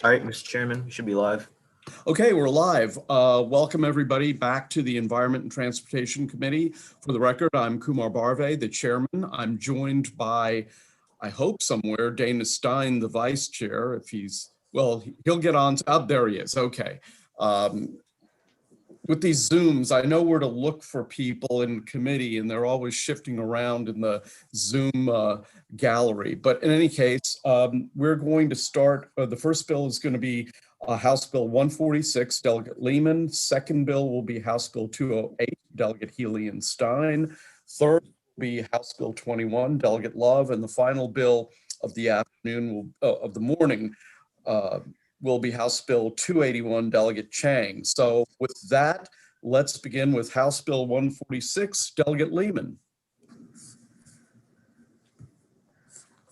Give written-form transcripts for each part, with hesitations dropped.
All right, Mr. Chairman, we should be live. Okay, we're live. Welcome everybody back to the Environment and Transportation Committee. For the record, I'm Kumar Barve, the chairman. I'm joined by, I hope somewhere, Dana Stein, the vice chair. If he's, well, he'll get on. There he is. Okay. With these Zooms, I know where to look for people in committee, and they're always shifting around in the Zoom gallery. But in any case, we're going to start. The first bill is going to be House Bill 146, Delegate Lehman. Second bill will be House Bill 208, Delegate Healy and Stein. Third will be House Bill 21, Delegate Love. And the final bill of the afternoon, of the morning, will be House Bill 281, Delegate Chang. So with that, let's begin with House Bill 146, Delegate Lehman.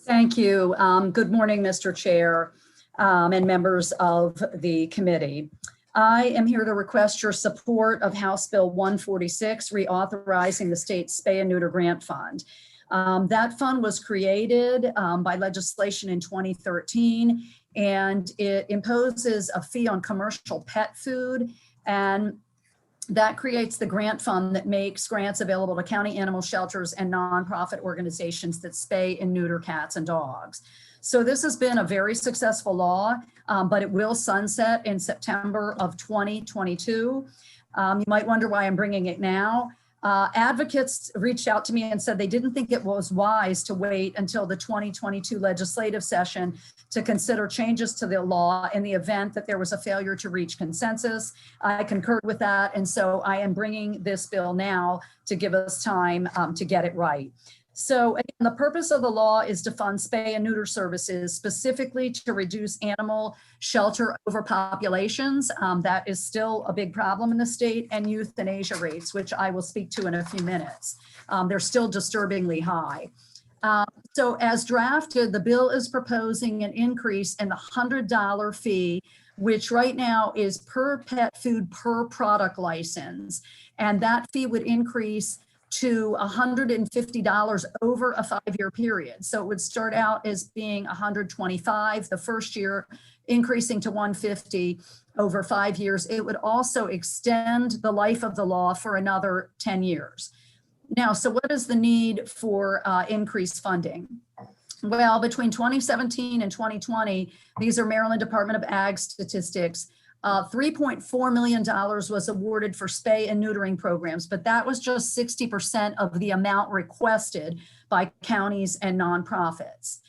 Thank you. Good morning, Mr. Chair and members of the committee. I am here to request your support of House Bill 146, reauthorizing the state's Spay and Neuter Grant Fund. That fund was created by legislation in 2013, and it imposes a fee on commercial pet food, and that creates the grant fund that makes grants available to county animal shelters and nonprofit organizations that spay and neuter cats and dogs. So this has been a very successful law, but it will sunset in September of 2022. You might wonder why I'm bringing it now. Advocates reached out to me and said they didn't think it was wise to wait until the 2022 legislative session to consider changes to the law in the event that there was a failure to reach consensus. I concurred with that, and so I am bringing this bill now to give us time to get it right. So again, the purpose of the law is to fund spay and neuter services, specifically to reduce animal shelter overpopulations. That is still a big problem in the state, and euthanasia rates, which I will speak to in a few minutes. They're still disturbingly high. So as drafted, the bill is proposing an increase in the $100 fee, which right now is per pet food per product license. And that fee would increase to $150 over a 5-year period. So it would start out as being $125 the first year, increasing to $150 over 5 years. It would also extend the life of the law for another 10 years. Now, so what is the need for increased funding? Well, between 2017 and 2020, these are Maryland Department of Ag statistics, $3.4 million was awarded for spay and neutering programs, but that was just 60% of the amount requested by counties and nonprofits.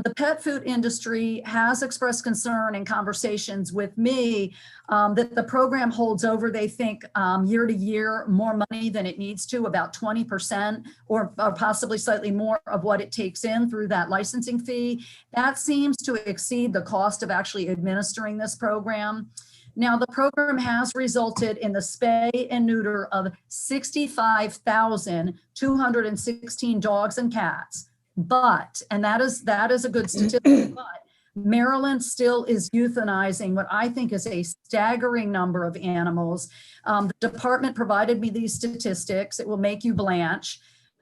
The pet food industry has expressed concern in conversations with me that the program holds over, they think, year to year more money than it needs to, about 20% or possibly slightly more of what it takes in through that licensing fee. That seems to exceed the cost of actually administering this program. Now, the program has resulted in the spay and neuter of 65,216 dogs and cats. But, and that is a good statistic, but Maryland still is euthanizing what I think is a staggering number of animals. The department provided me these statistics. It will make you blanch.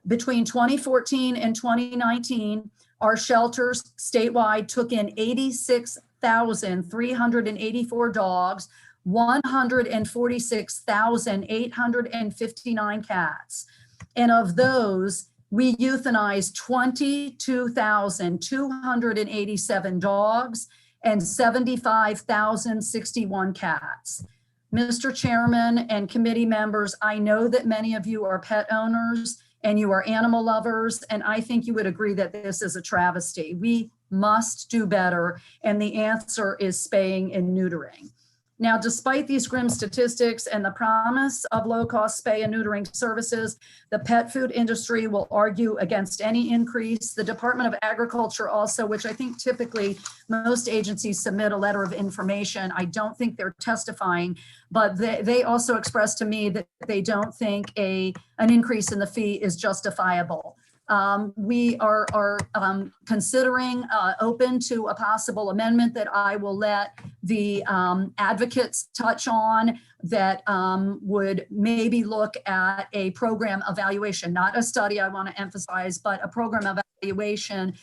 Between 2014 and 2019, our shelters statewide took in 86,384 dogs, 146,859 cats. And of those, we euthanized 22,287 dogs and 75,061 cats. Mr. Chairman and committee members, I know that many of you are pet owners and you are animal lovers, and I think you would agree that this is a travesty. We must do better, and the answer is spaying and neutering. Now, despite these grim statistics and the promise of low-cost spay and neutering services, the pet food industry will argue against any increase. The Department of Agriculture also, which I think typically most agencies submit a letter of information. I don't think they're testifying, but they also expressed to me that they don't think an increase in the fee is justifiable. We are considering open to a possible amendment that I will let the advocates touch on that would maybe look at a program evaluation, not a study, I want to emphasize, but a program evaluation,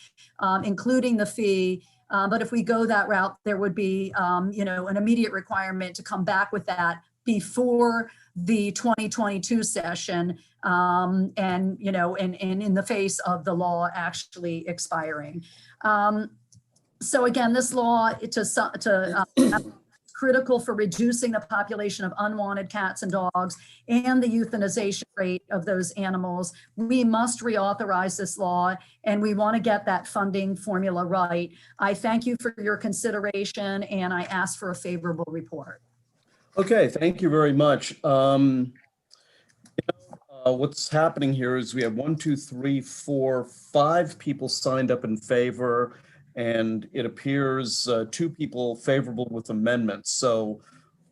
including the fee But if we go that route, there would be, an immediate requirement to come back with that before the 2022 session, and in the face of the law actually expiring. So again, this law critical for reducing the population of unwanted cats and dogs and the euthanization rate of those animals. We must reauthorize this law, and we want to get that funding formula right. I thank you for your consideration, and I ask for a favorable report. Okay, thank you very much. What's happening here is we have 1, 2, 3, 4, 5 people signed up in favor, and it appears 2 people favorable with amendments. So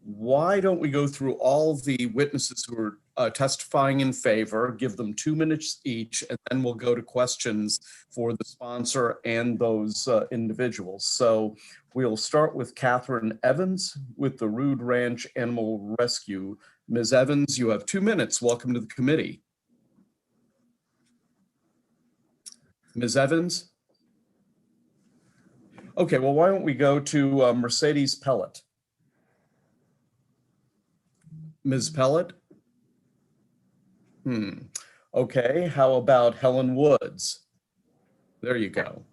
why don't we go through all the witnesses who are testifying in favor, give them 2 minutes each, and then we'll go to questions for the sponsor and those individuals. So we'll start with Catherine Evans with the Rude Ranch Animal Rescue. Ms. Evans, you have 2 minutes. Welcome to the committee. Ms. Evans? Okay, well, why don't we go to Mercedes Pellet? Ms. Pellet? Okay, how about Helen Woods? There you go.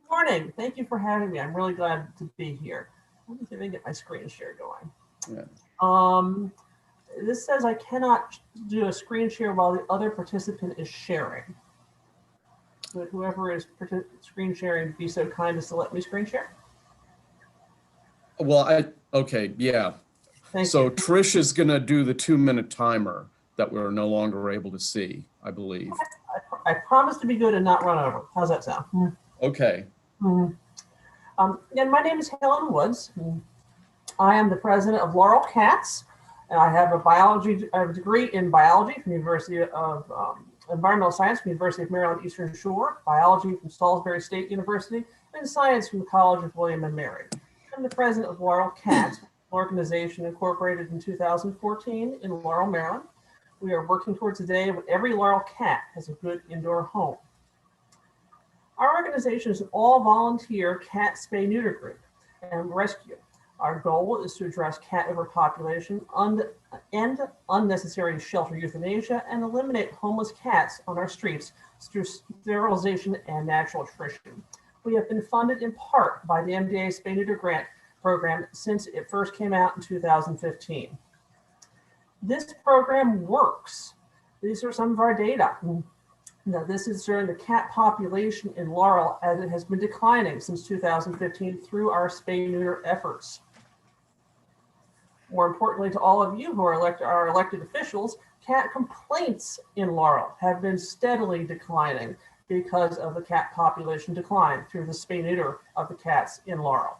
Good morning. Thank you for having me. I'm really glad to be here. Let me see if I can get my screen share going. Yeah. This says I cannot do a screen share while the other participant is sharing. Would whoever is screen sharing be so kind as to let me screen share? Well, okay, yeah. Thank So you. Trish is gonna do the 2-minute timer that we're no longer able to see, I believe. I promise to be good and not run over. How's that sound? Okay. Again, my name is Helen Woods. I am the president of Laurel Cats, and I have a degree in biology from the University of Environmental Science from the University of Maryland Eastern Shore, biology from Salisbury State University, and science from the College of William and Mary. I'm the president of Laurel Cats, an organization incorporated in 2014 in Laurel, Maryland. We are working towards a day when every Laurel cat has a good indoor home. Our organization is an all-volunteer cat spay-neuter group and rescue. Our goal is to address cat overpopulation, end unnecessary shelter euthanasia, and eliminate homeless cats on our streets through sterilization and natural attrition. We have been funded in part by the MDA Spay-Neuter Grant Program since it first came out in 2015. This program works. These are some of our data. Now, this is showing the cat population in Laurel as it has been declining since 2015 through our spay-neuter efforts. More importantly to all of you who are elected officials, cat complaints in Laurel have been steadily declining because of the cat population decline through the spay-neuter of the cats in Laurel.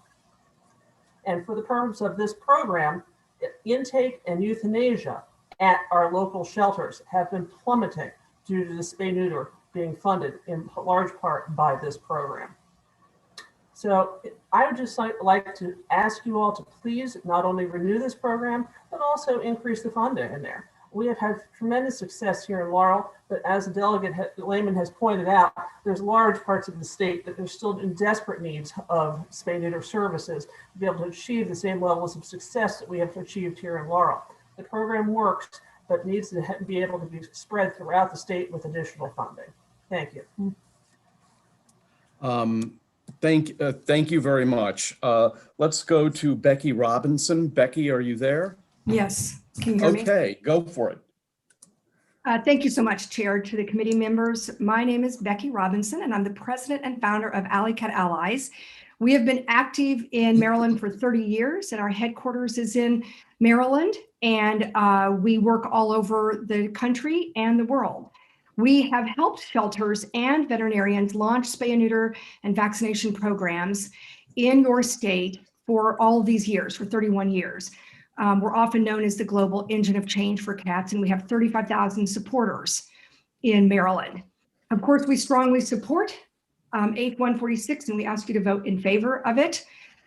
And for the purpose of this program, intake and euthanasia at our local shelters have been plummeting due to the spay-neuter being funded in large part by this program. So I would just like to ask you all to please not only renew this program, but also increase the funding in there. We have had tremendous success here in Laurel, but as the delegate Lehman has pointed out, there's large parts of the state that they're still in desperate needs of spay-neuter services to be able to achieve the same levels of success that we have achieved here in Laurel. The program works, but needs to be able to be spread throughout the state with additional funding. Thank you. Thank you very much. Let's go to Becky Robinson. Becky, are you there? Yes, can you hear me? Okay, go for it. Thank you so much, Chair, to the committee members. My name is Becky Robinson, and I'm the president and founder of Alley Cat Allies. We have been active in Maryland for 30 years, and our headquarters is in Maryland, and we work all over the country and the world. We have helped shelters and veterinarians launch spay and neuter and vaccination programs in your state for all of these years, for 31 years. We're often known as the global engine of change for cats, and we have 35,000 supporters in Maryland. Of course, we strongly support AB 146, and we ask you to vote in favor of it.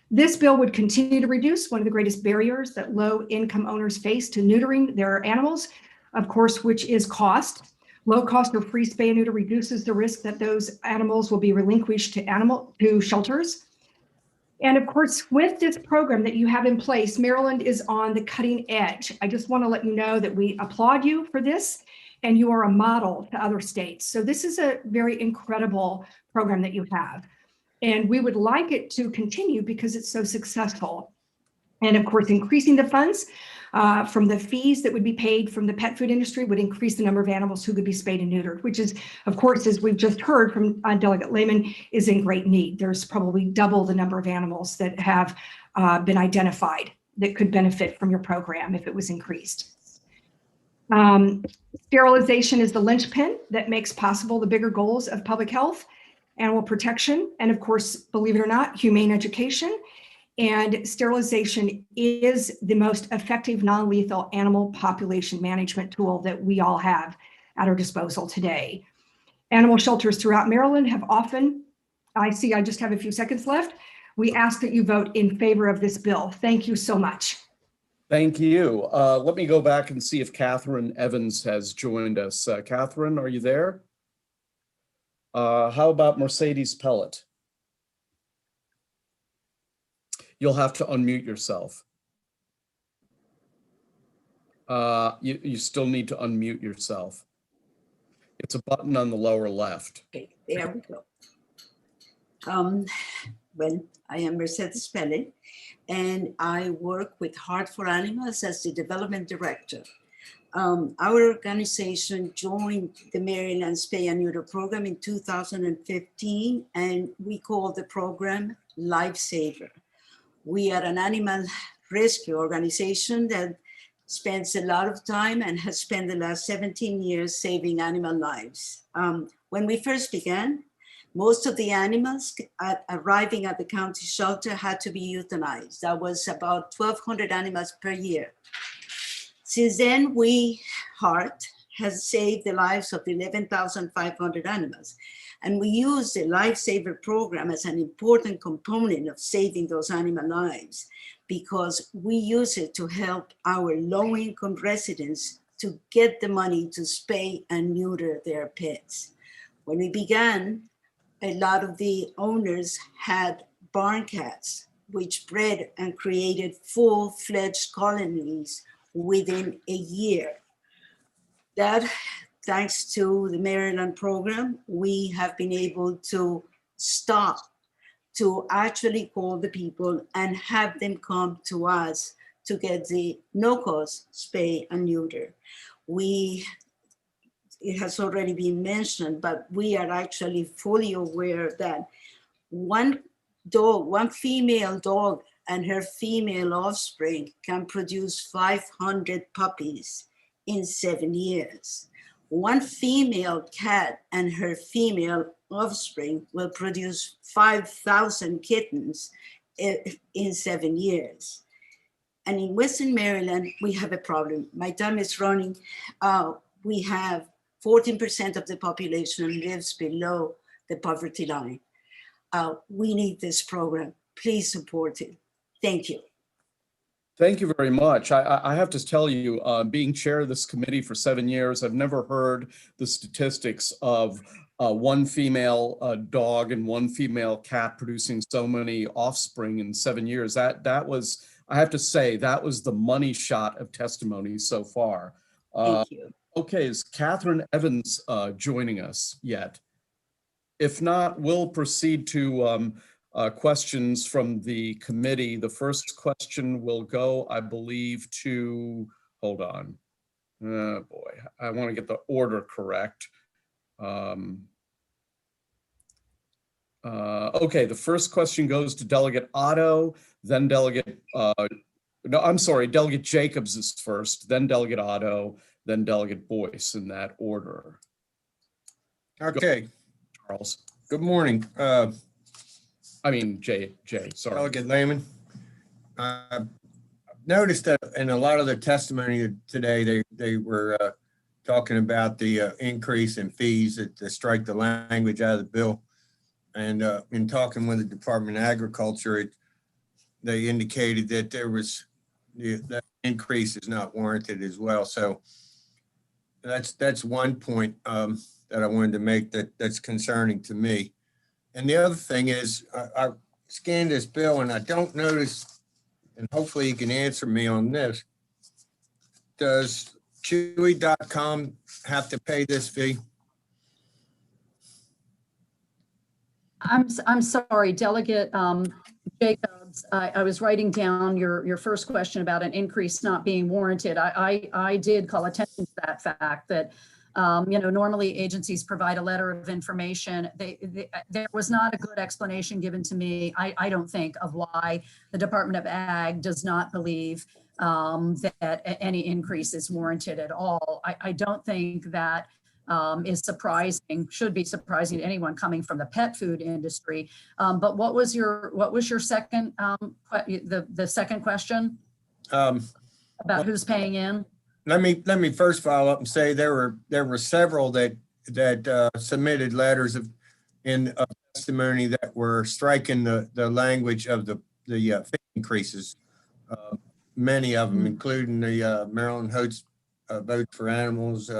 This bill would continue to reduce one of the greatest barriers that low-income owners face to neutering their animals, of course, which is cost. Low cost or free spay and neuter reduces the risk that those animals will be relinquished to shelters. And of course, with this program that you have in place, Maryland is on the cutting edge. I just want to let you know that we applaud you for this, and you are a model to other states. So this is a very incredible program that you have. And we would like it to continue because it's so successful. And of course, increasing the funds from the fees that would be paid from the pet food industry would increase the number of animals who could be spayed and neutered, which is, of course, as we've just heard from Delegate Lehman, is in great need. There's probably double the number of animals that have been identified that could benefit from your program if it was increased. Sterilization is the linchpin that makes possible the bigger goals of public health, animal protection, and of course, believe it or not, humane education. And sterilization is the most effective non-lethal animal population management tool that we all have at our disposal today. Animal shelters throughout Maryland have often, I just have a few seconds left. We ask that you vote in favor of this bill. Thank you so much. Thank you. Let me go back and see if Catherine Evans has joined us. Catherine, are you there? How about Mercedes Pellet? You'll have to unmute yourself. You still need to unmute yourself. It's a button on the lower left. Okay, there we go. Well, I am Mercedes Pellet, and I work with Heart for Animals as the development director. Our organization joined the Maryland Spay and Neuter program in 2015, and we call the program Lifesaver. We are an animal rescue organization that spends a lot of time and has spent the last 17 years saving animal lives. When we first began, most of the animals arriving at the county shelter had to be euthanized. That was about 1,200 animals per year. Since then, Heart has saved the lives of 11,500 animals. And we use the Lifesaver program as an important component of saving those animal lives because we use it to help our low-income residents to get the money to spay and neuter their pets. When we began, a lot of the owners had barn cats, which bred and created full-fledged colonies within a year. That, thanks to the Maryland program, we have been able to stop, to actually call the people and have them come to us to get the no-cost spay and neuter. It has already been mentioned, but we are actually fully aware that one female dog and her female offspring can produce 500 puppies in 7 years. One female cat and her female offspring will produce 5,000 kittens in 7 years. And in Western Maryland, we have a problem. My time is running. We have 14% of the population lives below the poverty line. We need this program. Please support it. Thank you. Thank you very much. I have to tell you, being chair of this committee for 7 years, I've never heard the statistics of one female dog and one female cat producing so many offspring in 7 years. That was, I have to say, that was the money shot of testimony so far. Thank you. Okay, is Catherine Evans joining us yet? If not, we'll proceed to questions from the committee. The first question will go, I believe, to, hold on. Oh boy, I want to get the order correct. Okay, the first question goes to Delegate Otto, then Delegate, no, I'm sorry, Delegate Jacobs is first, then Delegate Otto, then Delegate Boyce in that order. Okay, Charles. good morning. I mean, Jay, sorry. Delegate Lehman. Noticed that in a lot of the testimony today, they were talking about the increase in fees that strike the language out of the bill. And in talking with the Department of Agriculture, they indicated that there was that increase is not warranted as well. So that's one point that I wanted to make that's concerning to me. And the other thing is, scanned this bill and I don't notice, and hopefully you can answer me on this. Does Chewy.com have to pay this fee? I'm sorry, Delegate Jacobs, I was writing down your first question about an increase not being warranted. I did call attention to that fact that, normally agencies provide a letter of information. There was not a good explanation given to me, I don't think, of why the Department of Ag does not believe that any increase is warranted at all. I don't think that is surprising, should be surprising to anyone coming from the pet food industry. But what was your second, the second question about who's paying in? Let me first follow up and say there were several that submitted letters of testimony that were striking the language of the fee increases. Many of them, including the Maryland Votes for Animals,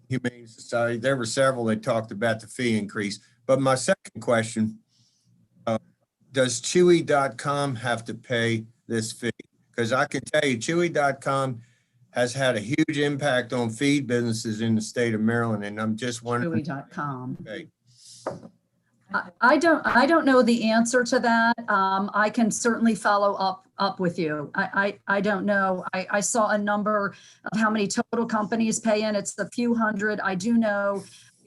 Humane Society. There were several that talked about the fee increase. But my second question, does Chewy.com have to pay this fee? Because I can tell you, Chewy.com has had a huge impact on feed businesses in the state of Maryland, and I'm just wondering. Chewy.com. Okay. I don't know the answer to that. I can certainly follow up with you. I don't know. I saw a number of how many total companies pay in. It's a few hundred. I do know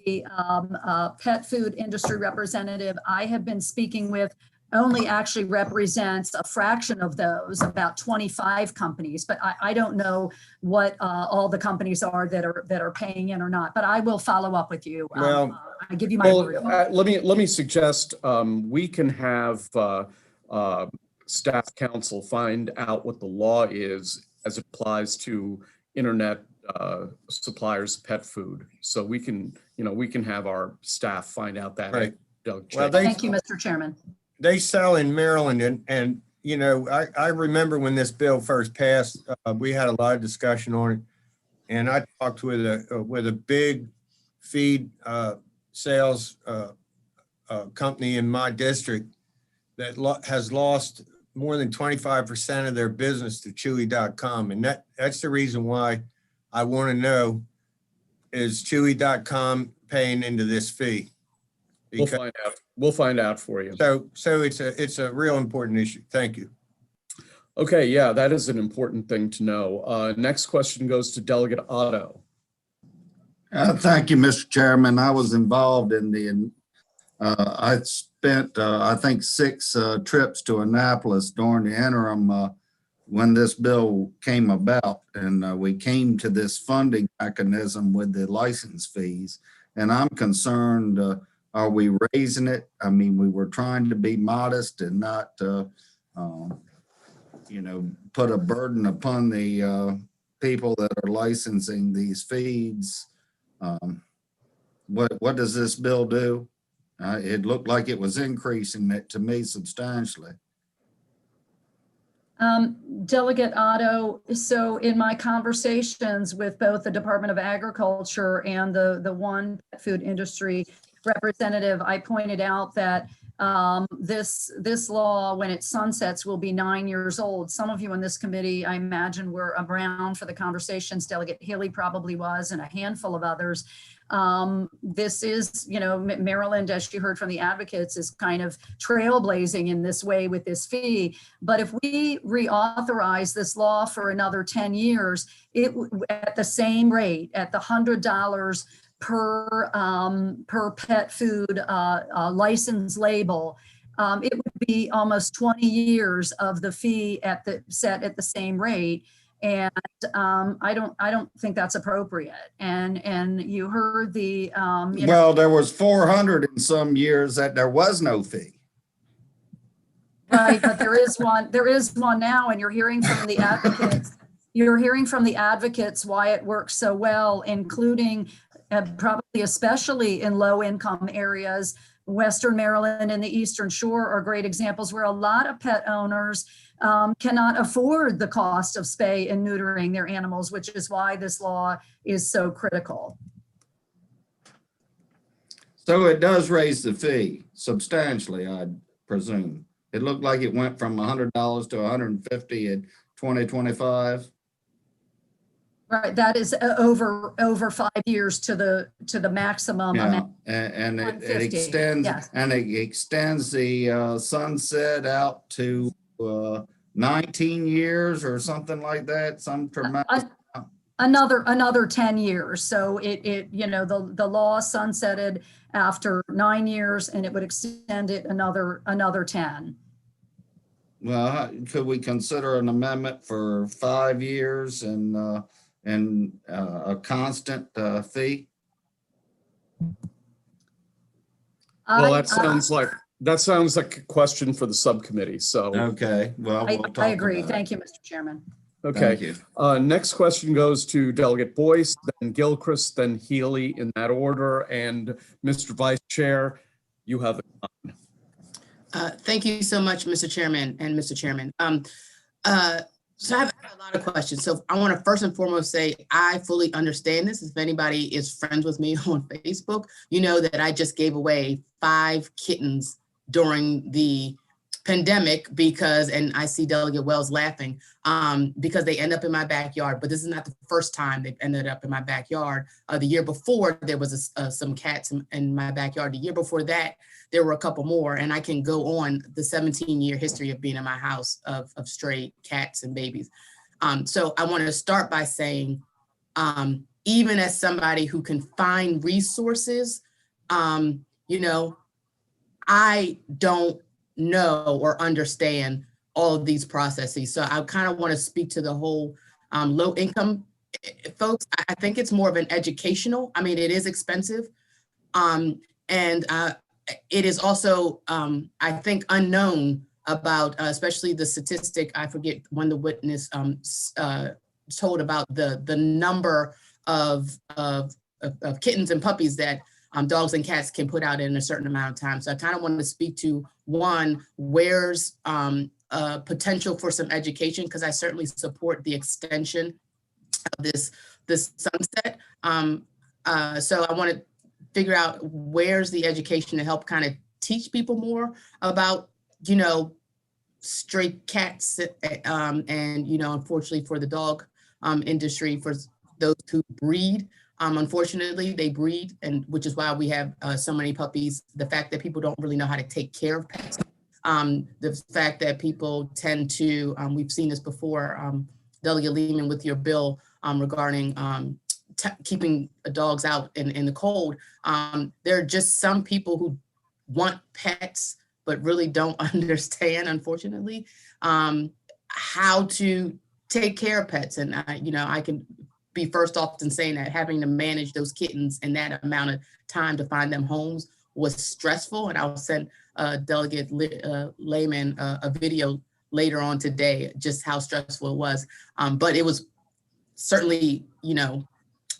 the pet food industry representative I have been speaking with only actually represents a fraction of those, about 25 companies. But I don't know what all the companies are that are paying in or not. But I will follow up with you. Well, I give you my word. Let me suggest we can have staff counsel find out what the law is as it applies to internet suppliers of pet food. So we can have our staff find out that. Right. Well, Thank you, Mr. Chairman. They sell in Maryland, and I remember when this bill first passed, we had a lot of discussion on it, and I talked with a big feed sales company in my district that has lost more than 25% of their business to Chewy.com, and that's the reason why I want to know, is Chewy.com paying into this fee? We'll find out. We'll find out for you. So it's a real important issue. Thank you. Okay, yeah, that is an important thing to know. Next question goes to Delegate Otto. Thank you, Mr. Chairman. I was involved in I spent, I think, 6 trips to Annapolis during the interim when this bill came about. And we came to this funding mechanism with the license fees. And I'm concerned, are we raising it? I mean, we were trying to be modest and not, put a burden upon the people that are licensing these feeds. What does this bill do? It looked like it was increasing it to me substantially. Delegate Otto, so in my conversations with both the Department of Agriculture and the one pet food industry representative, I pointed out that this law, when it sunsets, will be 9 years old. Some of you in this committee, I imagine, were around for the conversations. Delegate Haley probably was, and a handful of others. This is, Maryland, as you heard from the advocates, is kind of trailblazing in this way with this fee. But if we reauthorize this law for another 10 years, it at the same rate, at the $100 per pet food license label, it would be almost 20 years of the fee set at the same rate. And I don't think that's appropriate. And you heard the well, there was 400 in some years that there was no fee. Right, but there is one now, and you're hearing from the advocates. You're hearing from the advocates why it works so well, including probably especially in low-income areas. Western Maryland and the Eastern Shore are great examples where a lot of pet owners cannot afford the cost of spay and neutering their animals, which is why this law is so critical. So it does raise the fee substantially. presume? It looked like it went from $100 to $150 in 2025. Right, that is over 5 years to the maximum Yeah, amount. and it 150, extends, yes. and it extends the sunset out to 19 years or something like that, some tremendous. Another 10 years. So the law sunsetted after 9 years, and it would extend it another 10. Well, could we consider an amendment for 5 years and a constant fee? Well, I- that sounds like a question for the subcommittee. So, Okay, well, we'll talk I agree. about it. Thank you, Mr. Chairman. Thank okay. you. Next question goes to Delegate Boyce, then Gilchrist, then Healy in that order. And Mr. Vice Chair, you have it. Thank you so much, Mr. Chairman and Mr. Chairman. So I have a lot of questions. So I want to first and foremost say I fully understand this. If anybody is friends with me on Facebook, you know that I just gave away 5 kittens during the pandemic because, and I see Delegate Wells laughing, because they end up in my backyard. But this is not the first time they've ended up in my backyard. The year before, there was some cats in my backyard. The year before that, there were a couple more, and I can go on the 17-year history of being in my house of stray cats and babies. So I want to start by saying, even as somebody who can find resources, I don't know or understand all of these processes. So I kind of want to speak to the whole low income folks. I think it's more of an educational. I mean, it is expensive. And it is also, I think, unknown about, especially the statistic, I forget when the witness told about the number of kittens and puppies that dogs and cats can put out in a certain amount of time. So I kind of wanted to speak to, one, where's potential for some education, because I certainly support the extension of this sunset. So I want to figure out where's the education to help kind of teach people more about, stray cats and, unfortunately for the dog industry, for those who breed. Unfortunately, they breed, and which is why we have so many puppies. The fact that people don't really know how to take care of pets. The fact that people tend to, we've seen this before, Delegate Lehman, with your bill regarding keeping dogs out in the cold. There are just some people who want pets, but really don't understand, unfortunately, how to take care of pets. And, I can be first off in saying that having to manage those kittens in that amount of time to find them homes was stressful. And I'll send Delegate Lehman a video later on today, just how stressful it was. But it was certainly,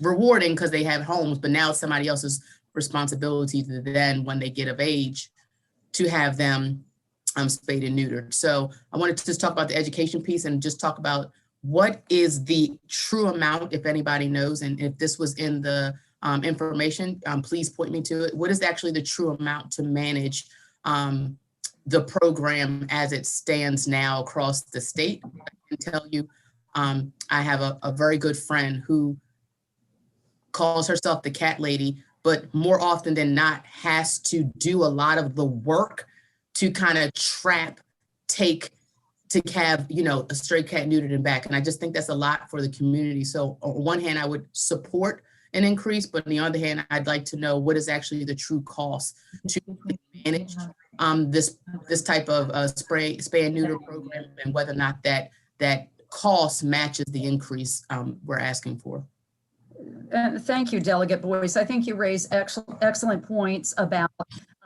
rewarding because they have homes, but now it's somebody else's responsibility to then, when they get of age, to have them spayed and neutered. So I wanted to just talk about the education piece and just talk about what is the true amount, if anybody knows, and if this was in the information, please point me to it. What is actually the true amount to manage the program as it stands now across the state? I can tell you, I have a very good friend who calls herself the cat lady, but more often than not has to do a lot of the work to kind of to have, a stray cat neutered and back. And I just think that's a lot for the community. So on one hand, I would support an increase, but on the other hand, I'd like to know what is actually the true cost to manage this type of spay and neuter program, and whether or not that cost matches the increase we're asking for. Thank you, Delegate Boyce. I think you raise excellent points about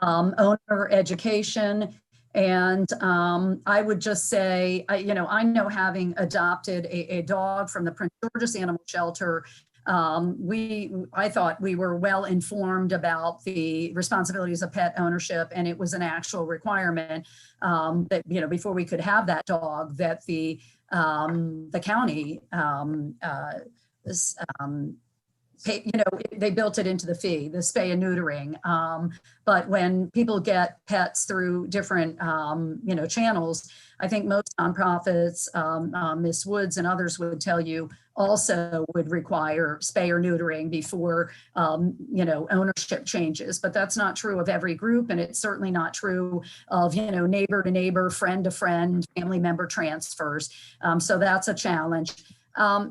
owner education. And I would just say, I know, having adopted a dog from the Prince George's Animal Shelter, I thought we were well informed about the responsibilities of pet ownership, and it was an actual requirement that, before we could have that dog, that the county pay, they built it into the fee, the spay and neutering. But when people get pets through different, channels, I think most nonprofits, Ms. Woods and others would tell you, also would require spay or neutering before, ownership changes. But that's not true of every group. And it's certainly not true of, neighbor to neighbor, friend to friend, family member transfers. So that's a challenge.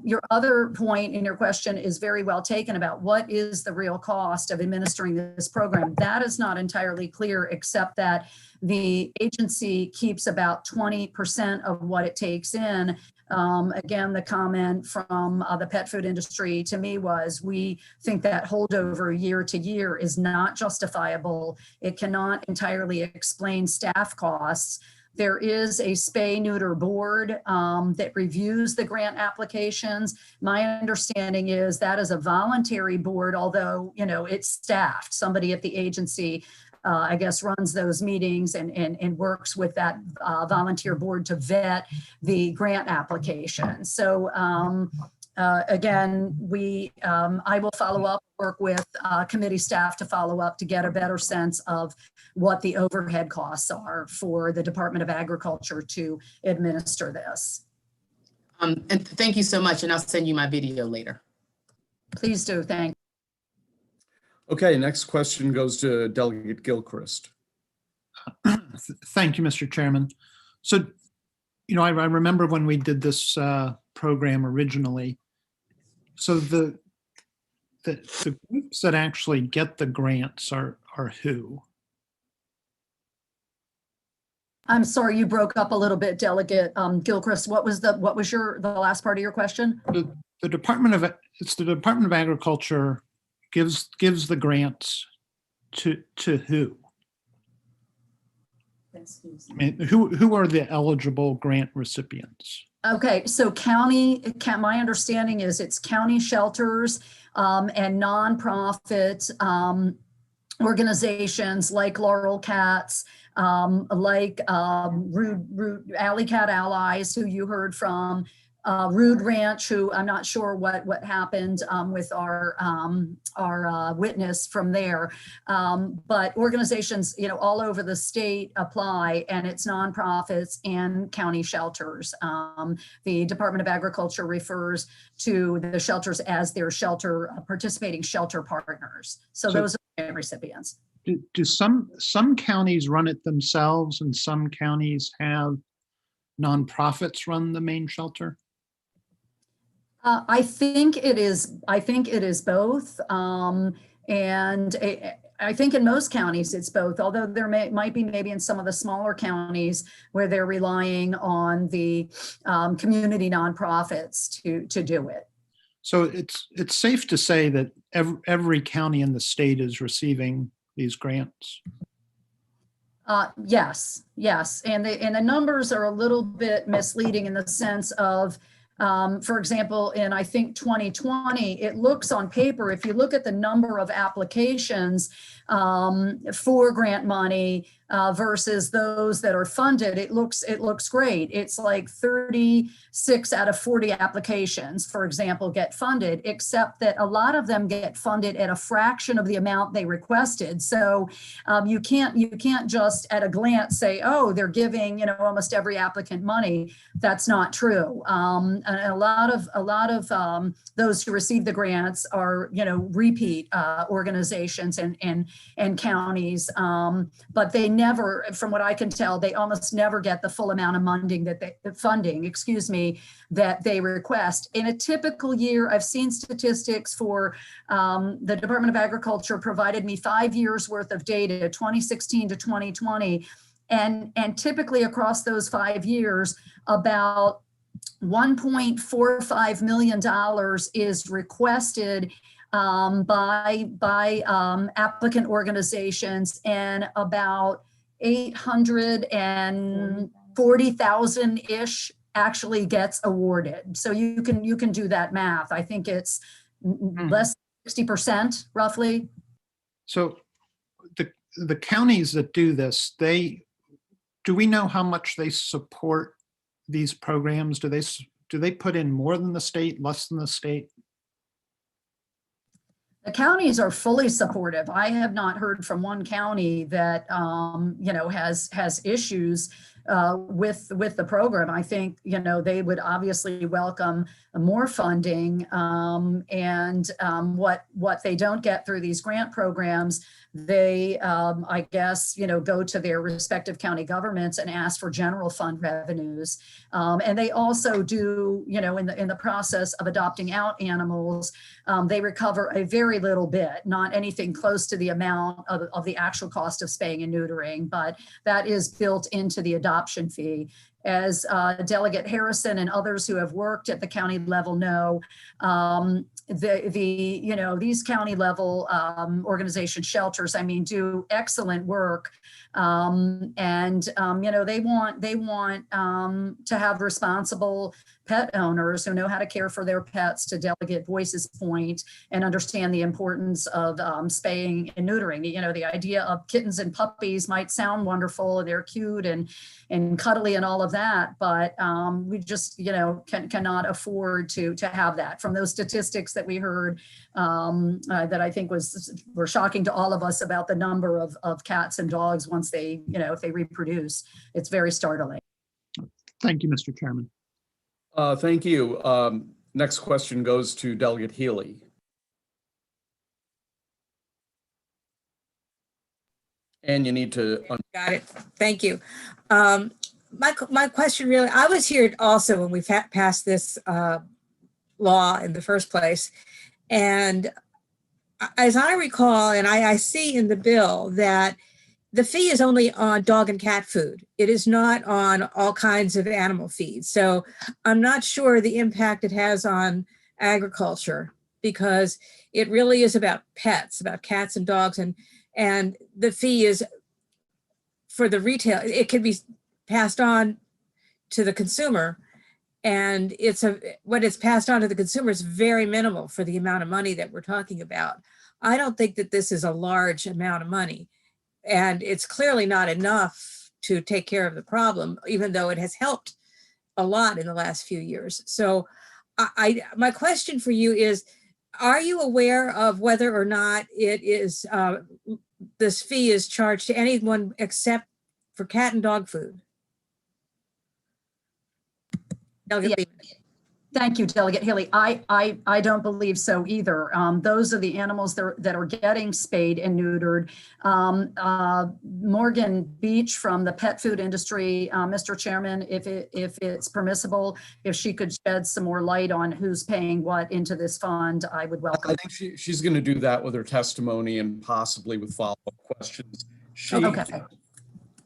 Your other point in your question is very well taken about what is the real cost of administering this program. That is not entirely clear, except that the agency keeps about 20% of what it takes in. Again, the comment from the pet food industry to me was, we think that holdover year to year is not justifiable. It cannot entirely explain staff costs. There is a spay neuter board that reviews the grant applications. My understanding is that is a voluntary board, although, it's staffed. Somebody at the agency, I guess, runs those meetings and works with that volunteer board to vet the grant application. So again, I will follow up, work with committee staff to follow up to get a better sense of what the overhead costs are for the Department of Agriculture to administer this. And thank you so much. And I'll send you my video later. Please do. Thank you. Okay, next question goes to Delegate Gilchrist. Thank you, Mr. Chairman. So, I remember when we did this program originally. So the groups that actually get the grants are who? I'm sorry, you broke up a little bit, Delegate Gilchrist. What was the last part of your question? The Department of Agriculture gives the grants to who? I mean, who are the eligible grant recipients? Okay, so my understanding is it's county shelters and nonprofit organizations like Laurel Cats, like Alley Cat Allies, who you heard from, Rude Ranch, who I'm not sure what happened with our witness from there, but organizations all over the state apply, and it's nonprofits and county shelters. The Department of Agriculture refers to the shelters as their participating shelter partners. So those are recipients. Do some counties run it themselves and some counties have nonprofits run the main shelter? I think it is both. And I think in most counties it's both, although there might be maybe in some of the smaller counties where they're relying on the community nonprofits to do it. So it's safe to say that every county in the state is receiving these grants? Yes. And the numbers are a little bit misleading in the sense of, for example, in I think 2020, it looks on paper, if you look at the number of applications for grant money versus those that are funded, it looks great. It's like 36 out of 40 applications, for example, get funded, except that a lot of them get funded at a fraction of the amount they requested. So you can't just at a glance say, oh, they're giving almost every applicant money. That's not true. And a lot of those who receive the grants are repeat organizations and counties, but they never, from what I can tell, they almost never get the full amount of funding that they request. In a typical year, I've seen statistics for the Department of Agriculture provided me 5 years worth of data, 2016 to 2020, and typically across those 5 years, about $1.45 million is requested by applicant organizations, and about 840,000-ish actually gets awarded. So you can do that math. I think it's less than 60% roughly. So the counties that do this, do we know how much they support these programs? Do they put in more than the state, less than the state? The counties are fully supportive. I have not heard from one county that, has issues with the program. I think, they would obviously welcome more funding, and what they don't get through these grant programs, they, I guess, go to their respective county governments and ask for general fund revenues. And they also do, in the process of adopting out animals, they recover a very little bit, not anything close to the amount of the actual cost of spaying and neutering, but that is built into the adoption fee. As Delegate Harrison and others who have worked at the county level know, these county level organization shelters, do excellent work, and they want to have responsible pet owners who know how to care for their pets, to Delegate Boyce's point, and understand the importance of spaying and neutering. The idea of kittens and puppies might sound wonderful, and they're cute and cuddly and all of that, but we just cannot afford to have that. From those statistics that we heard, that I think were shocking to all of us about the number of cats and dogs once they, if they reproduce, it's very startling. Thank you, Mr. Chairman. Thank you. Next question goes to Delegate Healy. And you need to. Got it. Thank you. My question really, I was here also when we passed this law in the first place. And as I recall, and I see in the bill that the fee is only on dog and cat food. It is not on all kinds of animal feed. So I'm not sure the impact it has on agriculture, because it really is about pets, about cats and dogs, and the fee is for the retail. It can be passed on to the consumer, and when it's passed on to the consumer is very minimal for the amount of money that we're talking about. I don't think that this is a large amount of money, and it's clearly not enough to take care of the problem, even though it has helped a lot in the last few years. So my question for you is, are you aware of whether or not it is, this fee is charged to anyone except for cat and dog food? Yeah. Thank you, Delegate Haley. I don't believe so either. Those are the animals that are getting spayed and neutered. Morgan Beach from the pet food industry, Mr. Chairman, if it's permissible, if she could shed some more light on who's paying what into this fund, I would welcome. I think she's going to do that with her testimony and possibly with follow-up questions. Okay.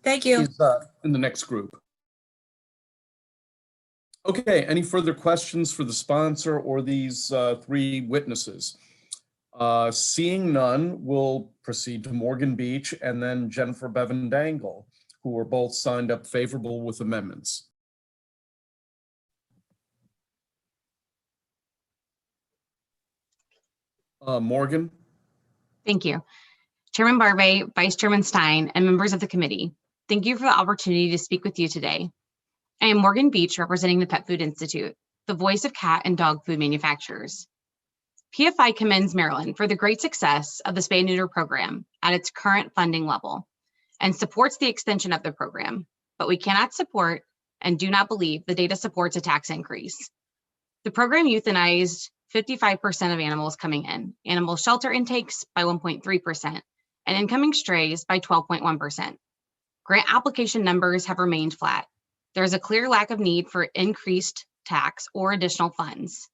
Thank you. She's in the next group. Okay, any further questions for the sponsor or these three witnesses? Seeing none, we'll proceed to Morgan Beach and then Jennifer Bevan Dangle, who are both signed up favorable with amendments. Morgan? Thank you. Chairman Barbay, Vice Chairman Stein, and members of the committee, thank you for the opportunity to speak with you today. I am Morgan Beach, representing the Pet Food Institute, the voice of cat and dog food manufacturers. PFI commends Maryland for the great success of the spay and neuter program at its current funding level and supports the extension of the program, but we cannot support and do not believe the data supports a tax increase. The program euthanized 55% of animals coming in, animal shelter intakes by 1.3%, and incoming strays by 12.1%. Grant application numbers have remained flat. There is a clear lack of need for increased tax or additional funds.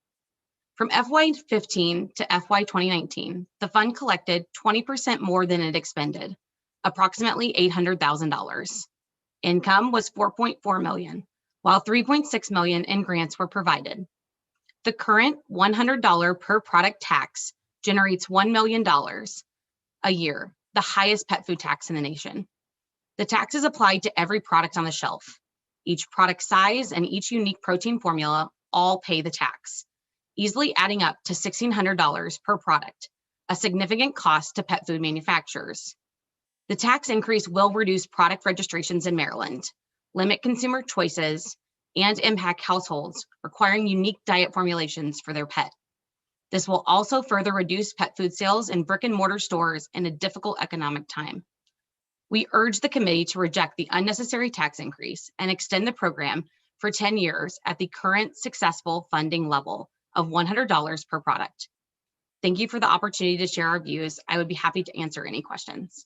From FY15 to FY 2019, the fund collected 20% more than it expended, approximately $800,000. Income was $4.4 million, while $3.6 million in grants were provided. The current $100 per product tax generates $1 million a year, the highest pet food tax in the nation. The tax is applied to every product on the shelf. Each product size and each unique protein formula all pay the tax, easily adding up to $1,600 per product, a significant cost to pet food manufacturers. The tax increase will reduce product registrations in Maryland, limit consumer choices, and impact households requiring unique diet formulations for their pet. This will also further reduce pet food sales in brick and mortar stores in a difficult economic time. We urge the committee to reject the unnecessary tax increase and extend the program for 10 years at the current successful funding level of $100 per product. Thank you for the opportunity to share our views. I would be happy to answer any questions.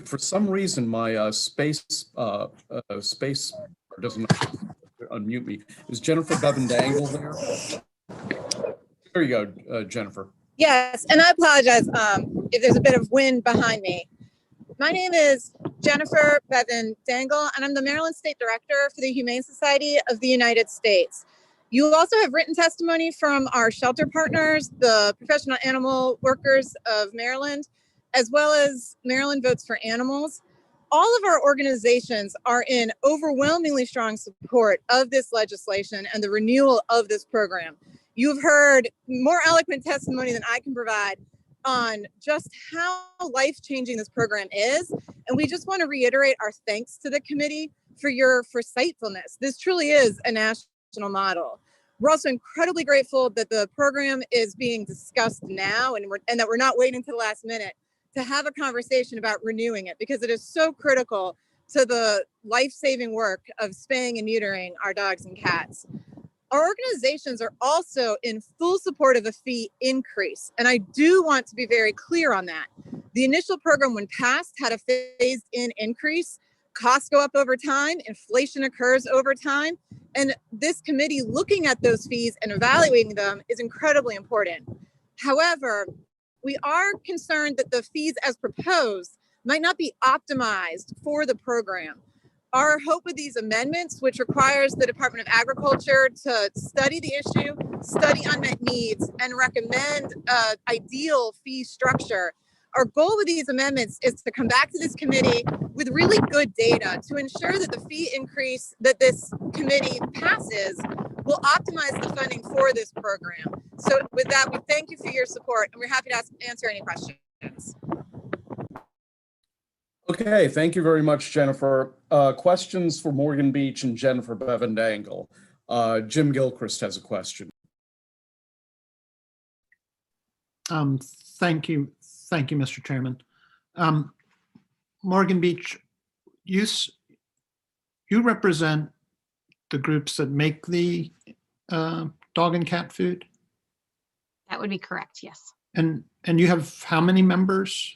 For some reason, my space doesn't unmute me. Is Jennifer Bevan-Dangle there? There you go, Jennifer. Yes, and I apologize if there's a bit of wind behind me. My name is Jennifer Bevan-Dangle, and I'm the Maryland State Director for the Humane Society of the United States. You also have written testimony from our shelter partners, the Professional Animal Workers of Maryland, as well as Maryland Votes for Animals. All of our organizations are in overwhelmingly strong support of this legislation and the renewal of this program. You've heard more eloquent testimony than I can provide on just how life-changing this program is. And we just want to reiterate our thanks to the committee for your foresightfulness. This truly is a national model. We're also incredibly grateful that the program is being discussed now and that we're not waiting to the last minute to have a conversation about renewing it, because it is so critical to the life-saving work of spaying and neutering our dogs and cats. Our organizations are also in full support of a fee increase, and I do want to be very clear on that. The initial program, when passed, had a phased-in increase. Costs go up over time, inflation occurs over time, and this committee looking at those fees and evaluating them is incredibly important. However, we are concerned that the fees as proposed might not be optimized for the program. Our hope with these amendments, which requires the Department of Agriculture to study the issue, study unmet needs, and recommend an ideal fee structure. Our goal with these amendments is to come back to this committee with really good data to ensure that the fee increase that this committee passes will optimize the funding for this program. So with that, we thank you for your support, and we're happy to answer any questions. Okay, thank you very much, Jennifer. Questions for Morgan Beach and Jennifer Bevan-Dangle. Jim Gilchrist has a question. Thank you, Mr. Chairman. Morgan Beach, you represent the groups that make the dog and cat food? That would be correct, yes. And you have how many members?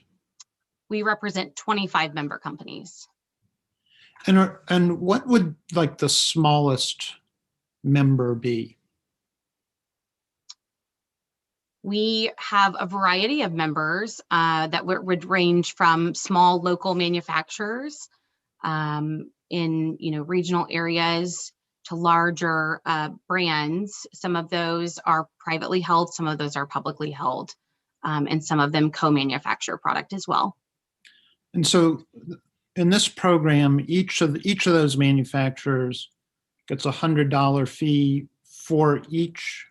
We represent 25 member companies. And what would like the smallest member be? We have a variety of members that would range from small local manufacturers in regional areas to larger brands. Some of those are privately held, some of those are publicly held, and some of them co-manufacture product as well. And so in this program, each of those manufacturers gets a $100 fee for each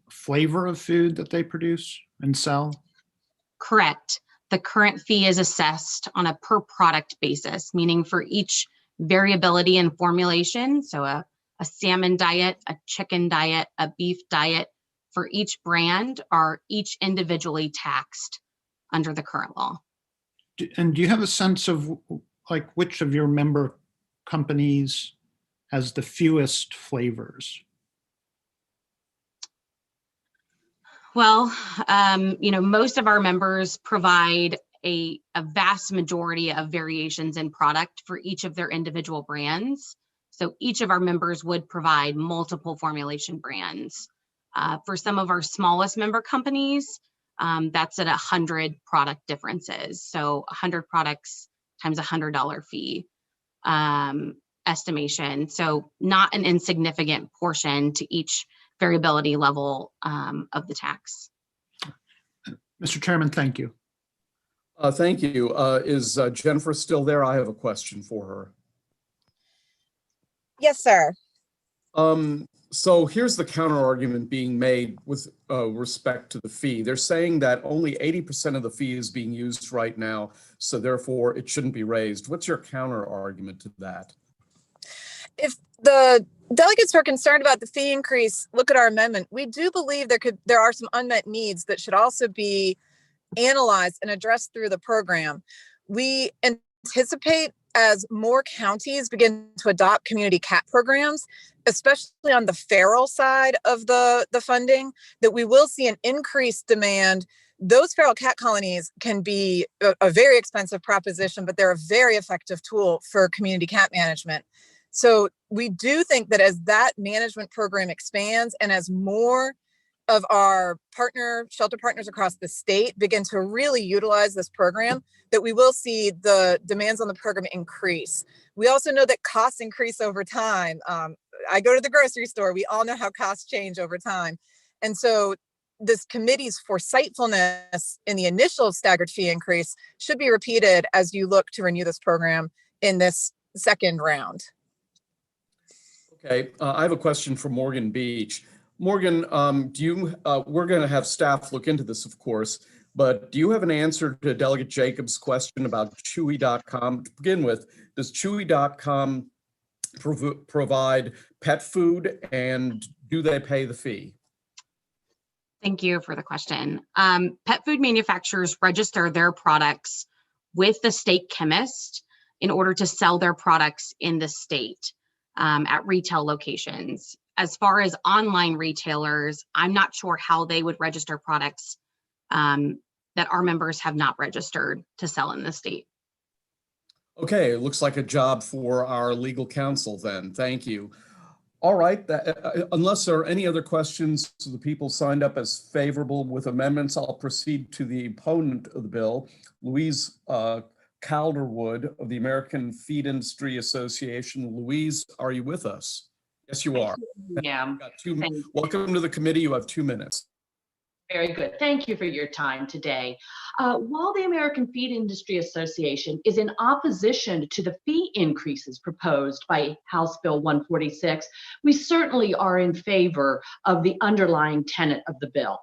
flavor of food that they produce and sell? Correct. The current fee is assessed on a per product basis, meaning for each variability in formulation, so a salmon diet, a chicken diet, a beef diet, for each brand are each individually taxed under the current law. And do you have a sense of like which of your member companies has the fewest flavors? Well, most of our members provide a vast majority of variations in product for each of their individual brands. So each of our members would provide multiple formulation brands. For some of our smallest member companies, that's at 100 product differences. So 100 products times $100 fee estimation. So not an insignificant portion to each variability level of the tax. Mr. Chairman, thank you. Thank you. Is Jennifer still there? I have a question for her. Yes, sir. So here's the counter argument being made with respect to the fee. They're saying that only 80% of the fee is being used right now, so therefore it shouldn't be raised. What's your counter argument to that? If the delegates are concerned about the fee increase, look at our amendment. We do believe there are some unmet needs that should also be analyzed and addressed through the program. We anticipate as more counties begin to adopt community cat programs, especially on the feral side of the funding, that we will see an increased demand. Those feral cat colonies can be a very expensive proposition, but they're a very effective tool for community cat management. So we do think that as that management program expands and as more of our shelter partners across the state begin to really utilize this program, that we will see the demands on the program increase. We also know that costs increase over time. I go to the grocery store. We all know how costs change over time. And so this committee's foresightfulness in the initial staggered fee increase should be repeated as you look to renew this program in this second round. Okay, I have a question for Morgan Beach. Morgan, we're going to have staff look into this, of course, but do you have an answer to Delegate Jacobs' question about Chewy.com? To begin with, does Chewy.com provide pet food, and do they pay the fee? Thank you for the question. Pet food manufacturers register their products with the state chemist in order to sell their products in the state at retail locations. As far as online retailers, I'm not sure how they would register products that our members have not registered to sell in the state. Okay, it looks like a job for our legal counsel then. Thank you. All right, unless there are any other questions to the people signed up as favorable with amendments, I'll proceed to the opponent of the bill, Louise Calderwood of the American Feed Industry Association. Louise, are you with us? Yes, you are. Yeah. Welcome to the committee. You have 2 minutes. Very good. Thank you for your time today. While the American Feed Industry Association is in opposition to the fee increases proposed by House Bill 146, we certainly are in favor of the underlying tenet of the bill.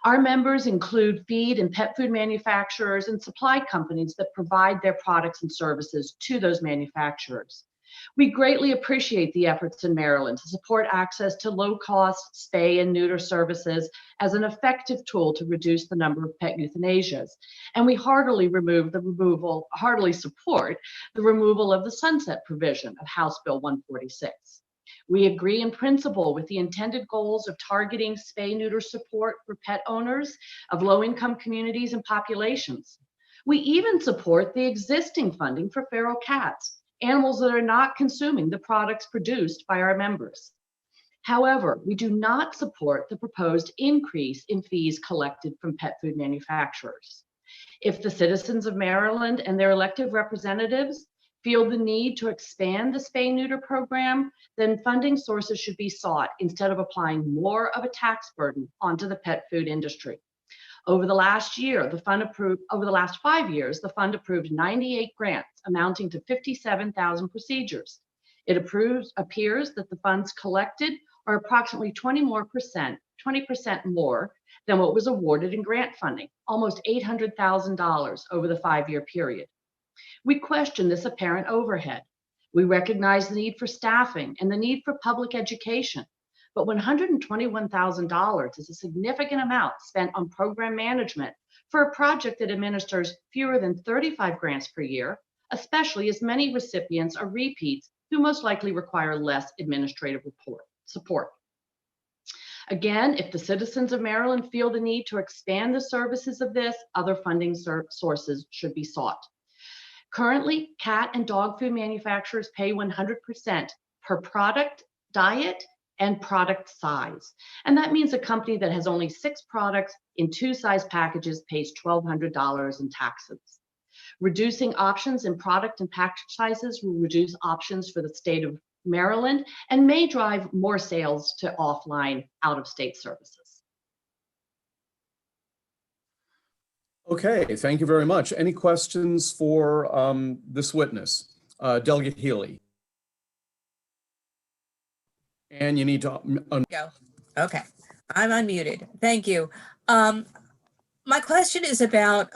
Our members include feed and pet food manufacturers and supply companies that provide their products and services to those manufacturers. We greatly appreciate the efforts in Maryland to support access to low-cost spay and neuter services as an effective tool to reduce the number of pet euthanasias. And we heartily support the removal of the sunset provision of House Bill 146. We agree in principle with the intended goals of targeting spay-neuter support for pet owners of low-income communities and populations. We even support the existing funding for feral cats, animals that are not consuming the products produced by our members. However, we do not support the proposed increase in fees collected from pet food manufacturers. If the citizens of Maryland and their elected representatives feel the need to expand the spay-neuter program, then funding sources should be sought instead of applying more of a tax burden onto the pet food industry. Over the last 5 years, the fund approved 98 grants amounting to 57,000 procedures. It appears that the funds collected are approximately 20% more than what was awarded in grant funding, almost $800,000 over the 5-year period. We question this apparent overhead. We recognize the need for staffing and the need for public education, but $121,000 is a significant amount spent on program management for a project that administers fewer than 35 grants per year, especially as many recipients are repeats who most likely require less administrative support. Again, if the citizens of Maryland feel the need to expand the services of this, other funding sources should be sought. Currently, cat and dog food manufacturers pay 100% per product, diet, and product size. And that means a company that has only 6 products in 2 size packages pays $1,200 in taxes. Reducing options in product and package sizes will reduce options for the state of Maryland and may drive more sales to offline out-of-state services. Okay, thank you very much. Any questions for this witness? Delegate Healy. And you need to Go. Okay, I'm unmuted. Thank you. My question is about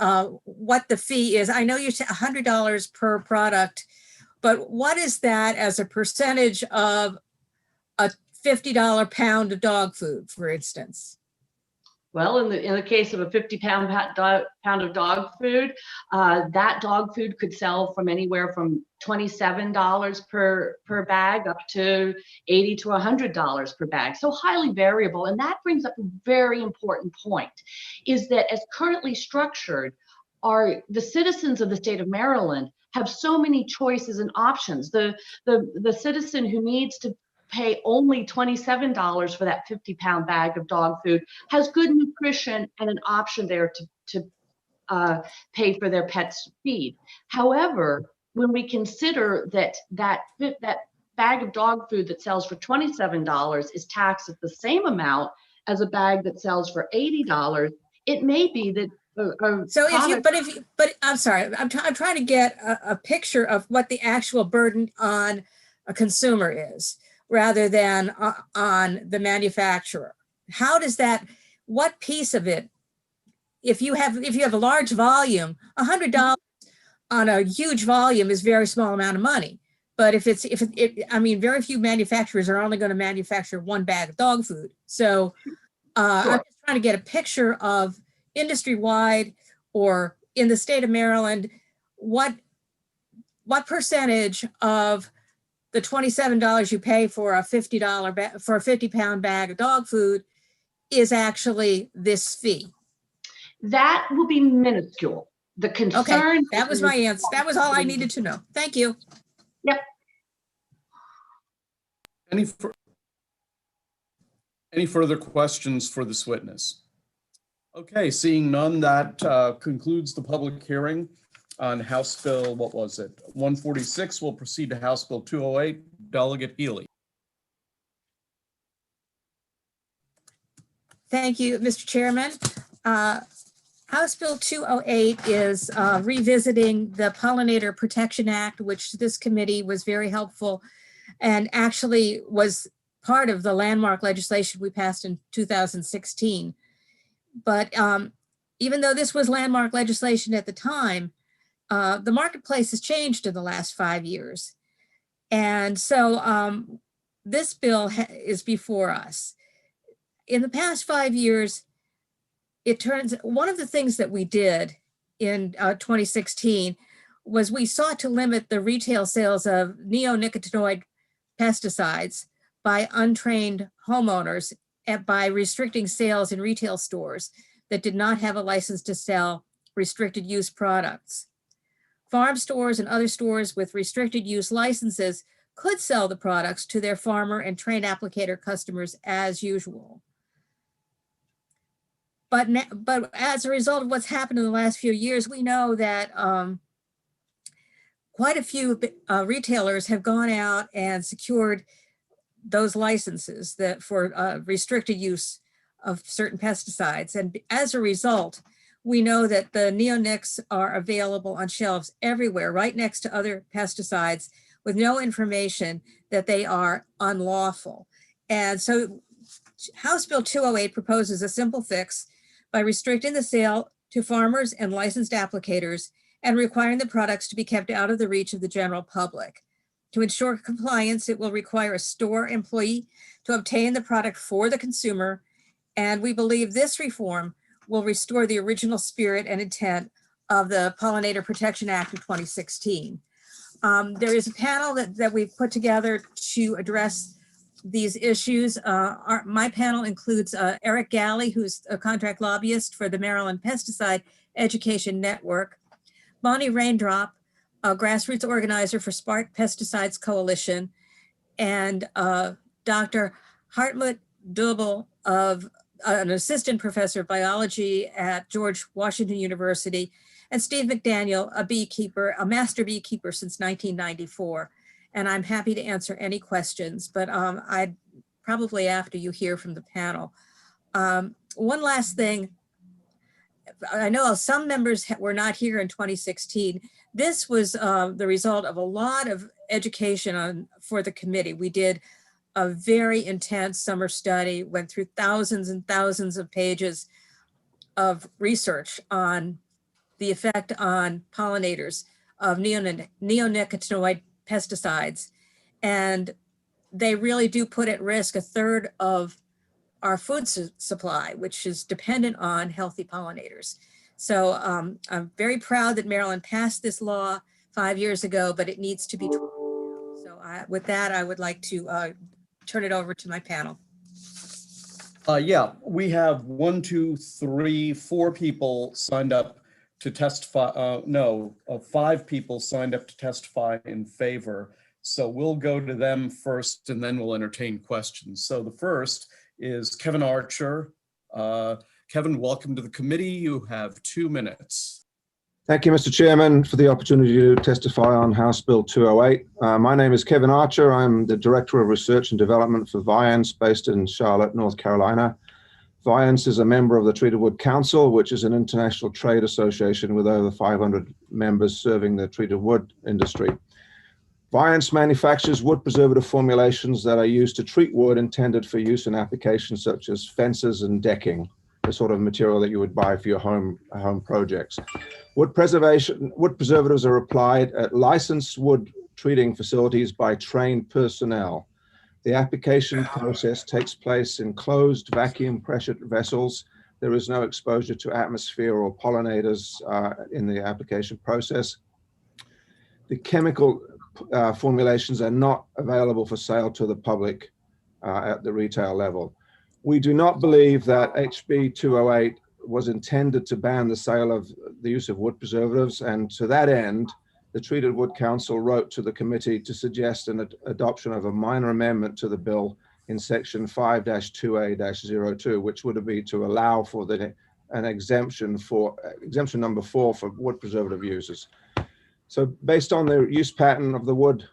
what the fee is. I know you said $100 per product, but what is that as a percentage of a $50 pound of dog food, for instance? Well, in the case of a 50-pound pound of dog food, that dog food could sell from anywhere from $27 per bag up to $80 to $100 per bag. So highly variable. And that brings up a very important point, is that as currently structured, the citizens of the state of Maryland have so many choices and options. The citizen who needs to pay only $27 for that 50-pound bag of dog food has good nutrition and an option there to pay for their pet's feed. However, when we consider that bag of dog food that sells for $27 is taxed at the same amount as a bag that sells for $80, it may be that I'm sorry, I'm trying to get a picture of what the actual burden on a consumer is, rather than on the manufacturer. How does that, what piece of it, if you have a large volume, $100 on a huge volume is very small amount of money. But I mean, very few manufacturers are only going to manufacture one bag of dog food. So I'm just trying to get a picture of industry-wide or in the state of Maryland, what percentage of the $27 you pay for a $50-pound bag of dog food is actually this fee? That will be minuscule. The concern. Okay, that was my answer. That was all I needed to know. Thank you. Yep. Any further questions for this witness? Okay, seeing none, that concludes the public hearing on House Bill, what was it? 146. We'll proceed to House Bill 208. Delegate Healy. Thank you, Mr. Chairman. House Bill 208 is revisiting the Pollinator Protection Act, which this committee was very helpful and actually was part of the landmark legislation we passed in 2016. But even though this was landmark legislation at the time, the marketplace has changed in the last 5 years. And so this bill is before us. In the past 5 years, one of the things that we did in 2016 was we sought to limit the retail sales of neonicotinoid pesticides by untrained homeowners and by restricting sales in retail stores that did not have a license to sell restricted use products. Farm stores and other stores with restricted use licenses could sell the products to their farmer and trained applicator customers as usual. But as a result of what's happened in the last few years, we know that quite a few retailers have gone out and secured those licenses that for restricted use of certain pesticides. And as a result, we know that the neonics are available on shelves everywhere, right next to other pesticides, with no information that they are unlawful. And so House Bill 208 proposes a simple fix by restricting the sale to farmers and licensed applicators and requiring the products to be kept out of the reach of the general public. To ensure compliance, it will require a store employee to obtain the product for the consumer, and we believe this reform will restore the original spirit and intent of the Pollinator Protection Act of 2016. There is a panel that we've put together to address these issues. My panel includes Eric Galley, who's a contract lobbyist for the Maryland Pesticide Education Network, Bonnie Raindrop, a grassroots organizer for Spark Pesticides Coalition, and Dr. Hartmut Dubel, an assistant professor of biology at George Washington University, and Steve McDaniel, a beekeeper, a master beekeeper since 1994. And I'm happy to answer any questions, but I'd probably after you hear from the panel. One last thing. I know some members were not here in 2016. This was the result of a lot of education for the committee. We did a very intense summer study, went through thousands and thousands of pages of research on the effect on pollinators of neonicotinoid pesticides. And they really do put at risk a third of our food supply, which is dependent on healthy pollinators. So I'm very proud that Maryland passed this law 5 years ago, but it needs to be. So with that, I would like to turn it over to my panel. Yeah, we have 1, 2, 3, 4 people signed up to testify. No, 5 people signed up to testify in favor. So we'll go to them first and then we'll entertain questions. So the first is Kevin Archer. Kevin, welcome to the committee. You have 2 minutes. Thank you, Mr. Chairman, for the opportunity to testify on House Bill 208. My name is Kevin Archer. I'm the Director of Research and Development for Viance, based in Charlotte, North Carolina. Viance is a member of the Treated Wood Council, which is an international trade association with over 500 members serving the treated wood industry. Viance manufactures wood preservative formulations that are used to treat wood intended for use in applications such as fences and decking, the sort of material that you would buy for your home projects. Wood preservatives are applied at licensed wood treating facilities by trained personnel. The application process takes place in closed vacuum pressured vessels. There is no exposure to atmosphere or pollinators in the application process. The chemical formulations are not available for sale to the public at the retail level. We do not believe that HB 208 was intended to ban the sale of the use of wood preservatives, and to that end, the Treated Wood Council wrote to the committee to suggest an adoption of a minor amendment to the bill in section 5-2A-02, which would be to allow for an exemption number 4 for wood preservative uses. So based on the use pattern of the wood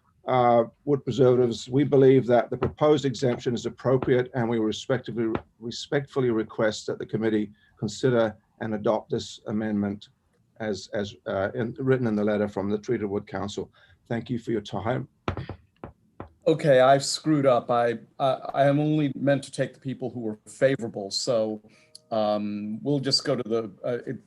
preservatives, we believe that the proposed exemption is appropriate, and we respectfully request that the committee consider and adopt this amendment as written in the letter from the Treated Wood Council. Thank you for your time. Okay, I've screwed up. I am only meant to take the people who were favorable. So we'll just go to the,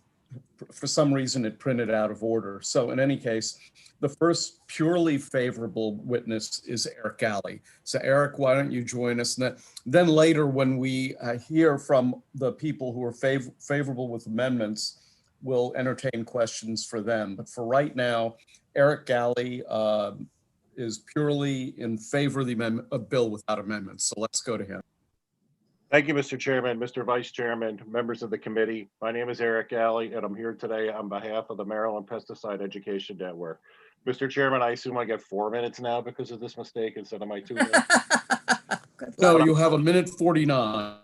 for some reason it printed out of order. So in any case, the first purely favorable witness is Eric Alley. So Eric, why don't you join us? And then later when we hear from the people who are favorable with amendments, we'll entertain questions for them. But for right now, Eric Alley is purely in favor of the amendment, a bill without amendments. So let's go to him. Thank you, Mr. Chairman, Mr. Vice Chairman, members of the committee. My name is Eric Alley, and I'm here today on behalf of the Maryland Pesticide Education Network. Mr. Chairman, I assume I get 4 minutes now because of this mistake instead of my 2 minutes. No, you have 1:49.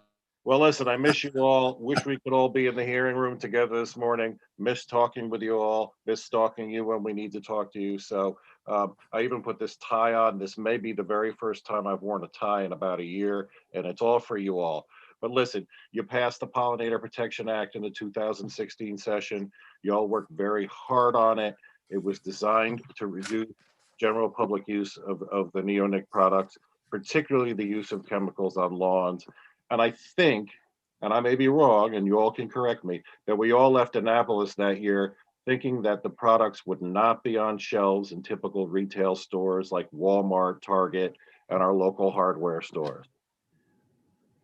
Well, listen, I miss you all. Wish we could all be in the hearing room together this morning. Miss talking with you all. Miss stalking you when we need to talk to you. So I even put this tie on. This may be the very first time I've worn a tie in about a year, and it's all for you all. But listen, you passed the Pollinator Protection Act in the 2016 session. You all worked very hard on it. It was designed to reduce general public use of the neonic products, particularly the use of chemicals on lawns. And I think, and I may be wrong, and you all can correct me, that we all left Annapolis that year thinking that the products would not be on shelves in typical retail stores like Walmart, Target, and our local hardware stores.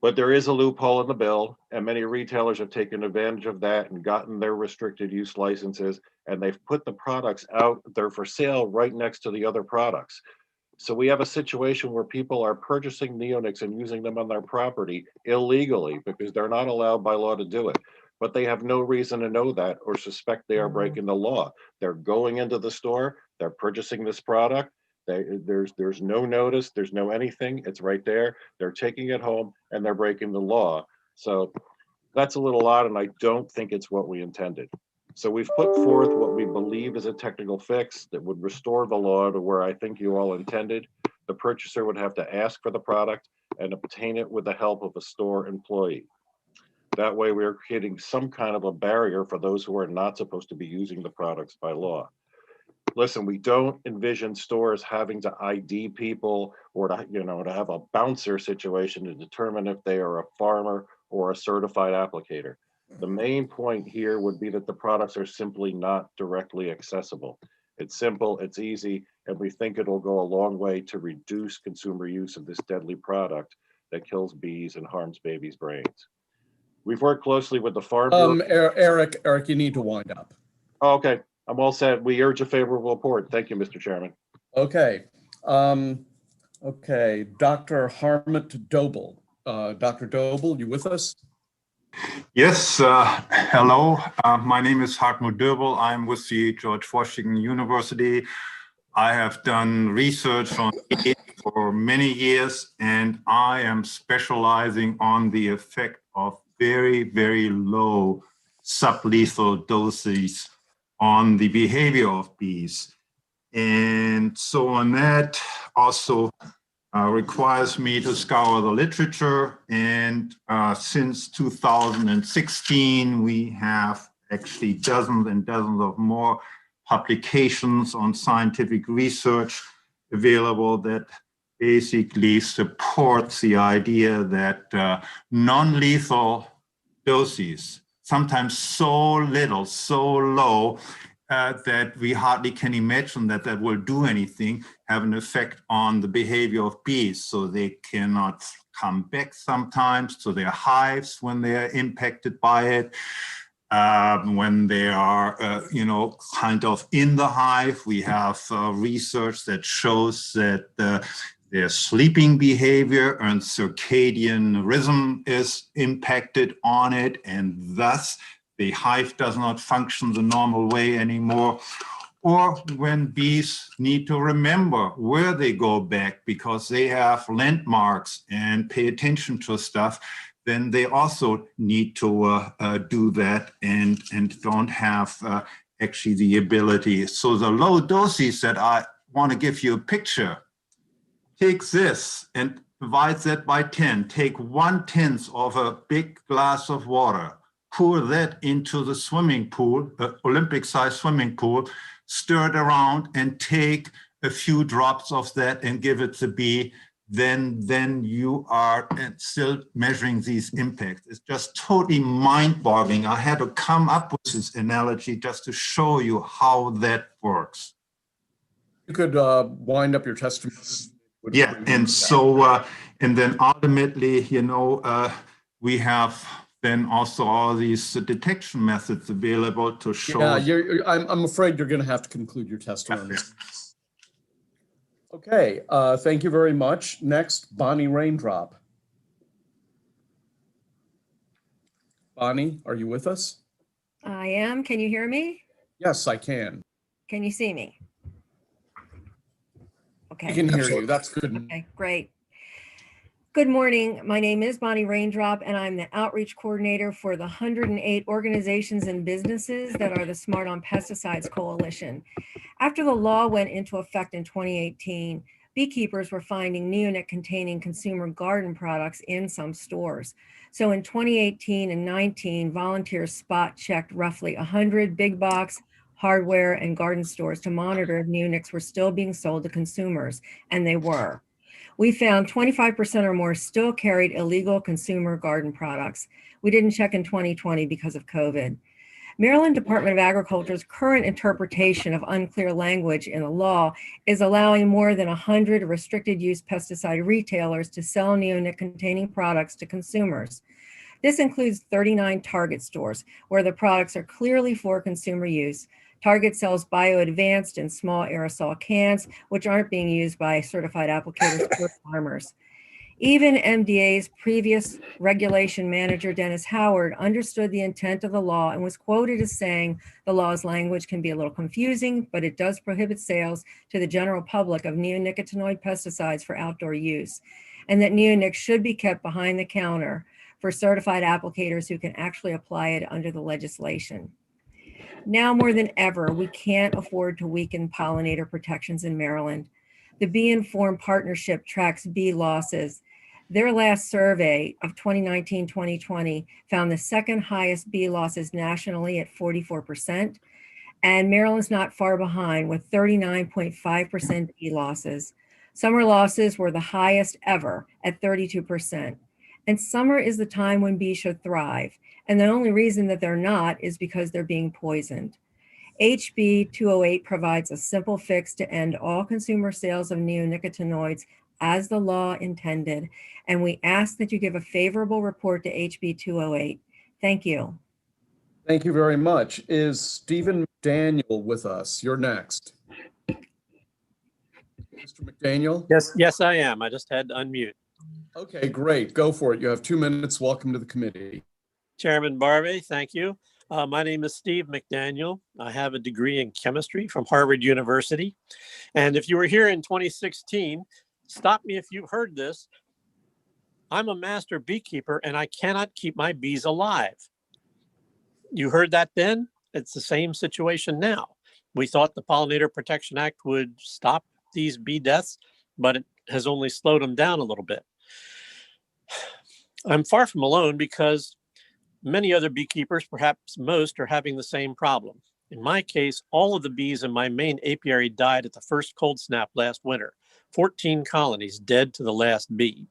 But there is a loophole in the bill, and many retailers have taken advantage of that and gotten their restricted use licenses, and they've put the products out there for sale right next to the other products. So we have a situation where people are purchasing neonics and using them on their property illegally because they're not allowed by law to do it. But they have no reason to know that or suspect they are breaking the law. They're going into the store, they're purchasing this product. There's no notice, there's no anything. It's right there. They're taking it home and they're breaking the law. So that's a little odd, and I don't think it's what we intended. So we've put forth what we believe is a technical fix that would restore the law to where I think you all intended. The purchaser would have to ask for the product and obtain it with the help of a store employee. That way we're creating some kind of a barrier for those who are not supposed to be using the products by law. Listen, we don't envision stores having to ID people or to have a bouncer situation to determine if they are a farmer or a certified applicator. The main point here would be that the products are simply not directly accessible. It's simple, it's easy, and we think it'll go a long way to reduce consumer use of this deadly product that kills bees and harms babies' brains. We've worked closely with the Farm Bureau. Eric, you need to wind up. Oh, okay, I'm all set. We urge a favorable report. Thank you, Mr. Chairman. Okay. Okay, Dr. Harmut Doble. Dr. Doble, you with us? Yes, hello. My name is Hartmut Döbel. I'm with the George Washington University. I have done research on AIDS for many years, and I am specializing on the effect of very, very low sublethal doses on the behavior of bees. And so on that also requires me to scour the literature. And since 2016, we have actually dozens and dozens of more publications on scientific research available that basically supports the idea that non-lethal doses, sometimes so little, so low, that we hardly can imagine that that will do anything, have an effect on the behavior of bees. So they cannot come back sometimes to their hives when they are impacted by it. When they are, kind of in the hive, we have research that shows that their sleeping behavior and circadian rhythm is impacted on it, and thus the hive does not function the normal way anymore. Or when bees need to remember where they go back because they have landmarks and pay attention to stuff, then they also need to do that and don't have actually the ability. So the low doses that I want to give you a picture, take this and divide that by 10. Take 1/10 of a big glass of water, pour that into the swimming pool, Olympic-sized swimming pool, stir it around and take a few drops of that and give it to bee. Then you are still measuring these impacts. It's just totally mind-boggling. I had to come up with this analogy just to show you how that works. You could wind up your testimony. Yeah, and so, and then ultimately, we have then also all these detection methods available to show. Yeah, I'm afraid you're going to have to conclude your testimony. Okay, thank you very much. Next, Bonnie Raindrop. Bonnie, are you with us? I am. Can you hear me? Yes, I can. Can you see me? Okay. I can hear you. That's good. Okay, great. Good morning. My name is Bonnie Raindrop, and I'm the outreach coordinator for the 108 organizations and businesses that are the Smart on Pesticides Coalition. After the law went into effect in 2018, beekeepers were finding neonic-containing consumer garden products in some stores. So in 2018 and 19, volunteers spot checked roughly 100 big box, hardware, and garden stores to monitor if neonics were still being sold to consumers, and they were. We found 25% or more still carried illegal consumer garden products. We didn't check in 2020 because of COVID. Maryland Department of Agriculture's current interpretation of unclear language in the law is allowing more than 100 restricted use pesticide retailers to sell neonic-containing products to consumers. This includes 39 Target stores where the products are clearly for consumer use. Target sells bio-advanced in small aerosol cans, which aren't being used by certified applicators or farmers. Even MDA's previous regulation manager, Dennis Howard, understood the intent of the law and was quoted as saying, the law's language can be a little confusing, but it does prohibit sales to the general public of neonicotinoid pesticides for outdoor use, and that neonics should be kept behind the counter for certified applicators who can actually apply it under the legislation. Now more than ever, we can't afford to weaken pollinator protections in Maryland. The Bee Informed Partnership tracks bee losses. Their last survey of 2019-2020 found the second highest bee losses nationally at 44%. And Maryland's not far behind with 39.5% bee losses. Summer losses were the highest ever at 32%. And summer is the time when bees should thrive. And the only reason that they're not is because they're being poisoned. HB 208 provides a simple fix to end all consumer sales of neonicotinoids as the law intended. And we ask that you give a favorable report to HB 208. Thank you. Thank you very much. Is Stephen McDaniel with us? You're next. Mr. McDaniel? Yes, I am. I just had to unmute. Okay, great. Go for it. You have 2 minutes. Welcome to the committee. Chairman Barbie, thank you. My name is Steve McDaniel. I have a degree in chemistry from Harvard University. And if you were here in 2016, stop me if you've heard this. I'm a master beekeeper and I cannot keep my bees alive. You heard that then? It's the same situation now. We thought the Pollinator Protection Act would stop these bee deaths, but it has only slowed them down a little bit. I'm far from alone because many other beekeepers, perhaps most, are having the same problem. In my case, all of the bees in my main apiary died at the first cold snap last winter, 14 colonies dead to the last bee.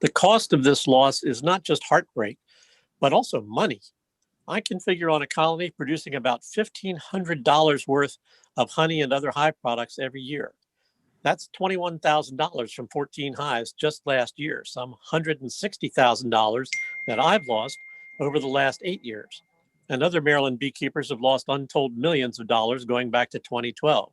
The cost of this loss is not just heartbreak, but also money. I can figure on a colony producing about $1,500 worth of honey and other hive products every year. That's $21,000 from 14 hives just last year, some $160,000 that I've lost over the last 8 years. And other Maryland beekeepers have lost untold millions of dollars going back to 2012.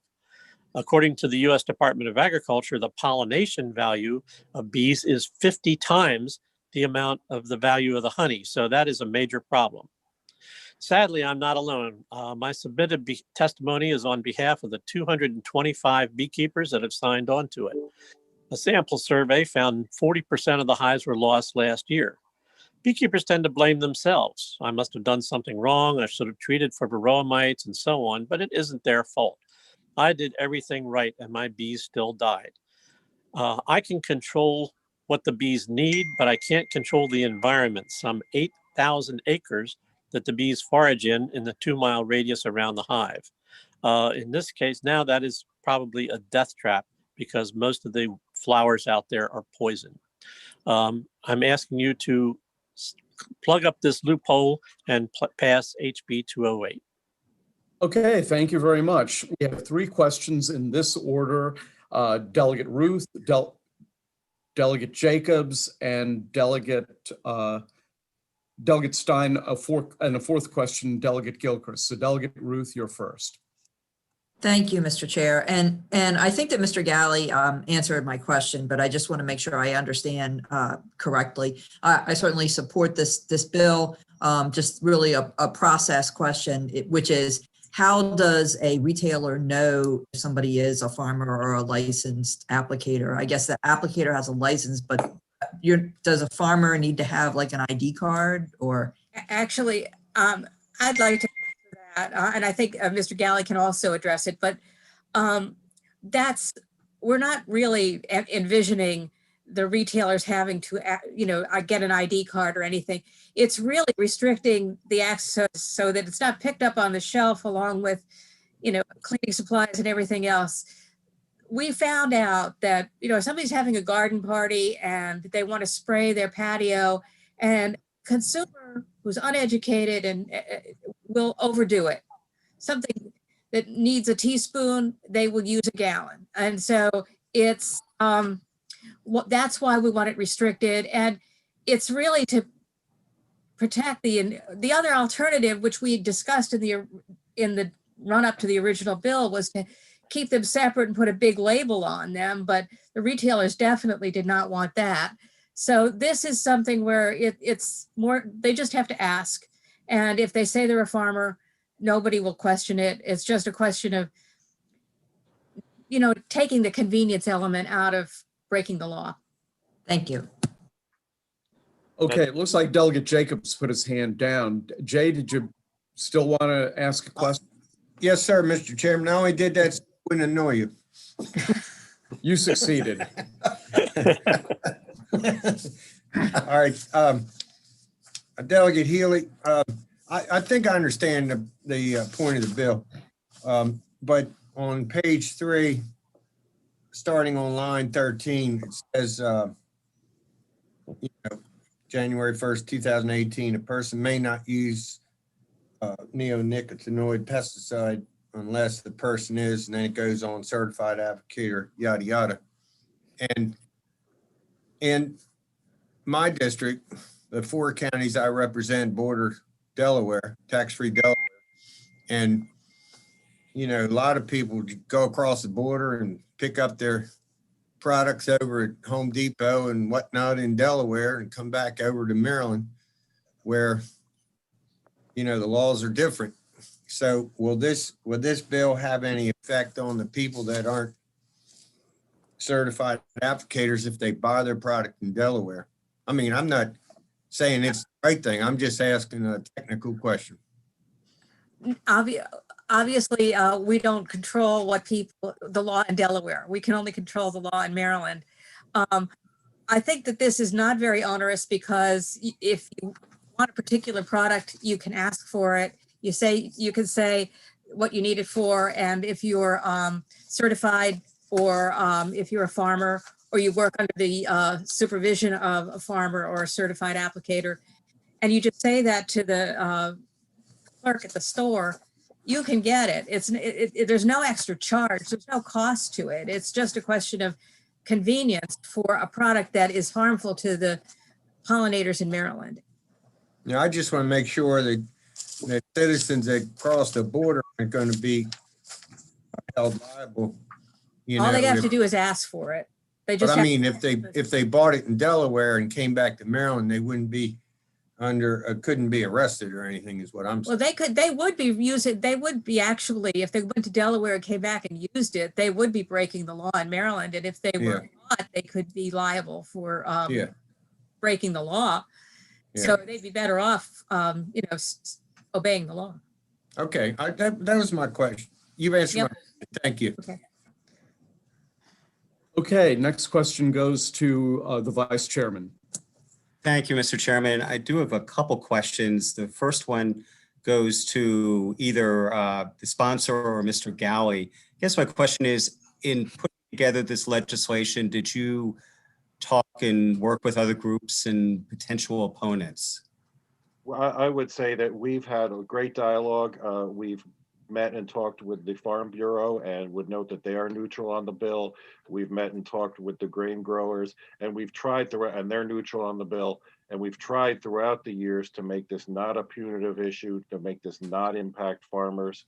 According to the U.S. Department of Agriculture, the pollination value of bees is 50 times the amount of the value of the honey. So that is a major problem. Sadly, I'm not alone. My submitted testimony is on behalf of the 225 beekeepers that have signed on to it. A sample survey found 40% of the hives were lost last year. Beekeepers tend to blame themselves. I must have done something wrong. I should have treated for varroa mites and so on, but it isn't their fault. I did everything right and my bees still died. I can control what the bees need, but I can't control the environment, some 8,000 acres that the bees forage in the 2-mile radius around the hive. In this case, now that is probably a death trap because most of the flowers out there are poison. I'm asking you to plug up this loophole and pass HB 208. Okay, thank you very much. We have 3 questions in this order. Delegate Ruth, Delegate Jacobs, and Delegate Stein, a fourth question, Delegate Gilchrist. So Delegate Ruth, you're first. Thank you, Mr. Chair. And I think that Mr. Galley answered my question, but I just want to make sure I understand correctly. I certainly support this bill, just really a process question, which is how does a retailer know if somebody is a farmer or a licensed applicator? I guess the applicator has a license, but does a farmer need to have like an ID card or? Actually, I'd like to answer that, and I think Mr. Galley can also address it, but we're not really envisioning the retailers having to, get an ID card or anything. It's really restricting the access so that it's not picked up on the shelf along with, cleaning supplies and everything else. We found out that, if somebody's having a garden party and they want to spray their patio, and consumer who's uneducated and will overdo it. Something that needs a teaspoon, they will use a gallon. And so it's, that's why we want it restricted. And it's really to protect the other alternative, which we discussed in the run up to the original bill, was to keep them separate and put a big label on them. But the retailers definitely did not want that. So this is something where it's more, they just have to ask. And if they say they're a farmer, nobody will question it. It's just a question of, taking the convenience element out of breaking the law. Thank you. Okay, it looks like Delegate Jacobs put his hand down. Jay, did you still want to ask a question? Yes, sir, Mr. Chairman. I only did that so I wouldn't annoy you. You succeeded. All right. Delegate Healy, I think I understand the point of the bill. But on page 3, starting on line 13, it says, you know, January 1st, 2018, a person may not use neonicotinoid pesticide unless the person is, and then it goes on, certified applicator, yada, yada. And in my district, the 4 counties I represent border Delaware, tax-free Delaware. And, you know, a lot of people go across the border and pick up their products over at Home Depot and whatnot in Delaware and come back over to Maryland where, you know, the laws are different. So will this bill have any effect on the people that aren't certified applicators if they buy their product in Delaware? I mean, I'm not saying it's the right thing. I'm just asking a technical question. Obviously, we don't control the law in Delaware. We can only control the law in Maryland. I think that this is not very onerous because if you want a particular product, you can ask for it. You can say what you need it for, and if you're certified or if you're a farmer or you work under the supervision of a farmer or a certified applicator, and you just say that to the clerk at the store, you can get it. There's no extra charge. There's no cost to it. It's just a question of convenience for a product that is harmful to the pollinators in Maryland. Yeah, I just want to make sure that citizens that cross the border aren't going to be held liable. You All know, they have to do is ask for it. They just but I mean, if they bought it in Delaware and came back to Maryland, they wouldn't be couldn't be arrested or anything, is what I'm saying. Well, they would be actually, if they went to Delaware and came back and used it, they would be breaking the law in Maryland. And if they were not, they could be liable for breaking the law. So they'd be better off, obeying the law. Okay, that was my question. You've answered my question. Thank you. Okay. Okay, next question goes to the vice chairman. Thank you, Mr. Chairman. I do have a couple questions. The first one goes to either the sponsor or Mr. Galley. I guess my question is, in putting together this legislation, did you talk and work with other groups and potential opponents? Well, I would say that we've had a great dialogue. We've met and talked with the Farm Bureau and would note that they are neutral on the bill. We've met and talked with the grain growers, and we've tried throughout, and they're neutral on the bill. And we've tried throughout the years to make this not a punitive issue, to make this not impact farmers.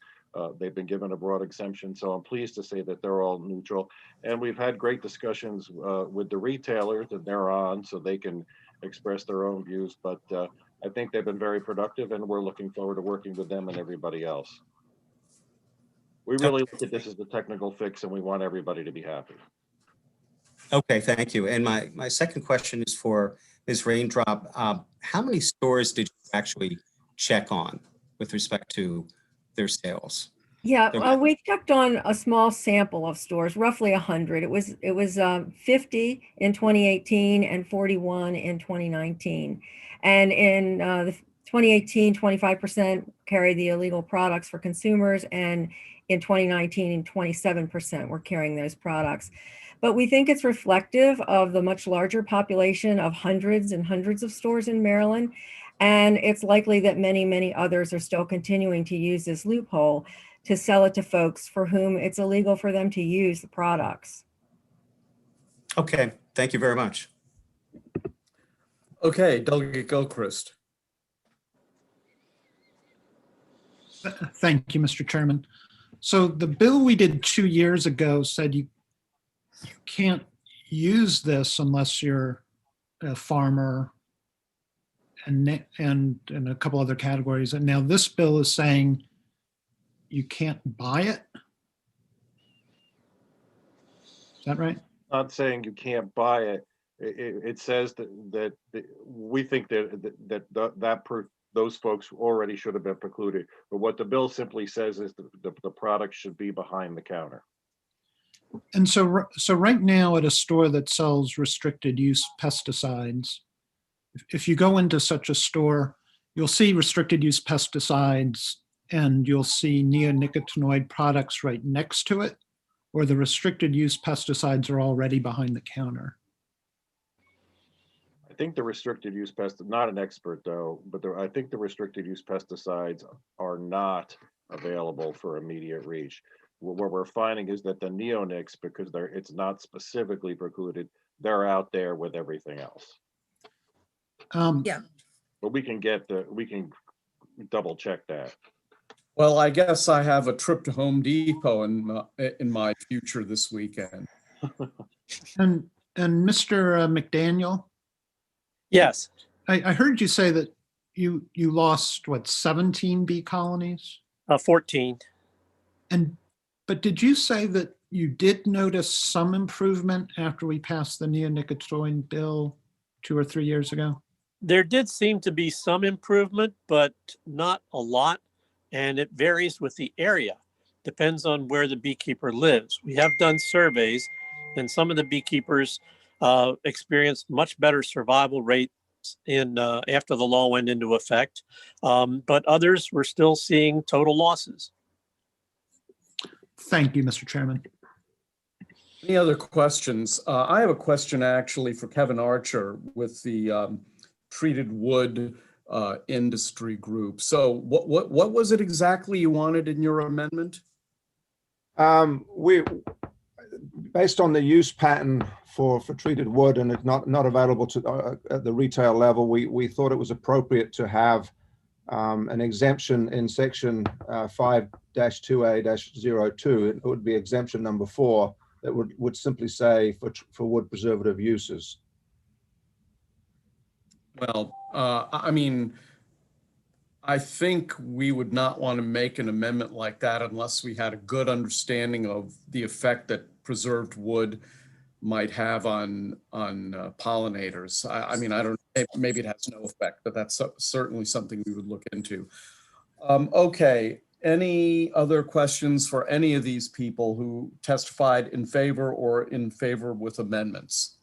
They've been given a broad exemption, so I'm pleased to say that they're all neutral. And we've had great discussions with the retailers that they're on, so they can express their own views. But I think they've been very productive, and we're looking forward to working with them and everybody else. We really look at this as the technical fix, and we want everybody to be happy. Okay, thank you. And my second question is for Ms. Raindrop. How many stores did you actually check on with respect to their sales? Yeah, we checked on a small sample of stores, roughly 100. It was 50 in 2018 and 41 in 2019. And in the 2018, 25% carried the illegal products for consumers, and in 2019, 27% were carrying those products. But we think it's reflective of the much larger population of hundreds and hundreds of stores in Maryland. And it's likely that many, many others are still continuing to use this loophole to sell it to folks for whom it's illegal for them to use the products. Okay, thank you very much. Okay, Delegate Gilchrist. Thank you, Mr. Chairman. So the bill we did 2 years ago said you can't use this unless you're a farmer and a couple other categories. And now this bill is saying you can't buy it. Is that right? Not saying you can't buy it. It says that we think that those folks already should have been precluded. But what the bill simply says is the product should be behind the counter. And so right now at a store that sells restricted use pesticides, if you go into such a store, you'll see restricted use pesticides and you'll see neonicotinoid products right next to it, or the restricted use pesticides are already behind the counter? I think the restricted use not an expert though, but I think the restricted use pesticides are not available for immediate reach. What we're finding is that the neonics, because it's not specifically precluded, they're out there with everything else. Yeah. But we can double check that. Well, I guess I have a trip to Home Depot in my future this weekend. And Mr. McDaniel? Yes. I heard you say that you lost, what, 17 bee colonies? 14. But did you say that you did notice some improvement after we passed the neonicotinoid bill 2 or 3 years ago? There did seem to be some improvement, but not a lot. And it varies with the area. Depends on where the beekeeper lives. We have done surveys, and some of the beekeepers experienced much better survival rates after the law went into effect. But others were still seeing total losses. Thank you, Mr. Chairman. Any other questions? I have a question actually for Kevin Archer with the treated wood industry group. So what was it exactly you wanted in your amendment? We, based on the use pattern for treated wood, and it's not available to at the retail level, we thought it was appropriate to have an exemption in section 5-2A-02. It would be exemption number 4 that would simply say for wood preservative uses. Well, I mean, I think we would not want to make an amendment like that unless we had a good understanding of the effect that preserved wood might have on pollinators. I mean, I don't, maybe it has no effect, but that's certainly something we would look into. Okay, any other questions for any of these people who testified in favor or in favor with amendments?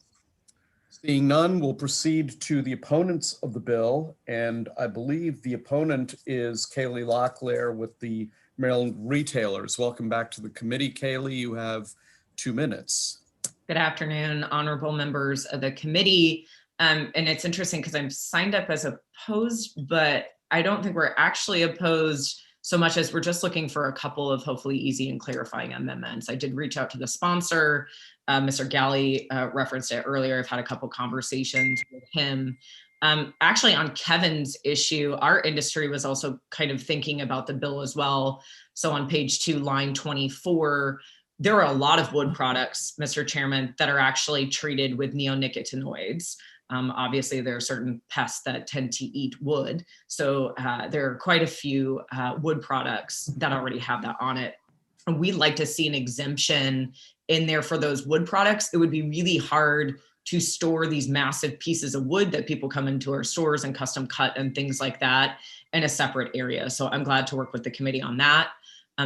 Seeing none, we'll proceed to the opponents of the bill. And I believe the opponent is Kaylee Locklear with the Maryland Retailers. Welcome back to the committee, Kaylee. You have 2 minutes. Good afternoon, honorable members of the committee. And it's interesting because I'm signed up as opposed, but I don't think we're actually opposed so much as we're just looking for a couple of hopefully easy and clarifying amendments. I did reach out to the sponsor. Mr. Galley referenced it earlier. I've had a couple conversations with him. Actually, on Kevin's issue, our industry was also kind of thinking about the bill as well. So on page 2, line 24, there are a lot of wood products, Mr. Chairman, that are actually treated with neonicotinoids. Obviously, there are certain pests that tend to eat wood. So there are quite a few wood products that already have that on it. And we'd like to see an exemption in there for those wood products. It would be really hard to store these massive pieces of wood that people come into our stores and custom cut and things like that in a separate area. So I'm glad to work with the committee on that.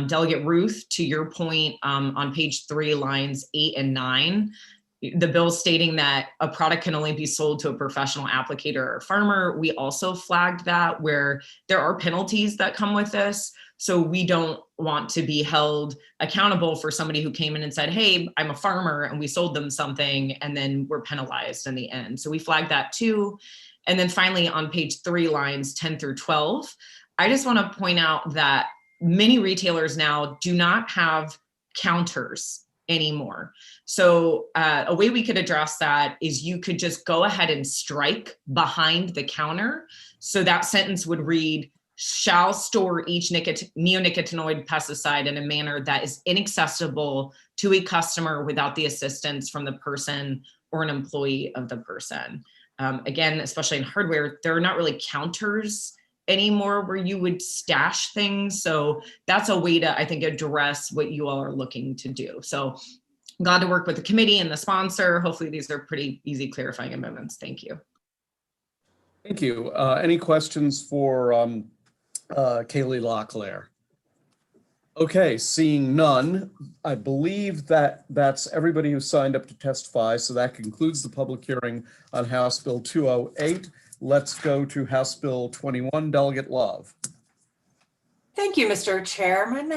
Delegate Ruth, to your point, on page 3, lines 8 and 9, the bill stating that a product can only be sold to a professional applicator or farmer. We also flagged that where there are penalties that come with this. So we don't want to be held accountable for somebody who came in and said, hey, I'm a farmer, and we sold them something, and then we're penalized in the end. So we flagged that too. And then finally on page 3, lines 10 through 12, I just want to point out that many retailers now do not have counters anymore. So a way we could address that is you could just go ahead and strike behind the counter. So that sentence would read, shall store each neonicotinoid pesticide in a manner that is inaccessible to a customer without the assistance from the person or an employee of the person. Again, especially in hardware, there are not really counters anymore where you would stash things. So that's a way to, I think, address what you all are looking to do. So I'm glad to work with the committee and the sponsor. Hopefully these are pretty easy clarifying amendments. Thank you. Thank you. Any questions for Kaylee Locklear? Okay, seeing none, I believe that that's everybody who signed up to testify. So that concludes the public hearing on House Bill 208. let's go to House Bill 21, Delegate Love. Thank you, Mr. Chairman.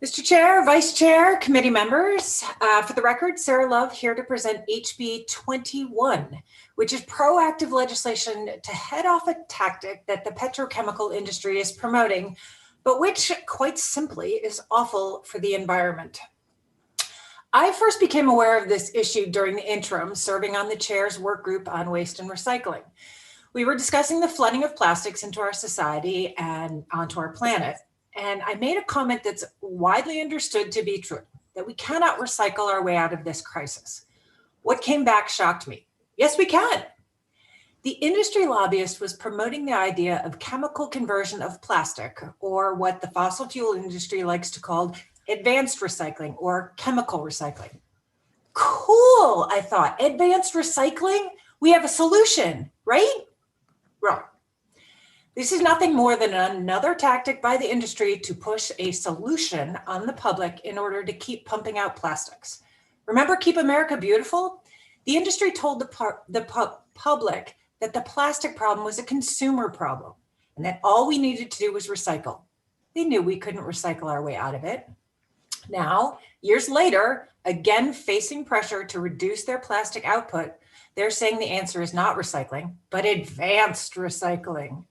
Mr. Chair, Vice Chair, committee members, for the record, Sarah Love here to present HB 21, which is proactive legislation to head off a tactic that the petrochemical industry is promoting, but which quite simply is awful for the environment. I first became aware of this issue during the interim serving on the chair's work group on waste and recycling. We were discussing the flooding of plastics into our society and onto our planet. And I made a comment that's widely understood to be true, that we cannot recycle our way out of this crisis. What came back shocked me. Yes, we can. The industry lobbyist was promoting the idea of chemical conversion of plastic, or what the fossil fuel industry likes to call advanced recycling or chemical recycling. Cool, I thought. Advanced recycling? We have a solution, right? Wrong. This is nothing more than another tactic by the industry to push a solution on the public in order to keep pumping out plastics. Remember Keep America Beautiful? The industry told the public that the plastic problem was a consumer problem and that all we needed to do was recycle. They knew we couldn't recycle our way out of it. Now, years later, again facing pressure to reduce their plastic output, they're saying the answer is not recycling, but advanced recycling.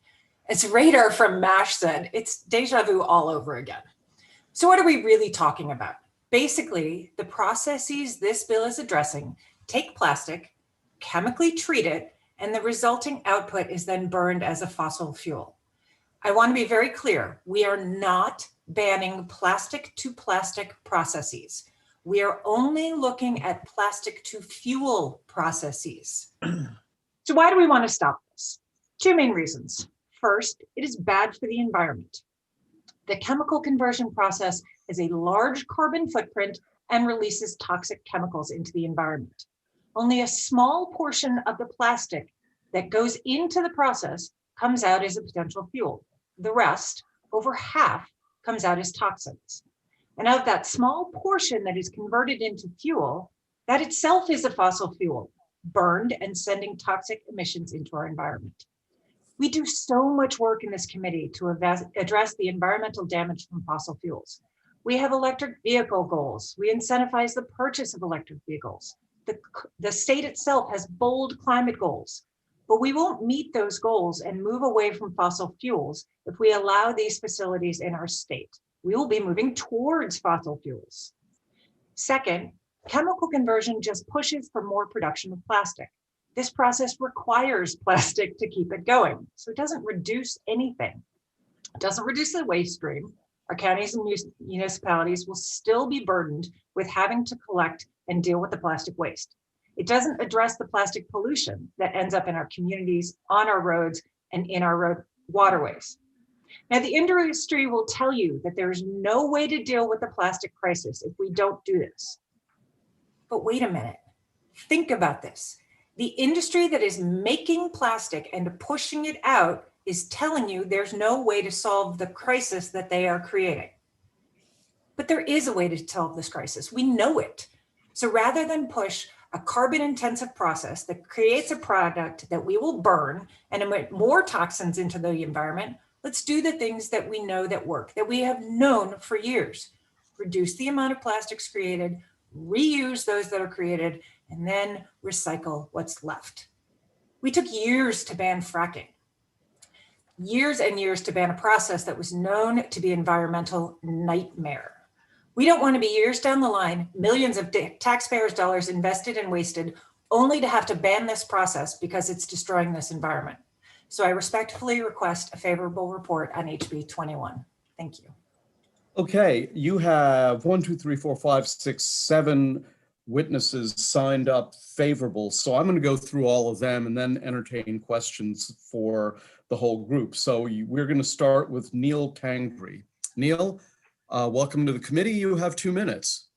As Radar from MASH said, it's deja vu all over again. So what are we really talking about? Basically, the processes this bill is addressing take plastic, chemically treat it, and the resulting output is then burned as a fossil fuel. I want to be very clear. We are not banning plastic to plastic processes. We are only looking at plastic to fuel processes. So why do we want to stop this? Two main reasons. First, it is bad for the environment. The chemical conversion process has a large carbon footprint and releases toxic chemicals into the environment. Only a small portion of the plastic that goes into the process comes out as a potential fuel. The rest, over half, comes out as toxins. And of that small portion that is converted into fuel, that itself is a fossil fuel, burned and sending toxic emissions into our environment. We do so much work in this committee to address the environmental damage from fossil fuels. We have electric vehicle goals. We incentivize the purchase of electric vehicles. The state itself has bold climate goals, but we won't meet those goals and move away from fossil fuels if we allow these facilities in our state. We will be moving towards fossil fuels. Second, chemical conversion just pushes for more production of plastic. This process requires plastic to keep it going, so it doesn't reduce anything. It doesn't reduce the waste stream. Our counties and municipalities will still be burdened with having to collect and deal with the plastic waste. It doesn't address the plastic pollution that ends up in our communities, on our roads, and in our road waterways. Now, the industry will tell you that there's no way to deal with the plastic crisis if we don't do this. But wait a minute, think about this. The industry that is making plastic and pushing it out is telling you there's no way to solve the crisis that they are creating. But there is a way to solve this crisis. We know it. So rather than push a carbon-intensive process that creates a product that we will burn and emit more toxins into the environment, let's do the things that we know that work, that we have known for years. Reduce the amount of plastics created, reuse those that are created, and then recycle what's left. We took years to ban fracking, years and years to ban a process that was known to be an environmental nightmare. We don't want to be years down the line, millions of taxpayers' dollars invested and wasted, only to have to ban this process because it's destroying this environment. So I respectfully request a favorable report on HB 21. Thank you. Okay, you have 1, 2, 3, 4, 5, 6, 7 witnesses signed up favorable. So I'm going to go through all of them and then entertain questions for the whole group. So we're going to start with Neil Tangri. Neil, welcome to the committee. You have 2 minutes.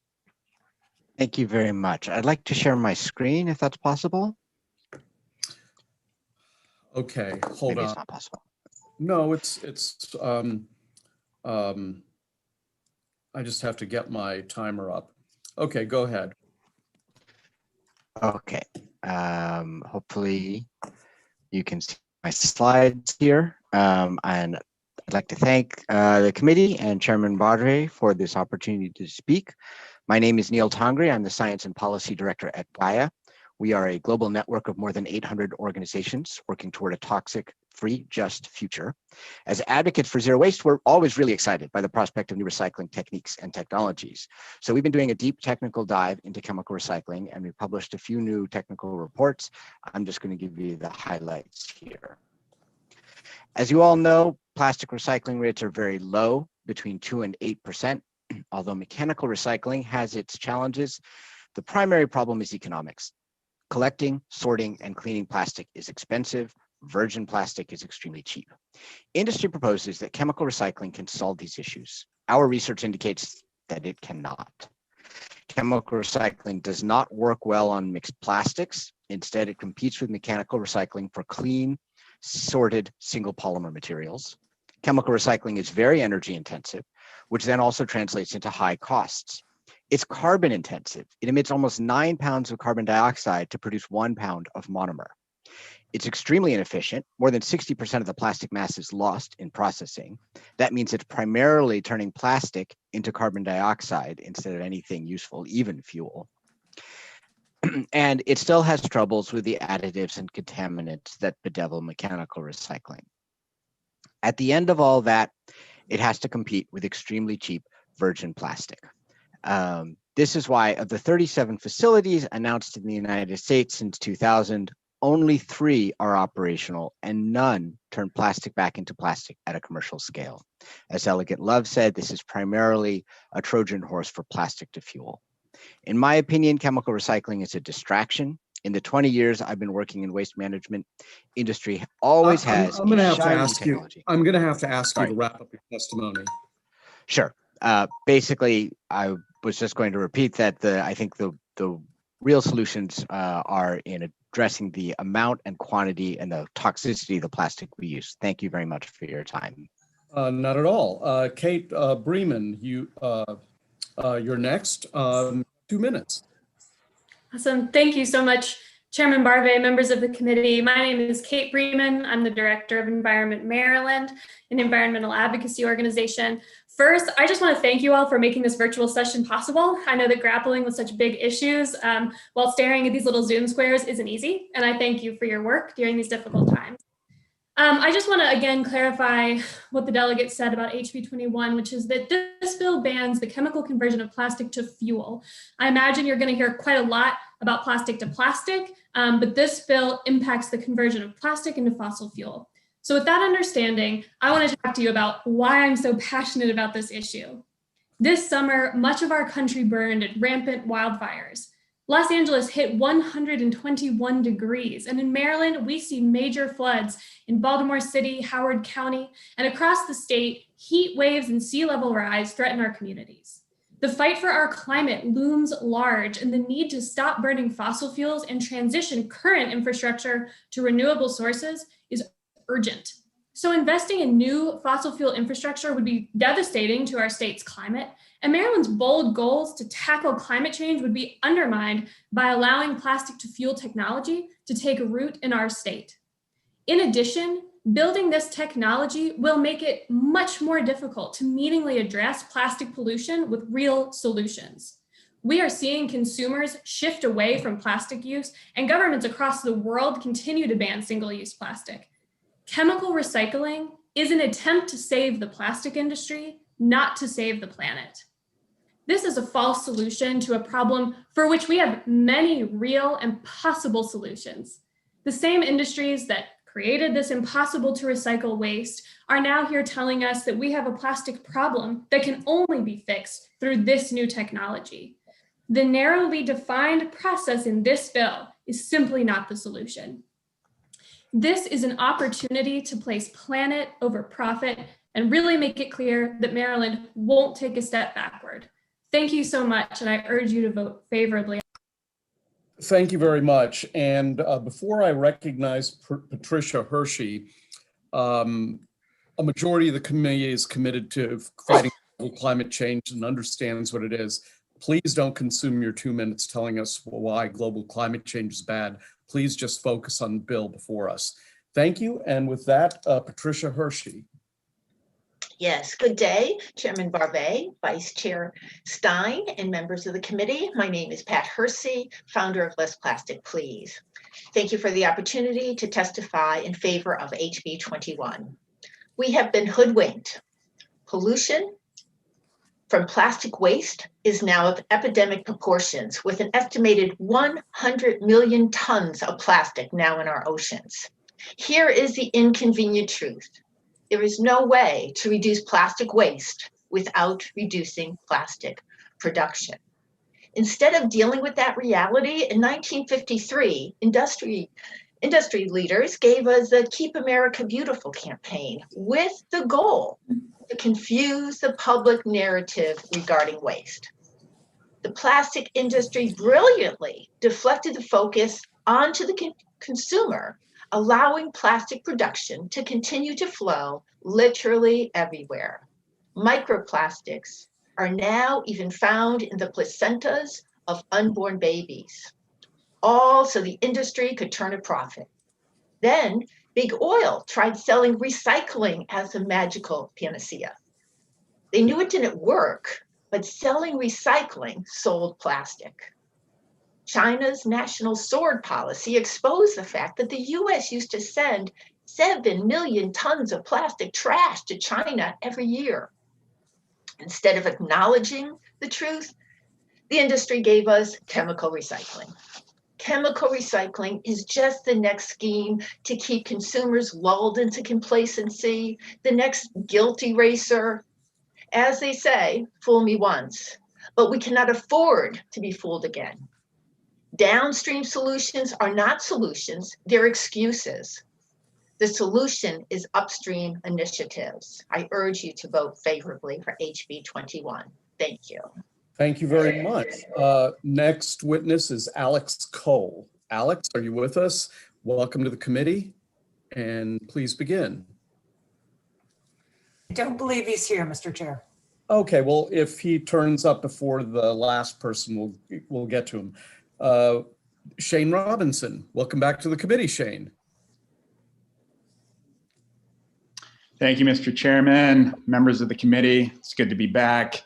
Thank you very much. I'd like to share my screen if that's possible. Okay, hold Maybe on. it's not possible. No, I just have to get my timer up. Okay, go ahead. Okay, hopefully You can see my slides here. And I'd like to thank the committee and Chairman Badre for this opportunity to speak. My name is Neil Tongri. I'm the Science and Policy Director at Gaia. We are a global network of more than 800 organizations working toward a toxic-free, just future. As advocates for zero waste, we're always really excited by the prospect of new recycling techniques and technologies. So we've been doing a deep technical dive into chemical recycling, and we published a few new technical reports. I'm just going to give you the highlights here. As you all know, plastic recycling rates are very low, between 2 and 8%. Although mechanical recycling has its challenges, the primary problem is economics. Collecting, sorting, and cleaning plastic is expensive. Virgin plastic is extremely cheap. Industry proposes that chemical recycling can solve these issues. Our research indicates that it cannot. Chemical recycling does not work well on mixed plastics. Instead, it competes with mechanical recycling for clean, sorted single polymer materials. Chemical recycling is very energy intensive, which then also translates into high costs. It's carbon intensive. It emits almost 9 pounds of carbon dioxide to produce 1 pound of monomer. It's extremely inefficient. More than 60% of the plastic mass is lost in processing. That means it's primarily turning plastic into carbon dioxide instead of anything useful, even fuel. And it still has troubles with the additives and contaminants that bedevil mechanical recycling. At the end of all that, it has to compete with extremely cheap virgin plastic. This is why of the 37 facilities announced in the United States since 2000, only 3 are operational and none turn plastic back into plastic at a commercial scale. As Elegant Love said, this is primarily a Trojan horse for plastic to fuel. In my opinion, chemical recycling is a distraction. In the 20 years I've been working in waste management industry, always has I'm going to have to shiny ask technology. you. I'm going to have to ask Sorry. you to wrap up your testimony. Sure. Basically, I was just going to repeat that I think the real solutions are in addressing the amount and quantity and the toxicity of the plastic we use. Thank you very much for your time. Not at all. Kate Bremen, you're next. 2 minutes. Awesome. Thank you so much, Chairman Barve, members of the committee. My name is Kate Bremen. I'm the Director of Environment Maryland, an environmental advocacy organization. First, I just want to thank you all for making this virtual session possible. I know that grappling with such big issues while staring at these little Zoom squares isn't easy, and I thank you for your work during these difficult times. I just want to again clarify what the delegate said about HB 21, which is that this bill bans the chemical conversion of plastic to fuel. I imagine you're going to hear quite a lot about plastic to plastic, but this bill impacts the conversion of plastic into fossil fuel. So with that understanding, I want to talk to you about why I'm so passionate about this issue. This summer, much of our country burned in rampant wildfires. Los Angeles hit 121 degrees, and in Maryland, we see major floods in Baltimore City, Howard County, and across the state, heat waves and sea level rise threaten our communities. The fight for our climate looms large, and the need to stop burning fossil fuels and transition current infrastructure to renewable sources is urgent. So investing in new fossil fuel infrastructure would be devastating to our state's climate, and Maryland's bold goals to tackle climate change would be undermined by allowing plastic to fuel technology to take root in our state. In addition, building this technology will make it much more difficult to meaningfully address plastic pollution with real solutions. We are seeing consumers shift away from plastic use, and governments across the world continue to ban single-use plastic. Chemical recycling is an attempt to save the plastic industry, not to save the planet. This is a false solution to a problem for which we have many real and possible solutions. The same industries that created this impossible to recycle waste are now here telling us that we have a plastic problem that can only be fixed through this new technology. The narrowly defined process in this bill is simply not the solution. This is an opportunity to place planet over profit and really make it clear that Maryland won't take a step backward. Thank you so much, and I urge you to vote favorably. Thank you very much. And before I recognize Patricia Hershey, a majority of the committee is committed to fighting climate change and understands what it is. Please don't consume your 2 minutes telling us why global climate change is bad. Please just focus on the bill before us. Thank you. And with that, Patricia Hershey. Yes, good day, Chairman Barbet, Vice Chair Stein, and members of the committee. My name is Pat Hersey, founder of Less Plastic, Please. Thank you for the opportunity to testify in favor of HB 21. We have been hoodwinked. Pollution from plastic waste is now of epidemic proportions, with an estimated 100 million tons of plastic now in our oceans. Here is the inconvenient truth. There is no way to reduce plastic waste without reducing plastic production. Instead of dealing with that reality, in 1953, industry leaders gave us the Keep America Beautiful campaign with the goal to confuse the public narrative regarding waste. The plastic industry brilliantly deflected the focus onto the consumer, allowing plastic production to continue to flow literally everywhere. Microplastics are now even found in the placentas of unborn babies, all so the industry could turn a profit. Then Big Oil tried selling recycling as a magical panacea. They knew it didn't work, but selling recycling sold plastic. China's national sword policy exposed the fact that the US used to send 7 million tons of plastic trash to China every year. Instead of acknowledging the truth, the industry gave us chemical recycling. Chemical recycling is just the next scheme to keep consumers lulled into complacency, the next guilt eraser. As they say, fool me once, but we cannot afford to be fooled again. Downstream solutions are not solutions, they're excuses. The solution is upstream initiatives. I urge you to vote favorably for HB 21. Thank you. Thank you very much. Next witness is Alex Cole. Alex, are you with us? Welcome to the committee, and please begin. I don't believe he's here, Mr. Chair. Okay, well, if he turns up before the last person, we'll get to him. Shane Robinson, welcome back to the committee, Shane. Thank you, Mr. Chairman, members of the committee. It's good to be back.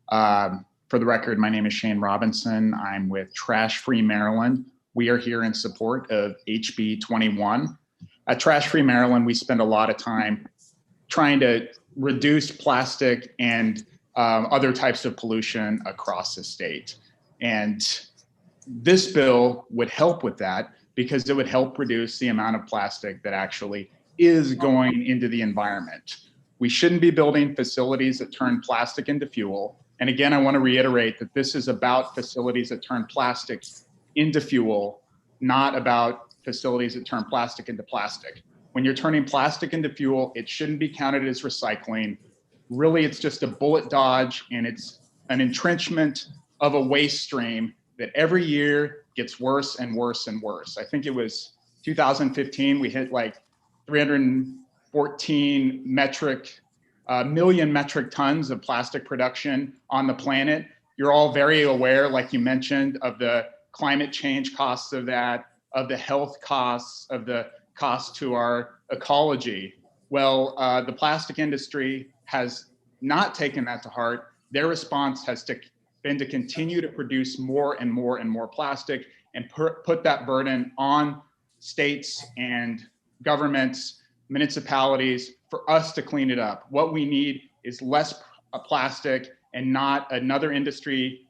For the record, my name is Shane Robinson. I'm with Trash Free Maryland. We are here in support of HB 21. At Trash Free Maryland, we spend a lot of time trying to reduce plastic and other types of pollution across the state. And this bill would help with that because it would help reduce the amount of plastic that actually is going into the environment. We shouldn't be building facilities that turn plastic into fuel. And again, I want to reiterate that this is about facilities that turn plastic into fuel, not about facilities that turn plastic into plastic. When you're turning plastic into fuel, it shouldn't be counted as recycling. Really, it's just a bullet dodge, and it's an entrenchment of a waste stream that every year gets worse and worse and worse. I think it was 2015, we hit like 314 million metric tons of plastic production on the planet. You're all very aware, like you mentioned, of the climate change costs of that, of the health costs, of the cost to our ecology. Well, the plastic industry has not taken that to heart. Their response has been to continue to produce more and more and more plastic and put that burden on states and governments, municipalities, for us to clean it up. What we need is less plastic and not another industry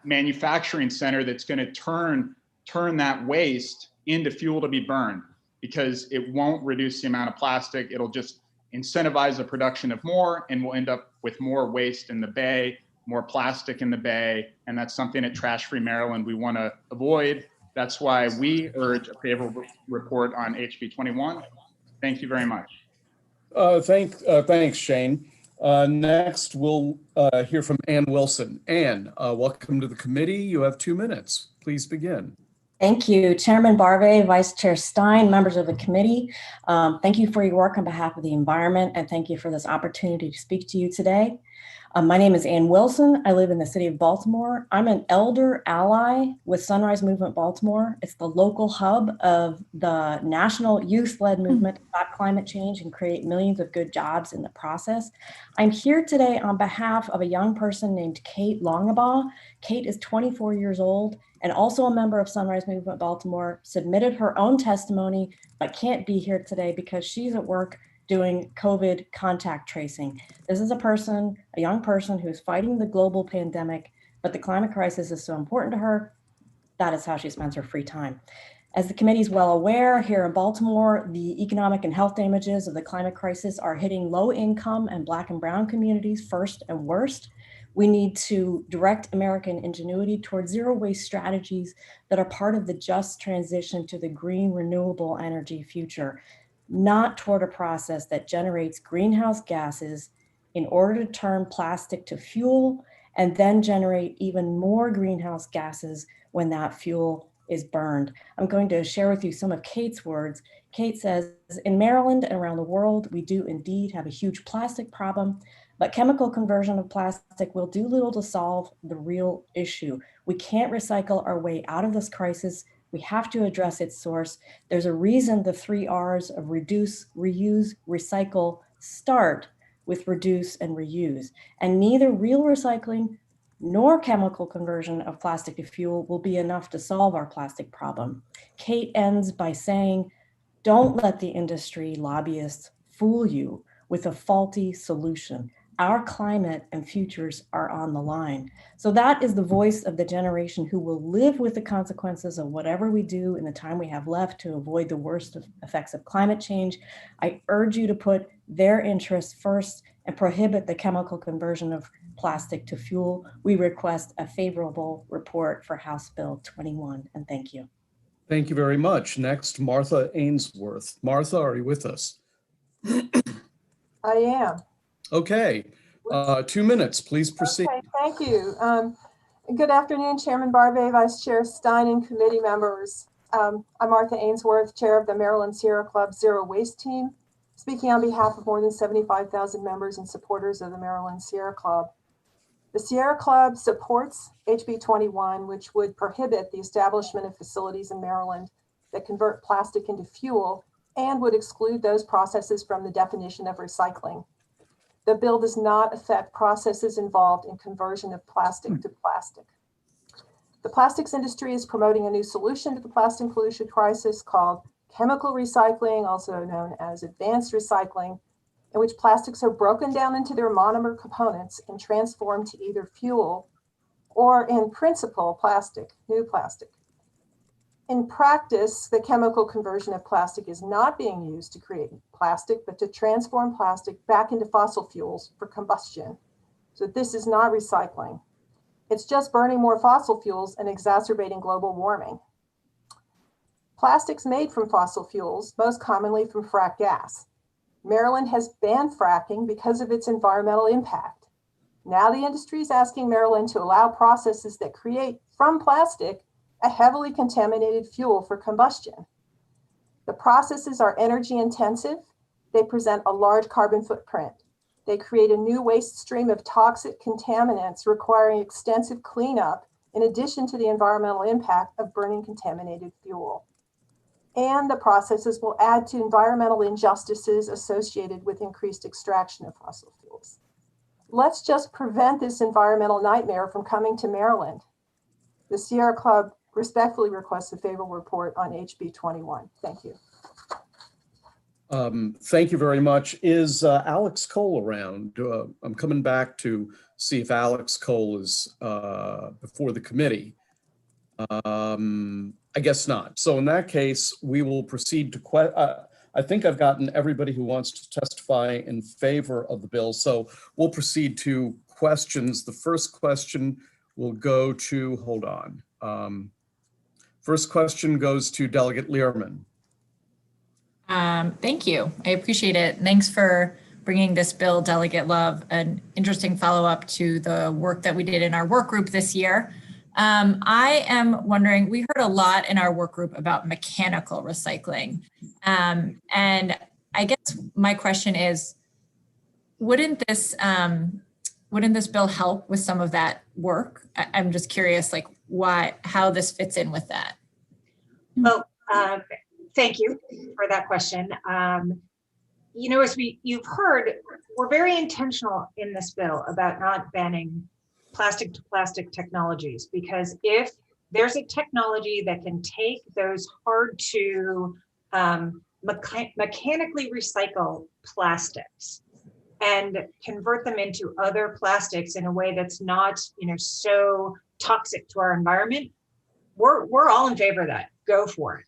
manufacturing center that's going to turn that waste into fuel to be burned, because it won't reduce the amount of plastic. It'll just incentivize the production of more, and we'll end up with more waste in the bay, more plastic in the bay. And that's something at Trash Free Maryland we want to avoid. That's why we urge a favorable report on HB 21. Thank you very much. Thanks, Shane. Next, we'll hear from Ann Wilson. Ann, welcome to the committee. You have 2 minutes. Please begin. Thank you, Chairman Barve, Vice Chair Stein, members of the committee. Thank you for your work on behalf of the environment, and thank you for this opportunity to speak to you today. My name is Ann Wilson. I live in the city of Baltimore. I'm an elder ally with Sunrise Movement Baltimore. It's the local hub of the national youth-led movement to stop climate change and create millions of good jobs in the process. I'm here today on behalf of a young person named Kate Longabaugh. Kate is 24 years old and also a member of Sunrise Movement Baltimore, submitted her own testimony, but can't be here today because she's at work doing COVID contact tracing. This is a young person who's fighting the global pandemic, but the climate crisis is so important to her. That is how she spends her free time. As the committee is well aware, here in Baltimore, the economic and health damages of the climate crisis are hitting low income and Black and brown communities first and worst. We need to direct American ingenuity towards zero waste strategies that are part of the just transition to the green renewable energy future, not toward a process that generates greenhouse gases in order to turn plastic to fuel and then generate even more greenhouse gases when that fuel is burned. I'm going to share with you some of Kate's words. Kate says, in Maryland and around the world, we do indeed have a huge plastic problem, but chemical conversion of plastic will do little to solve the real issue. We can't recycle our way out of this crisis. We have to address its source. There's a reason the 3 R's of reduce, reuse, recycle start with reduce and reuse. And neither real recycling nor chemical conversion of plastic to fuel will be enough to solve our plastic problem. Kate ends by saying, don't let the industry lobbyists fool you with a faulty solution. Our climate and futures are on the line. So that is the voice of the generation who will live with the consequences of whatever we do in the time we have left to avoid the worst effects of climate change. I urge you to put their interests first and prohibit the chemical conversion of plastic to fuel. We request a favorable report for House Bill 21, and thank you. Thank you very much. Next, Martha Ainsworth. Martha, are you with us? I am. Okay, 2 minutes, please proceed. Okay, thank you. Good afternoon, Chairman Barbe, Vice Chair Stein, and committee members. I'm Martha Ainsworth, Chair of the Maryland Sierra Club Zero Waste Team, speaking on behalf of more than 75,000 members and supporters of the Maryland Sierra Club. The Sierra Club supports HB 21, which would prohibit the establishment of facilities in Maryland that convert plastic into fuel and would exclude those processes from the definition of recycling. The bill does not affect processes involved in conversion of plastic to plastic. The plastics industry is promoting a new solution to the plastic pollution crisis called chemical recycling, also known as advanced recycling, in which plastics are broken down into their monomer components and transformed to either fuel or, in principle, new plastic. In practice, the chemical conversion of plastic is not being used to create plastic, but to transform plastic back into fossil fuels for combustion. So this is not recycling. It's just burning more fossil fuels and exacerbating global warming. Plastics made from fossil fuels, most commonly from frack gas. Maryland has banned fracking because of its environmental impact. Now the industry is asking Maryland to allow processes that create from plastic a heavily contaminated fuel for combustion. The processes are energy intensive. They present a large carbon footprint. They create a new waste stream of toxic contaminants requiring extensive cleanup in addition to the environmental impact of burning contaminated fuel. And the processes will add to environmental injustices associated with increased extraction of fossil fuels. Let's just prevent this environmental nightmare from coming to Maryland. The Sierra Club respectfully requests a favorable report on HB 21. Thank you. Thank you very much. Is Alex Cole around? I'm coming back to see if Alex Cole is before the committee. I guess not. So in that case, we will proceed to I think I've gotten everybody who wants to testify in favor of the bill. So we'll proceed to questions. The first question will go to, hold on. First question goes to Delegate Learman. Thank you. I appreciate it. Thanks for bringing this bill, Delegate Love, an interesting follow-up to the work that we did in our work group this year. I am wondering, we heard a lot in our work group about mechanical recycling. And I guess my question is, wouldn't this bill help with some of that work? I'm just curious, like how this fits in with that. Well, thank you for that question. You know, as you've heard, we're very intentional in this bill about not banning plastic to plastic technologies, because if there's a technology that can take those hard to mechanically recycle plastics and convert them into other plastics in a way that's not, you know, so toxic to our environment, we're all in favor of that. Go for it.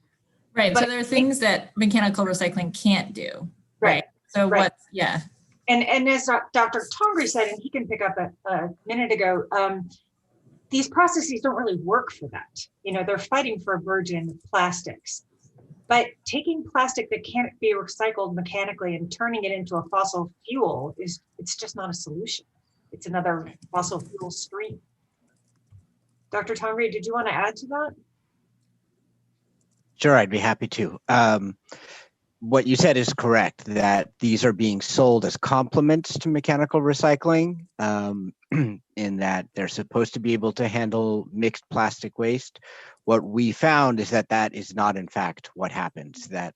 Right. But so there are things that mechanical recycling can't do. Right. So right. yeah. And as Dr. Tongri said, and he can pick up a minute ago, these processes don't really work for that. You know, they're fighting for virgin plastics. But taking plastic that can't be recycled mechanically and turning it into a fossil fuel it's just not a solution. It's another fossil fuel stream. Dr. Tongri, did you want to add to that? Sure, I'd be happy to. What you said is correct, that these are being sold as complements to mechanical recycling, in that they're supposed to be able to handle mixed plastic waste. What we found is that that is not, in fact, what happens, that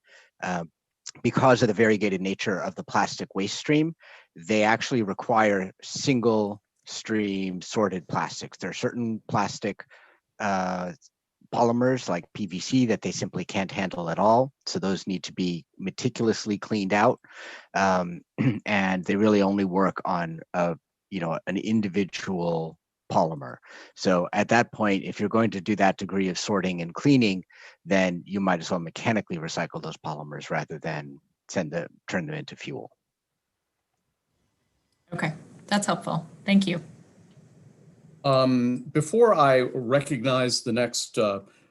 because of the variegated nature of the plastic waste stream, they actually require single stream sorted plastics. There are certain plastic polymers like PVC that they simply can't handle at all. So those need to be meticulously cleaned out. And they really only work on an individual polymer. So at that point, if you're going to do that degree of sorting and cleaning, then you might as well mechanically recycle those polymers rather than turn them into fuel. Okay, that's helpful. Thank you. Before I recognize the next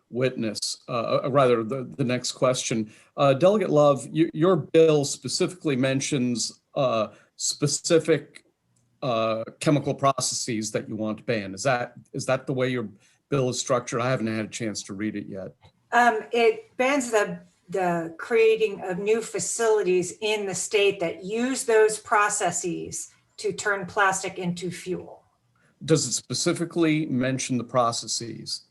witness, rather the next question, Delegate Love, your bill specifically mentions specific chemical processes that you want to ban. Is that the way your bill is structured? I haven't had a chance to read it yet. It bans the creating of new facilities in the state that use those processes to turn plastic into fuel. Does it specifically mention the processes?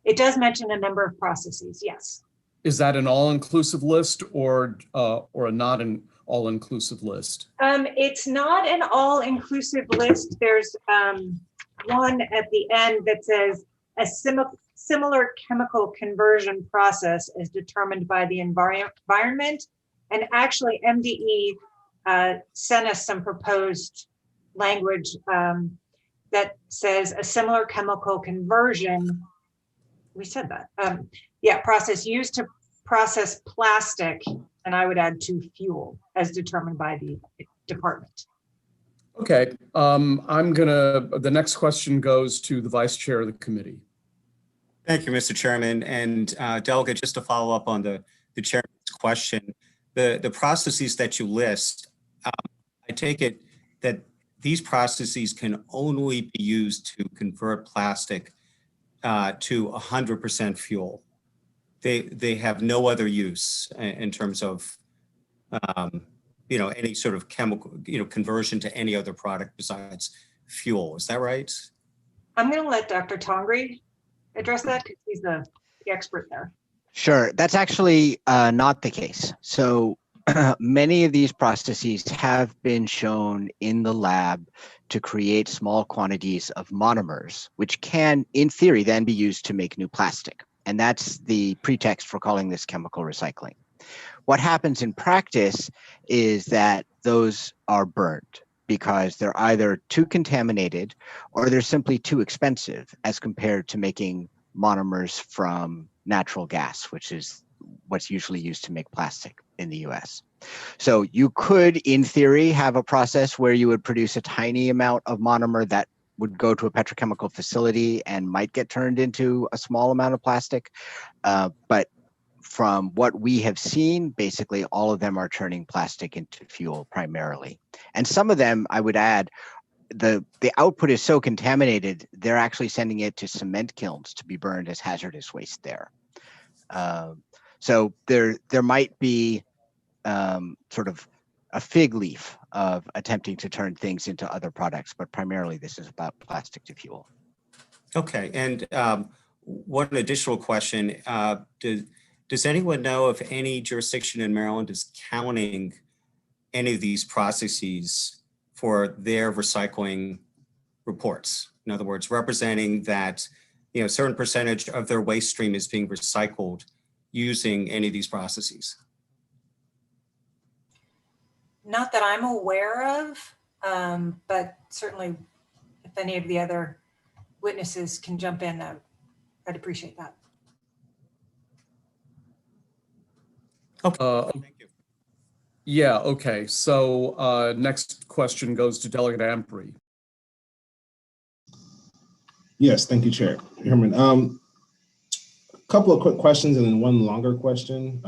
It does mention a number of processes, yes. Is that an all-inclusive list or a not an all-inclusive list? It's not an all-inclusive list. There's one at the end that says a similar chemical conversion process is determined by the environment. And actually MDE sent us some proposed language that says a similar chemical conversion, we said that, process used to process plastic, and I would add to fuel, as determined by the department. Okay, the next question goes to the Vice Chair of the committee. Thank you, Mr. Chairman. And Delegate, just to follow up on the Chairman's question, the processes that you list, I take it that these processes can only be used to convert plastic to 100% fuel. They have no other use in terms of any sort of chemical conversion to any other product besides fuel. Is that right? I'm going to let Dr. Tongri address that because he's the expert there. Sure, that's actually not the case. So many of these processes have been shown in the lab to create small quantities of monomers, which can, in theory, then be used to make new plastic. And that's the pretext for calling this chemical recycling. What happens in practice is that those are burned because they're either too contaminated or they're simply too expensive as compared to making monomers from natural gas, which is what's usually used to make plastic in the US. So you could, in theory, have a process where you would produce a tiny amount of monomer that would go to a petrochemical facility and might get turned into a small amount of plastic. But from what we have seen, basically all of them are turning plastic into fuel primarily. And some of them, I would add, the output is so contaminated, they're actually sending it to cement kilns to be burned as hazardous waste there. So there might be sort of a fig leaf of attempting to turn things into other products, but primarily this is about plastic to fuel. Okay, and one additional question, does anyone know if any jurisdiction in Maryland is counting any of these processes for their recycling reports? In other words, representing that, you know, a certain percentage of their waste stream is being recycled using any of these processes? Not that I'm aware of, but certainly if any of the other witnesses can jump in, I'd appreciate that. Okay. Thank you. Yeah, okay. So next question goes to Delegate Ampry. Yes, thank you, Chair Chairman. A couple of quick questions and then one longer question.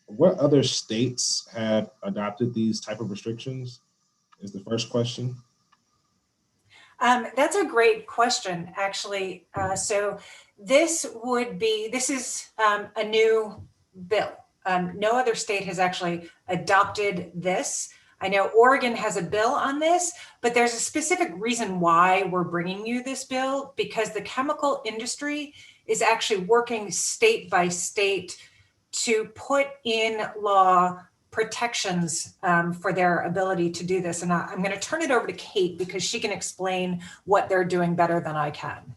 What other states have adopted these type of restrictions is the first question. That's a great question, actually. So this is a new bill. No other state has actually adopted this. I know Oregon has a bill on this, but there's a specific reason why we're bringing you this bill, because the chemical industry is actually working state by state to put in law protections for their ability to do this. And I'm going to turn it over to Kate because she can explain what they're doing better than I can.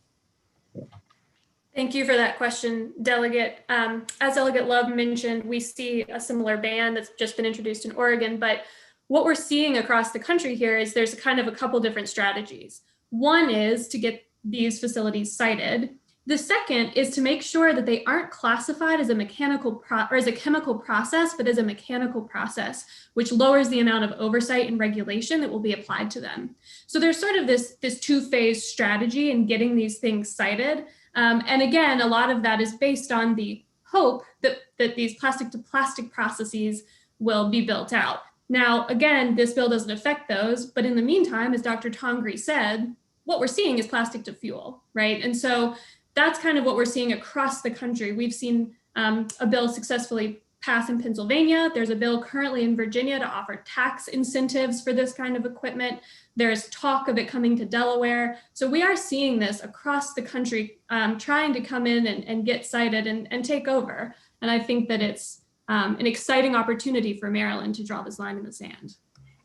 Thank you for that question, Delegate. As Delegate Love mentioned, we see a similar ban that's just been introduced in Oregon, but what we're seeing across the country here is there's kind of a couple different strategies. One is to get these facilities cited. The second is to make sure that they aren't classified as a mechanical or as a chemical process, but as a mechanical process, which lowers the amount of oversight and regulation that will be applied to them. So there's sort of this two-phase strategy in getting these things cited. And again, a lot of that is based on the hope that these plastic-to-plastic processes will be built out. Now, again, this bill doesn't affect those, but in the meantime, as Dr. Tongri said, what we're seeing is plastic to fuel, right? And so that's kind of what we're seeing across the country. We've seen a bill successfully pass in Pennsylvania. There's a bill currently in Virginia to offer tax incentives for this kind of equipment. There's talk of it coming to Delaware. So we are seeing this across the country, trying to come in and get cited and take over. And I think that it's an exciting opportunity for Maryland to draw this line in the sand.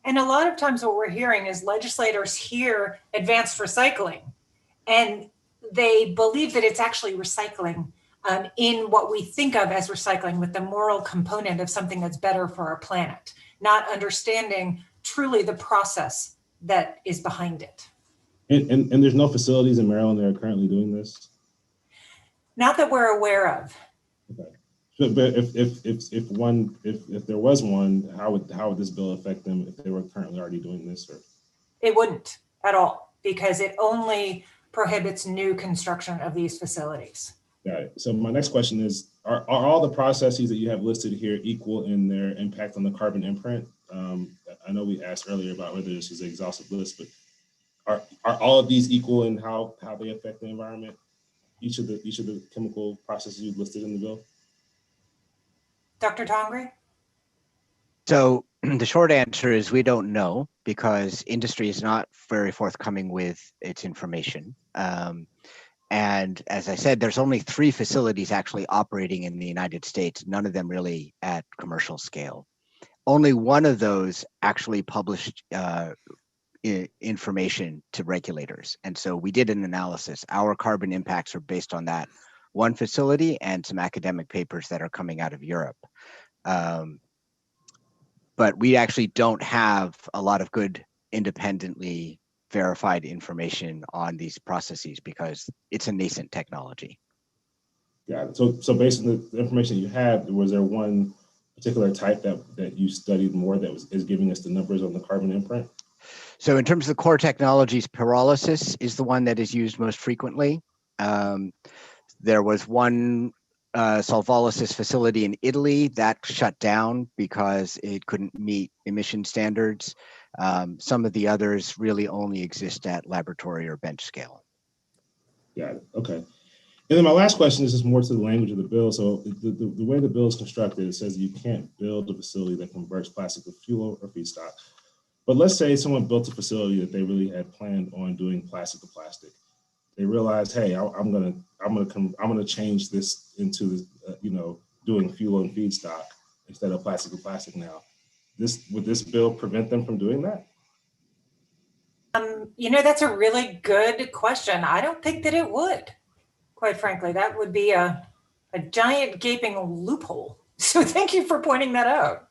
And a lot of times what we're hearing is legislators hear advanced recycling, and they believe that it's actually recycling in what we think of as recycling, with the moral component of something that's better for our planet, not understanding truly the process that is behind it. And there's no facilities in Maryland that are currently doing this? Not that we're aware of. Okay. But if there was one, how would this bill affect them if they were currently already doing this? Or? It wouldn't at all, because it only prohibits new construction of these facilities. Got it. So my next question is, are all the processes that you have listed here equal in their impact on the carbon imprint? I know we asked earlier about whether this is an exhaustive list, but are all of these equal in how they affect the environment? Each of the chemical processes you listed in the bill? Dr. Tongri? So the short answer is we don't know, because industry is not very forthcoming with its information. And as I said, there's only 3 facilities actually operating in the United States, none of them really at commercial scale. Only one of those actually published information to regulators. And so we did an analysis. Our carbon impacts are based on that one facility and some academic papers that are coming out of Europe. But we actually don't have a lot of good independently verified information on these processes because it's a nascent technology. Yeah. So based on the information you have, was there one particular type that you studied more that is giving us the numbers on the carbon imprint? So in terms of the core technologies, pyrolysis is the one that is used most frequently. There was one solvolysis facility in Italy that shut down because it couldn't meet emission standards. Some of the others really only exist at laboratory or bench scale. Got it. Okay. And then my last question is just more to the language of the bill. So the way the bill is constructed, it says you can't build a facility that converts plastic to fuel or feedstock. But let's say someone built a facility that they really had planned on doing plastic to plastic. They realize, hey, I'm gonna change this into doing fuel and feedstock instead of plastic to plastic now. Would this bill prevent them from doing that? That's a really good question. I don't think that it would. Quite frankly, that would be a giant gaping loophole. So thank you for pointing that out.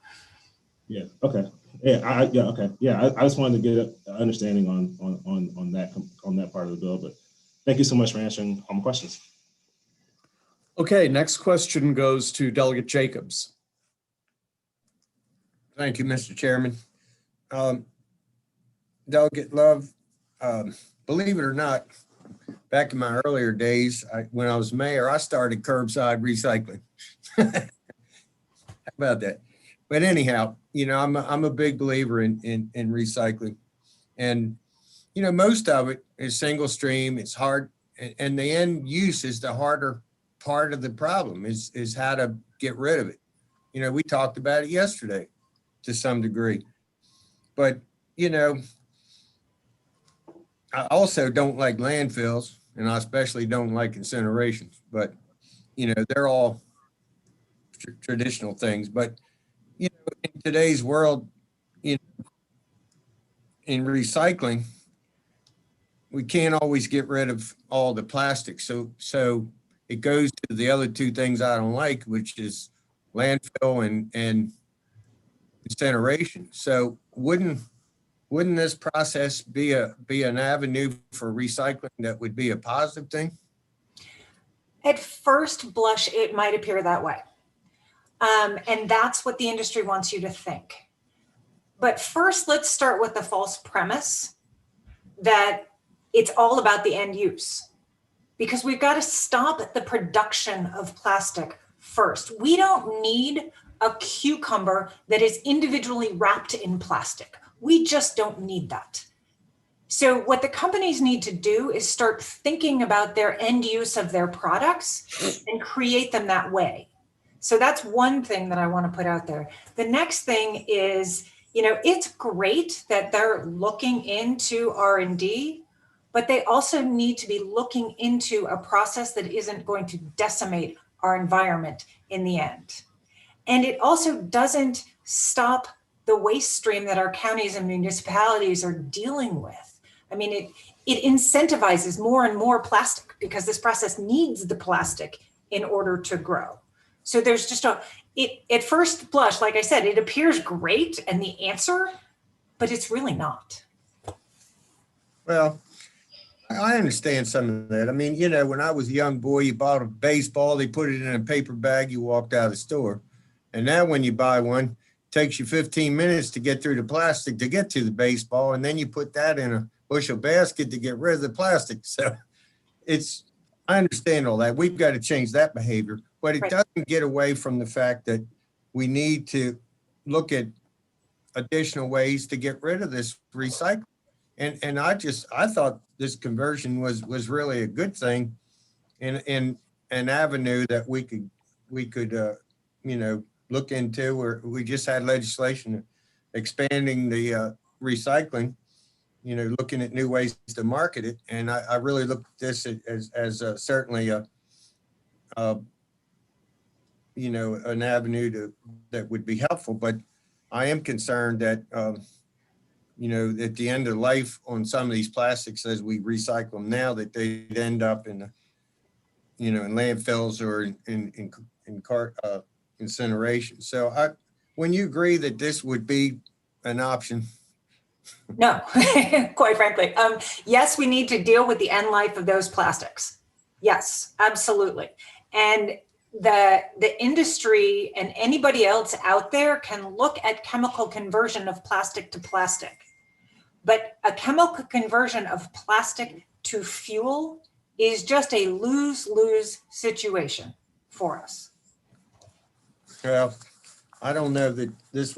Yeah. Okay. Yeah. Okay. Yeah. I just wanted to get an understanding on that part of the bill. But thank you so much for answering all my questions. Okay. Next question goes to Delegate Jacobs. Thank you, Mr. Chairman. Delegate Love, believe it or not, back in my earlier days, when I was mayor, I started curbside recycling. How about that? But anyhow, I'm a big believer in recycling, and most of it is single stream. It's hard, and the end use is the harder part of the problem. Is how to get rid of it. We talked about it yesterday to some degree, but I also don't like landfills, and I especially don't like incinerations, but, they're all traditional things. But, in today's world, in recycling, we can't always get rid of all the plastic. So it goes to the other two things I don't like, which is landfill and incineration. So wouldn't this process be an avenue for recycling that would be a positive thing? At first blush, it might appear that way. And that's what the industry wants you to think. But first, let's start with the false premise that it's all about the end use, because we've got to stop the production of plastic first. We don't need a cucumber that is individually wrapped in plastic. We just don't need that. So what the companies need to do is start thinking about their end use of their products and create them that way. So that's one thing that I want to put out there. The next thing is, it's great that they're looking into R&D, but they also need to be looking into a process that isn't going to decimate our environment in the end. And it also doesn't stop the waste stream that our counties and municipalities are dealing with. I mean, it incentivizes more and more plastic because this process needs the plastic in order to grow. So there's just at first blush, like I said, it appears great and the answer, but it's really not. Well, I understand some of that. I mean, when I was a young boy, you bought a baseball, they put it in a paper bag, you walked out of the store. And now when you buy one, it takes you 15 minutes to get through the plastic to get to the baseball. And then you put that in a bushel basket to get rid of the plastic. So I understand all that. We've got to change that behavior, but it doesn't get away from the fact that we need to look at additional ways to get rid of this recycling. And I thought this conversion was really a good thing in an avenue that we could look into, where we just had legislation expanding the recycling, looking at new ways to market it. And I really look at this as certainly an avenue that would be helpful. But I am concerned that, at the end of life on some of these plastics, as we recycle them now, that they'd end up in landfills or in incineration. So when you agree that this would be an option? No, quite frankly. Yes, we need to deal with the end life of those plastics. Yes, absolutely. And the industry and anybody else out there can look at chemical conversion of plastic to plastic. But a chemical conversion of plastic to fuel is just a lose-lose situation for us. Well, I don't know that this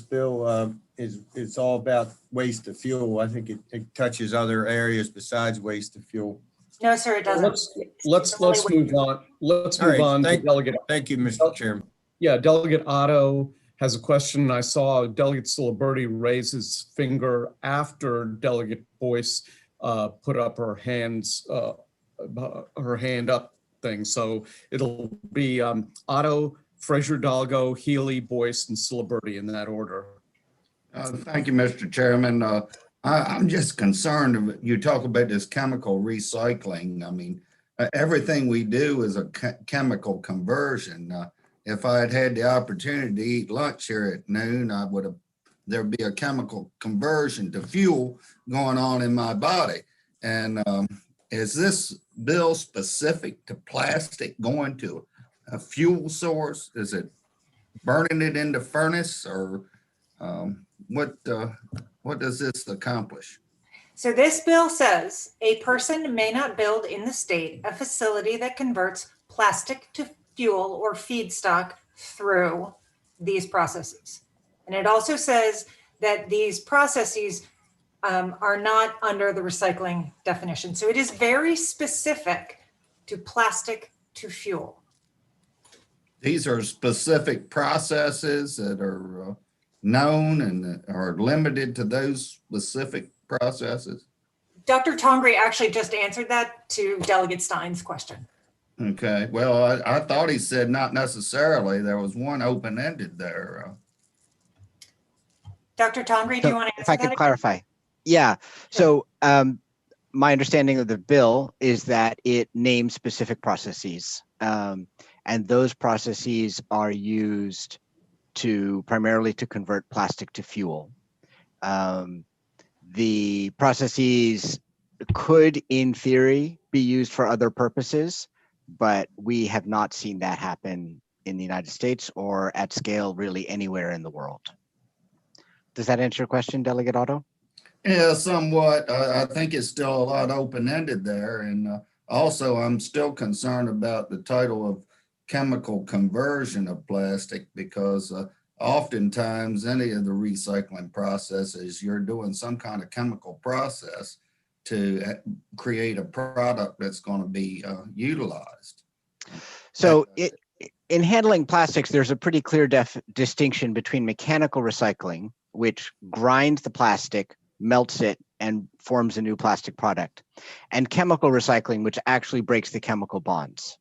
bill it's all about waste of fuel. I think it touches other areas besides waste of fuel. No, sir, it doesn't. Let's move on. Let's All move right, on to Delegate. Thank you, Mr. Chairman. Yeah, Delegate Otto has a question. I saw Delegate Ciliberti raise his finger after Delegate Boyce put up her hand up thing. So it'll be Otto, Fraser Dalgo, Healy, Boyce, and Ciliberti in that order. Thank you, Mr. Chairman. I'm just concerned, you talk about this chemical recycling. I mean, everything we do is a chemical conversion. If I had had the opportunity to eat lunch here at noon, there'd be a chemical conversion to fuel going on in my body. And is this bill specific to plastic going to a fuel source? Is it burning it in the furnace, or what does this accomplish? So this bill says a person may not build in the state a facility that converts plastic to fuel or feedstock through these processes. And it also says that these processes are not under the recycling definition. So it is very specific to plastic to fuel. These are specific processes that are known and are limited to those specific processes. Dr. Tongri actually just answered that to Delegate Stein's question. Okay, well, I thought he said not necessarily. There was one open-ended there. Dr. Tongri, do you want to answer if I could that clarify? Yeah. So my understanding of the bill is that it names specific processes, and those processes are used primarily to convert plastic to fuel. The processes could, in theory, be used for other purposes, but we have not seen that happen in the United States or at scale really anywhere in the world. Does that answer your question, Delegate Otto? Yeah, somewhat. I think it's still a lot open-ended there. And also, I'm still concerned about the title of chemical conversion of plastic, because oftentimes any of the recycling processes, you're doing some kind of chemical process to create a product that's going to be utilized. So in handling plastics, there's a pretty clear distinction between mechanical recycling, which grinds the plastic, melts it, and forms a new plastic product, and chemical recycling, which actually breaks the chemical bonds.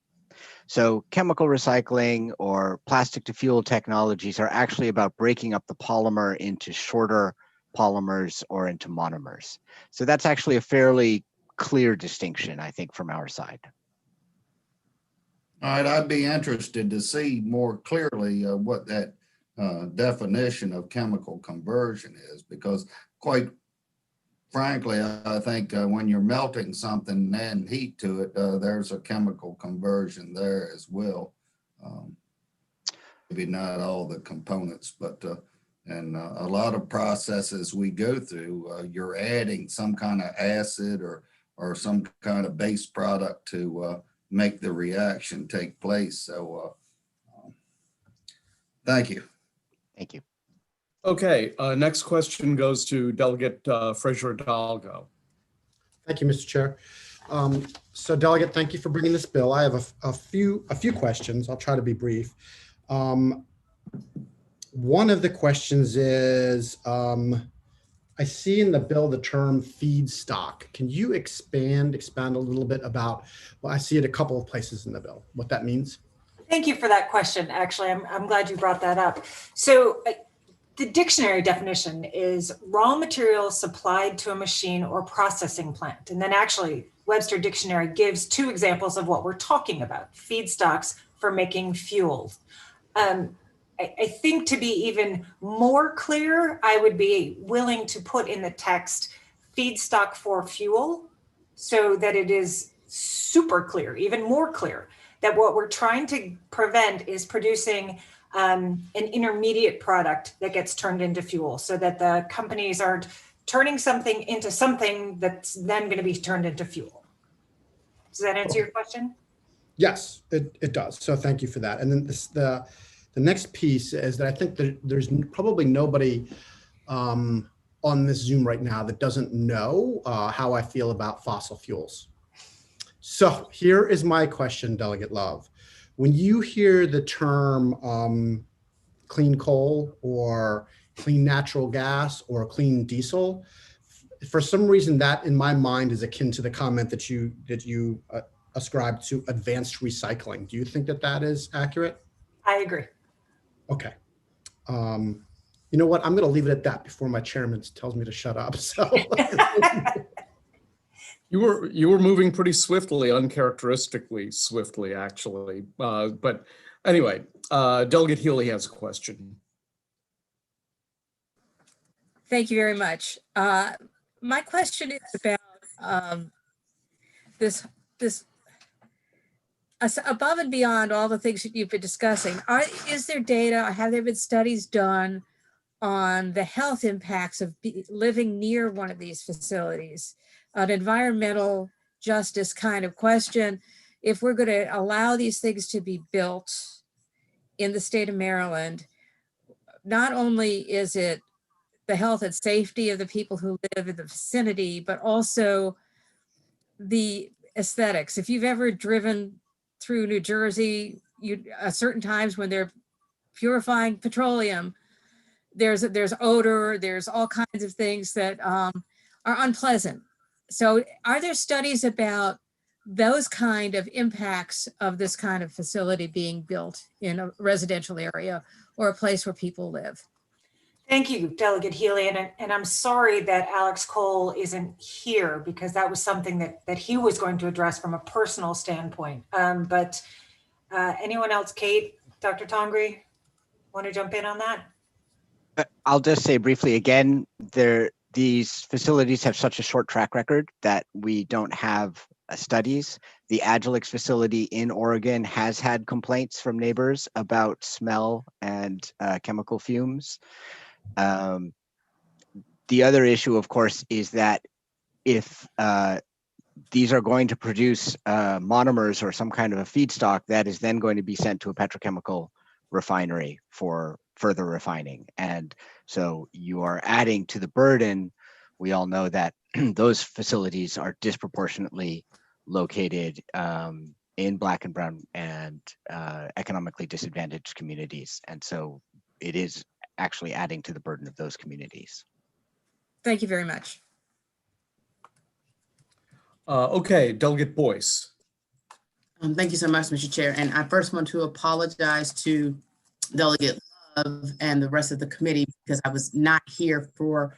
So chemical recycling or plastic to fuel technologies are actually about breaking up the polymer into shorter polymers or into monomers. So that's actually a fairly clear distinction, I think, from our side. All right, I'd be interested to see more clearly what that definition of chemical conversion is, because quite frankly, I think when you're melting something and adding heat to it, there's a chemical conversion there as well. Maybe not all the components, but and a lot of processes we go through, you're adding some kind of acid or some kind of base product to make the reaction take place. So thank you. Thank you. Okay, next question goes to Delegate Fraser Dalgo. Thank you, Mr. Chair. So Delegate, thank you for bringing this bill. I have a few questions. I'll try to be brief. One of the questions is, I see in the bill the term feedstock. Can you expand a little bit about, well, I see it a couple of places in the bill, what that means? Thank you for that question. Actually, I'm glad you brought that up. So the dictionary definition is raw material supplied to a machine or processing plant. And then actually Webster Dictionary gives two examples of what we're talking about: feedstocks for making fuel. I think to be even more clear, I would be willing to put in the text feedstock for fuel, so that it is super clear, even more clear, that what we're trying to prevent is producing an intermediate product that gets turned into fuel, so that the companies aren't turning something into something that's then going to be turned into fuel. Does that answer your question? Yes, it does. So thank you for that. And then the next piece is that I think that there's probably nobody on this Zoom right now that doesn't know how I feel about fossil fuels. So here is my question, Delegate Love. When you hear the term clean coal or clean natural gas or clean diesel, for some reason that in my mind is akin to the comment that you ascribe to advanced recycling. Do you think that that is accurate? I agree. Okay. You know what? I'm going to leave it at that before my chairman tells me to shut up. So you were moving pretty swiftly, uncharacteristically swiftly, actually. But anyway, Delegate Healy has a question. Thank you very much. My question is about this above and beyond all the things that you've been discussing. Is there data, or have there been studies done on the health impacts of living near one of these facilities? An environmental justice kind of question. If we're going to allow these things to be built in the state of Maryland, not only is it the health and safety of the people who live in the vicinity, but also the aesthetics. If you've ever driven through New Jersey, certain times when they're purifying petroleum, there's odor, there's all kinds of things that are unpleasant. So are there studies about those kind of impacts of this kind of facility being built in a residential area or a place where people live? Thank you, Delegate Healy. And I'm sorry that Alex Cole isn't here because that was something that he was going to address from a personal standpoint. But anyone else, Kate, Dr. Tongri, want to jump in on that? I'll just say briefly again, these facilities have such a short track record that we don't have studies. The Agilix facility in Oregon has had complaints from neighbors about smell and chemical fumes. The other issue, of course, is that if these are going to produce monomers or some kind of a feedstock that is then going to be sent to a petrochemical refinery for further refining. And so you are adding to the burden. We all know that those facilities are disproportionately located in Black and brown and economically disadvantaged communities. And so it is actually adding to the burden of those communities. Thank you very much. Okay, Delegate Boyce. Thank you so much, Mr. Chair. And I first want to apologize to Delegate Love and the rest of the committee because I was not here for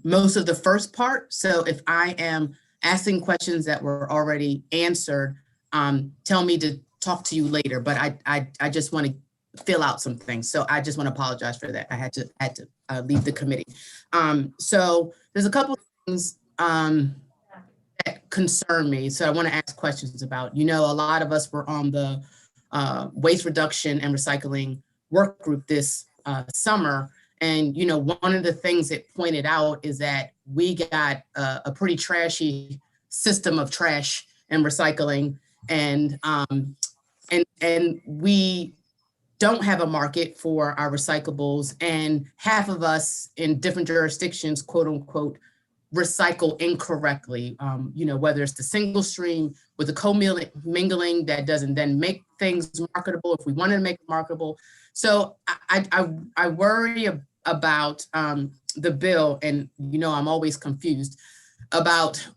most of the first part. So if I am asking questions that were already answered, tell me to talk to you later. But I just want to fill out some things. So I just want to apologize for that. I had to leave the committee. So there's a couple of things that concern me. So I want to ask questions about, a lot of us were on the waste reduction and recycling work group this summer. And, one of the things it pointed out is that we got a pretty trashy system of trash and recycling. And we don't have a market for our recyclables, and half of us in different jurisdictions, quote unquote, recycle incorrectly, whether it's the single stream with the co-mingling that doesn't then make things marketable if we want to make it marketable. So I worry about the bill, and I'm always confused about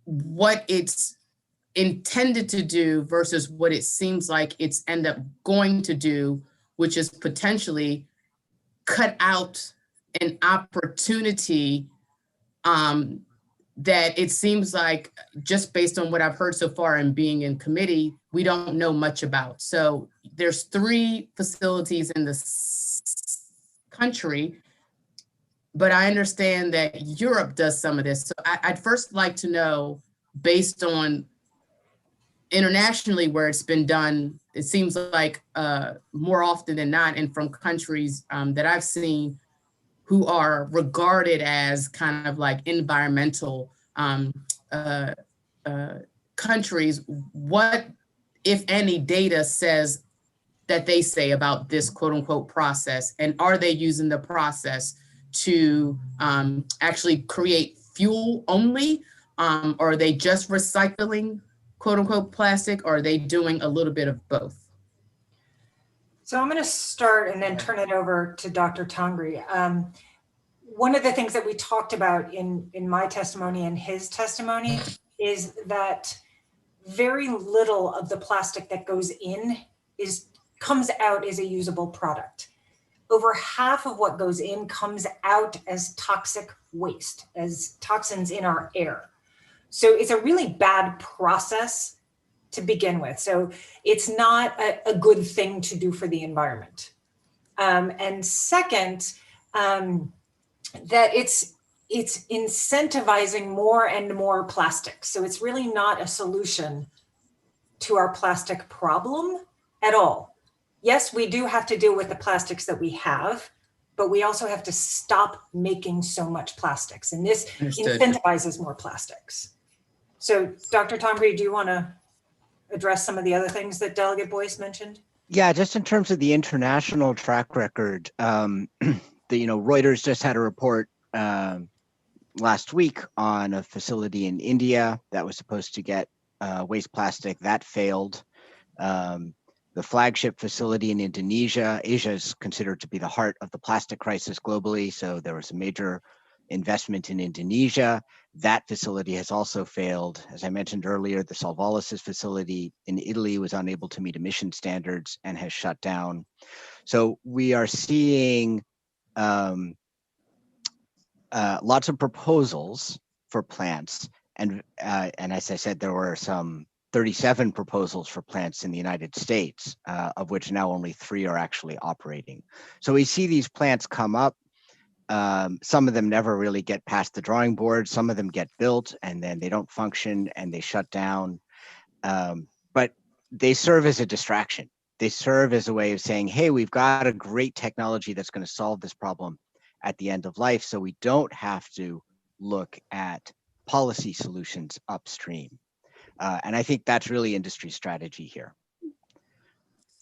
what it's intended to do versus what it seems like it's end up going to do, which is potentially cut out an opportunity that it seems like, just based on what I've heard so far and being in committee, we don't know much about. So there's 3 facilities in the country, but I understand that Europe does some of this. So I'd first like to know, based on internationally where it's been done, it seems like more often than not, and from countries that I've seen who are regarded as kind of like environmental countries, what, if any, data says that they say about this quote unquote process, and are they using the process to actually create fuel only? Or are they just recycling, quote unquote, plastic? Or are they doing a little bit of both? So I'm going to start and then turn it over to Dr. Tangri. One of the things that we talked about in my testimony and his testimony is that very little of the plastic that goes in comes out as a usable product. Over half of what goes in comes out as toxic waste, as toxins in our air. So it's a really bad process to begin with. So it's not a good thing to do for the environment. And second, that it's incentivizing more and more plastic. So it's really not a solution to our plastic problem at all. Yes, we do have to deal with the plastics that we have, but we also have to stop making so much plastics. And this Understood. incentivizes more plastics. So Dr. Tangri, do you want to address some of the other things that Delegate Boyce mentioned? Yeah, just in terms of the international track record, Reuters just had a report last week on a facility in India that was supposed to get waste plastic. That failed. The flagship facility in Indonesia, Asia is considered to be the heart of the plastic crisis globally. So there was a major investment in Indonesia. That facility has also failed. As I mentioned earlier, the Solvolysis facility in Italy was unable to meet emission standards and has shut down. So we are seeing lots of proposals for plants. And as I said, there were some 37 proposals for plants in the United States, of which now only 3 are actually operating. So we see these plants come up. Some of them never really get past the drawing board. Some of them get built and then they don't function and they shut down. But they serve as a distraction. They serve as a way of saying, hey, we've got a great technology that's going to solve this problem at the end of life. So we don't have to look at policy solutions upstream. And I think that's really industry strategy here.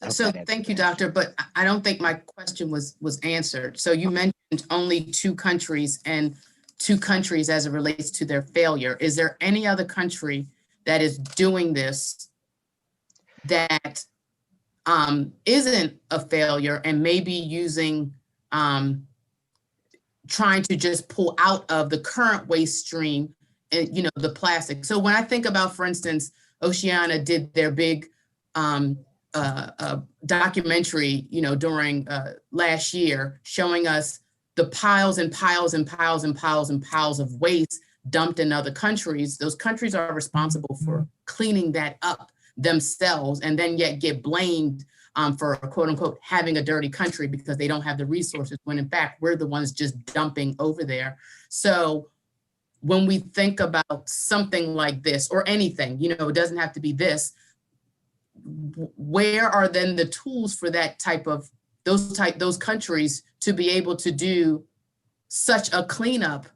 So thank you, Doctor, but I don't think my question was answered. So you mentioned only 2 countries and 2 countries as it relates to their failure. Is there any other country that is doing this that isn't a failure and maybe using, trying to just pull out of the current waste stream, the plastic? So when I think about, for instance, Oceana did their big documentary, during last year, showing us the piles and piles and piles and piles and piles of waste dumped in other countries. Those countries are responsible for cleaning that up themselves and then yet get blamed for quote unquote having a dirty country because they don't have the resources, when in fact we're the ones just dumping over there. So when we think about something like this or anything, it doesn't have to be this, where are then the tools for that those countries to be able to do such a cleanup?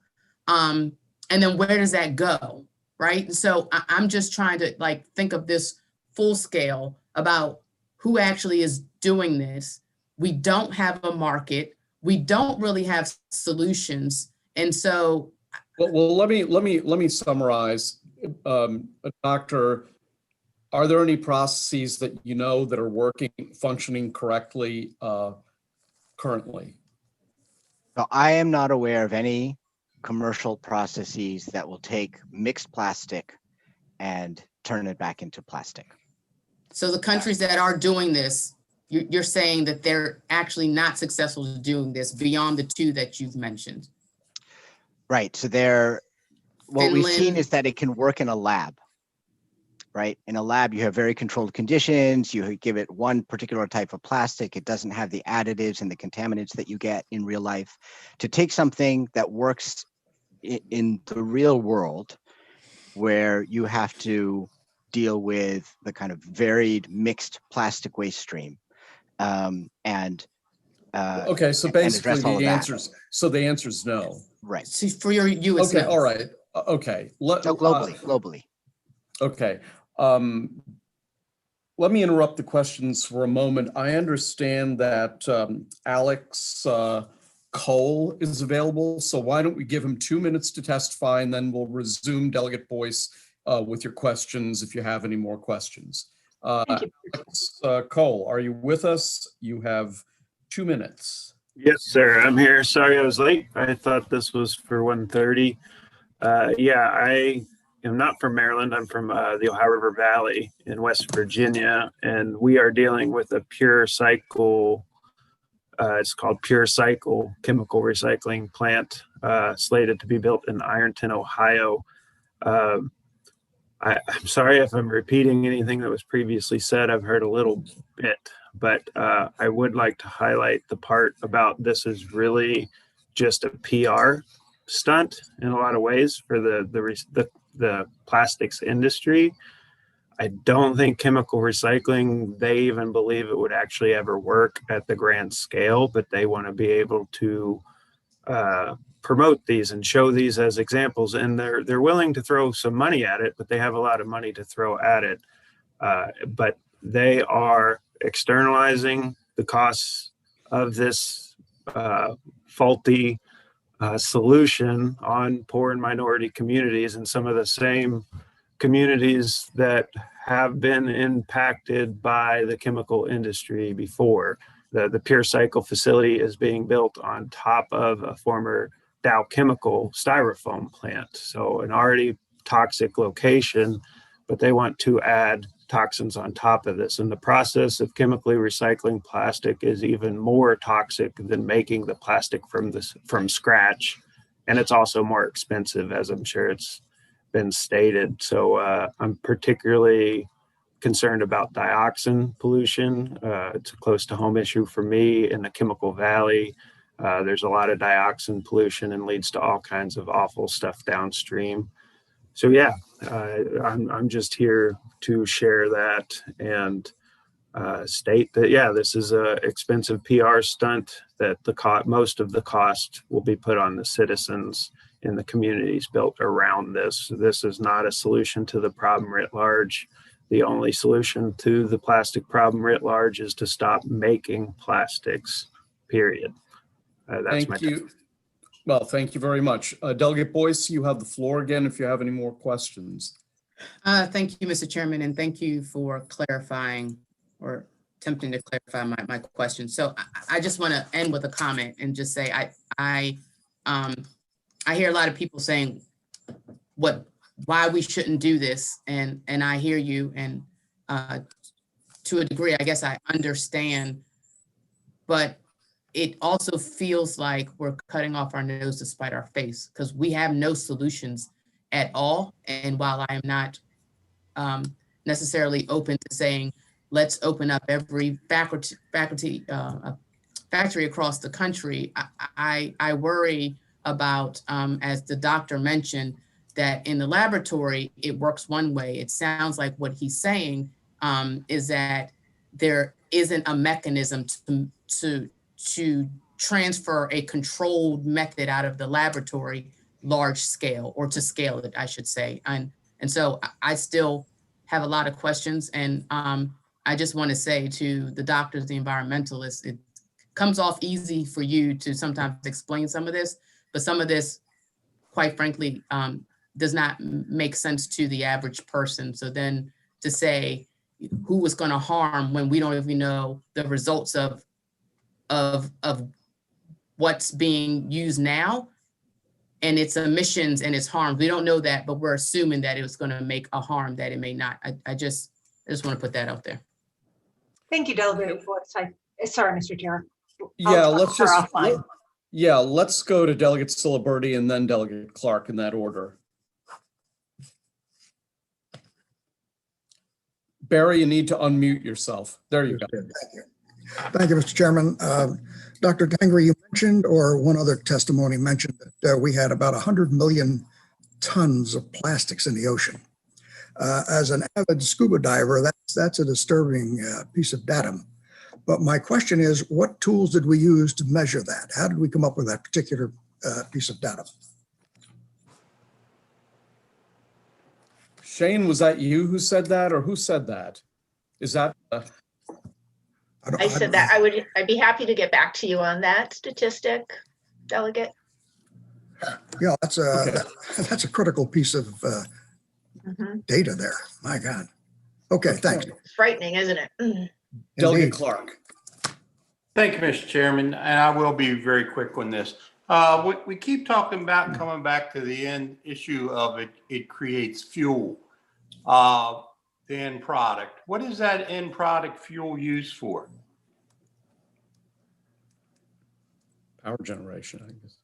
And then where does that go, right? And so I'm just trying to think of this full scale about who actually is doing this. We don't have a market. We don't really have solutions. And so well let me summarize. Doctor, are there any processes that that are functioning correctly currently? So I am not aware of any commercial processes that will take mixed plastic and turn it back into plastic. So the countries that are doing this, you're saying that they're actually not successful in doing this beyond the 2 that you've mentioned. Right. So what we've seen is that it can work in a lab. Right? In a lab, you have very controlled conditions. You give it one particular type of plastic. It doesn't have the additives and the contaminants that you get in real life. To take something that works in the real world, where you have to deal with the kind of varied mixed plastic waste stream, okay, so basically the answer is no. Right. So for you, it's okay. no. All right. Okay. Globally. Okay. Let me interrupt the questions for a moment. I understand that Alex Cole is available. So why don't we give him 2 minutes to testify, and then we'll resume Delegate Boyce with your questions if you have any more questions. Thank you. Cole, are you with us? You have 2 minutes. Yes, sir. I'm here. Sorry I was late. I thought this was for 1:30. Yeah, I am not from Maryland. I'm from the Ohio River Valley in West Virginia, and we are dealing with a pure cycle. It's called Pure Cycle chemical recycling plant, slated to be built in Ironton, Ohio. I'm sorry if I'm repeating anything that was previously said. I've heard a little bit, but I would like to highlight the part about this is really just a PR stunt in a lot of ways for the plastics industry. I don't think chemical recycling, they even believe it would actually ever work at the grand scale, but they want to be able to promote these and show these as examples, and they're willing to throw some money at it, but they have a lot of money to throw at it. But they are externalizing the costs of this faulty solution on poor and minority communities, and some of the same communities that have been impacted by the chemical industry before. The Pure Cycle facility is being built on top of a former Dow Chemical styrofoam plant. So an already toxic location, but they want to add toxins on top of this. And the process of chemically recycling plastic is even more toxic than making the plastic from scratch. And it's also more expensive, as I'm sure it's been stated. So I'm particularly concerned about dioxin pollution. It's a close to home issue for me in the Chemical Valley. There's a lot of dioxin pollution and leads to all kinds of awful stuff downstream. So yeah, I'm just here to share that and state that, yeah, this is a expensive PR stunt, that most of the cost will be put on the citizens in the communities built around this. This is not a solution to the problem writ large. The only solution to the plastic problem writ large is to stop making plastics, period. That's Thank you. Well, thank you very much. Delegate Boyce, you have the floor again if you have any more questions. Thank you, Mr. Chairman, and thank you for clarifying or attempting to clarify my question. So I just want to end with a comment and just say I hear a lot of people saying why we shouldn't do this, and I hear you, and to a degree, I guess I understand, but it also feels like we're cutting off our nose to spite our face, because we have no solutions at all. And while I am not necessarily open to saying, let's open up every factory across the country, I worry about, as the doctor mentioned, that in the laboratory, it works one way. It sounds like what he's saying is that there isn't a mechanism to transfer a controlled method out of the laboratory large scale, or to scale it, I should say. And so I still have a lot of questions. And I just want to say to the doctors, the environmentalists, it comes off easy for you to sometimes explain some of this, but some of this, quite frankly, does not make sense to the average person. So then to say who was going to harm when we don't even know the results of what's being used now and its emissions and its harm, we don't know that, but we're assuming that it was going to make a harm that it may not. I just want to put that out there. Thank you, Delegate Boyce. Sorry, Mr. Chair. Yeah, let's go to Delegate Ciliberti and then Delegate Clark in that order. Barry, you need to unmute yourself. There you go. Thank you, Mr. Chairman. Dr. Tangri, you mentioned, or one other testimony mentioned, that we had about 100 million tons of plastics in the ocean. As an avid scuba diver, that's a disturbing piece of data. But my question is, what tools did we use to measure that? How did we come up with that particular piece of data? Shane, was that you who said that, or who said that? Is that? I said that I'd be happy to get back to you on that statistic. Delegate. Yeah, that's a critical piece of data there. My God. Okay, thanks. It's frightening, isn't it? Delegate Indeed. Clark. Thank you, Mr. Chairman, and I will be very quick on this. We keep talking about coming back to the end issue of it creates fuel, the end product. What is that end product fuel used for? Power generation, I guess.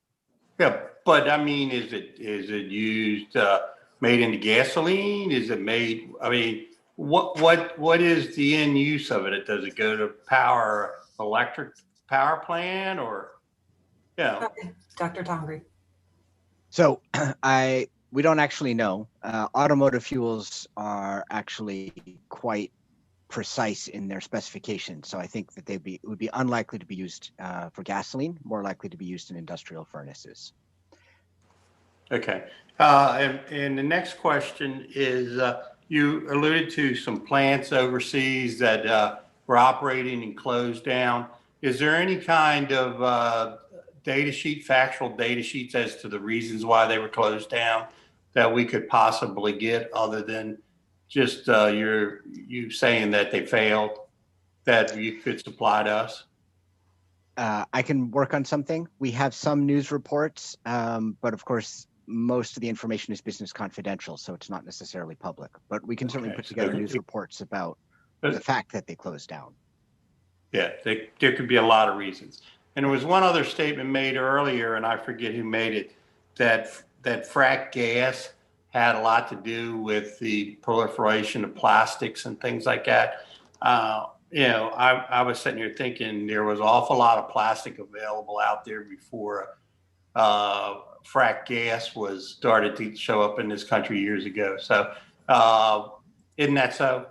Yeah, but I mean, is it used, made into gasoline? Is it made, I mean, what is the end use of it? Does it go to power electric power plant or, yeah? Okay, Dr. Tongri. So we don't actually know. Automotive fuels are actually quite precise in their specifications. So I think that would be unlikely to be used for gasoline, more likely to be used in industrial furnaces. Okay. And the next question is, you alluded to some plants overseas that were operating and closed down. Is there any kind of data sheet, factual data sheets as to the reasons why they were closed down that we could possibly get, other than just you saying that they failed, that you could supply to us? I can work on something. We have some news reports, but of course, most of the information is business confidential, so it's not necessarily public. But we can certainly put together news reports about the fact that they closed down. Yeah, there could be a lot of reasons. And there was one other statement made earlier, and I forget who made it, that frack gas had a lot to do with the proliferation of plastics and things like that. You know, I was sitting here thinking there was an awful lot of plastic available out there before frack gas was started to show up in this country years ago. So isn't that so?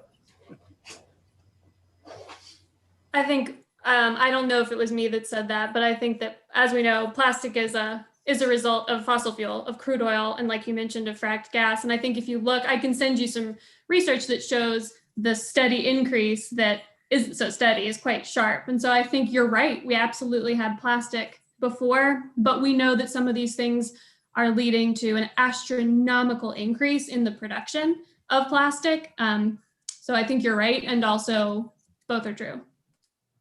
I think, I don't know if it was me that said that, but I think that, as we know, plastic is a result of fossil fuel, of crude oil, and like you mentioned, of fracked gas. And I think if you look, I can send you some research that shows the steady increase that isn't so steady, is quite sharp. And so I think you're right. We absolutely had plastic before, but we know that some of these things are leading to an astronomical increase in the production of plastic. So I think you're right. And also both are true.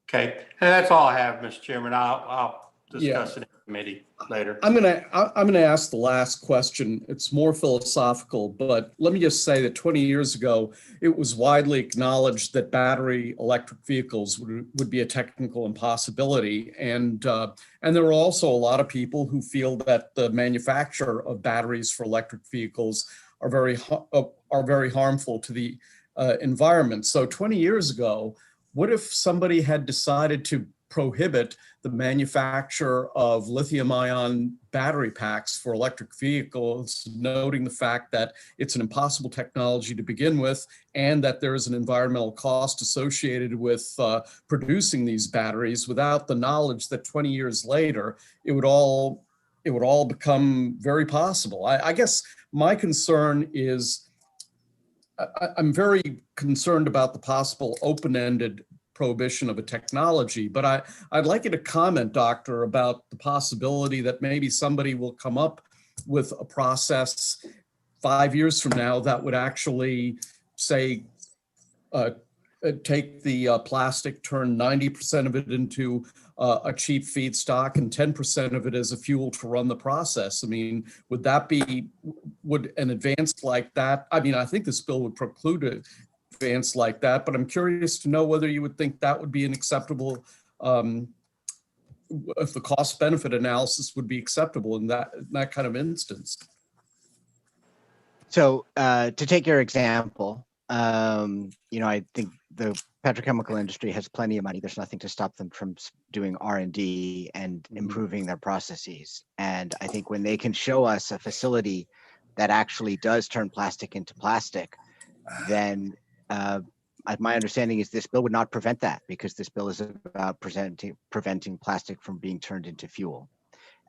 Okay, and that's all I have, Mr. Chairman. I'll discuss it in committee later. I'm gonna ask the last question. It's more philosophical, but let me just say that 20 years ago, it was widely acknowledged that battery electric vehicles would be a technical impossibility, and there were also a lot of people who feel that the manufacture of batteries for electric vehicles are very harmful to the environment. So 20 years ago, what if somebody had decided to prohibit the manufacture of lithium-ion battery packs for electric vehicles, noting the fact that it's an impossible technology to begin with, and that there is an environmental cost associated with producing these batteries, without the knowledge that 20 years later, it would all become very possible? I guess my concern is, I'm very concerned about the possible open-ended prohibition of a technology, but I'd like you to comment, Doctor, about the possibility that maybe somebody will come up with a process 5 years from now that would actually say, take the plastic, turn 90% of it into a cheap feedstock and 10% of it as a fuel to run the process. I mean, would an advance like that, I mean, I think this bill would preclude an advance like that, but I'm curious to know whether you would think that would be an acceptable, if the cost benefit analysis would be acceptable in that kind of instance. So to take your example, you know, I think the petrochemical industry has plenty of money. There's nothing to stop them from doing R&D and improving their processes. And I think when they can show us a facility that actually does turn plastic into plastic, then my understanding is this bill would not prevent that, because this bill is about preventing plastic from being turned into fuel.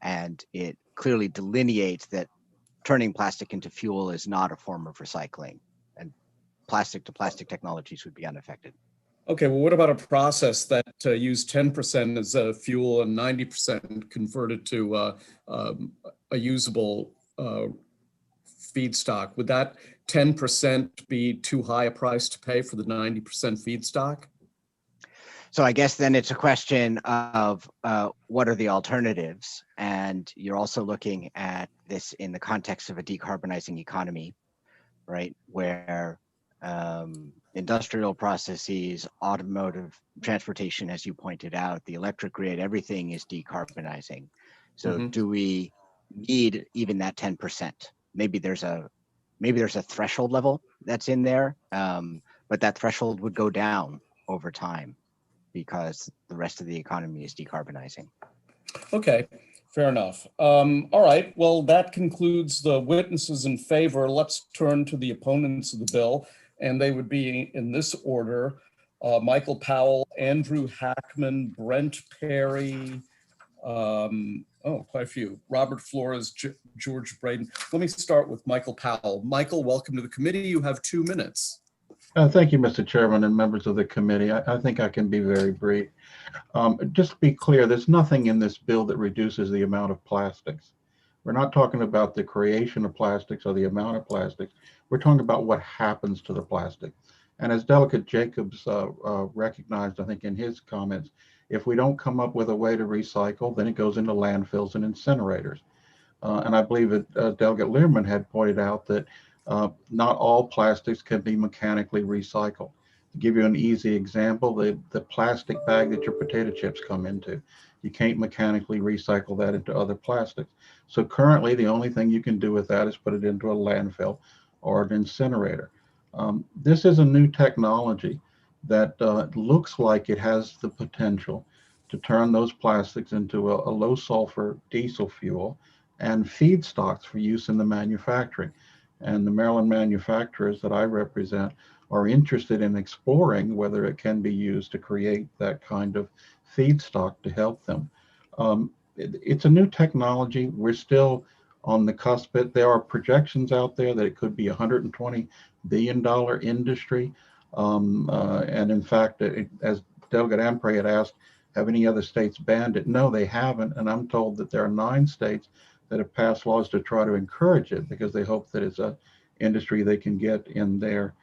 And it clearly delineates that turning plastic into fuel is not a form of recycling, and plastic to plastic technologies would be unaffected. Okay, well, what about a process that used 10% as a fuel and 90% converted to a usable feedstock? Would that 10% be too high a price to pay for the 90% feedstock? So I guess then it's a question of what are the alternatives? And you're also looking at this in the context of a decarbonizing economy, right? Where industrial processes, automotive, transportation, as you pointed out, the electric grid, everything is decarbonizing. So do we need even that 10%? Maybe there's a threshold level that's in there, but that threshold would go down over time because the rest of the economy is decarbonizing. Okay, fair enough. All right, well, that concludes the witnesses in favor. Let's turn to the opponents of the bill, and they would be in this order: Michael Powell, Andrew Hackman, Brent Perry, quite a few, Robert Flores, George Braden. Let me start with Michael Powell. Michael, welcome to the committee. You have 2 minutes. Thank you, Mr. Chairman and members of the committee. I think I can be very brief. Just to be clear, there's nothing in this bill that reduces the amount of plastics. We're not talking about the creation of plastics or the amount of plastics. We're talking about what happens to the plastic. And as Delegate Jacobs recognized, I think in his comments, if we don't come up with a way to recycle, then it goes into landfills and incinerators. And I believe that Delegate Learman had pointed out that not all plastics can be mechanically recycled. To give you an easy example, the plastic bag that your potato chips come into, you can't mechanically recycle that into other plastics. So currently, the only thing you can do with that is put it into a landfill or an incinerator. This is a new technology that looks like it has the potential to turn those plastics into a low sulfur diesel fuel and feedstocks for use in the manufacturing. And the Maryland manufacturers that I represent are interested in exploring whether it can be used to create that kind of feedstock to help them. It's a new technology. We're still on the cusp. There are projections out there that it could be a $120 billion industry. And in fact, as Delegate Ampray had asked, have any other states banned it? No, they haven't. And I'm told that there are 9 states that have passed laws to try to encourage it because they hope that it's an industry they can get in their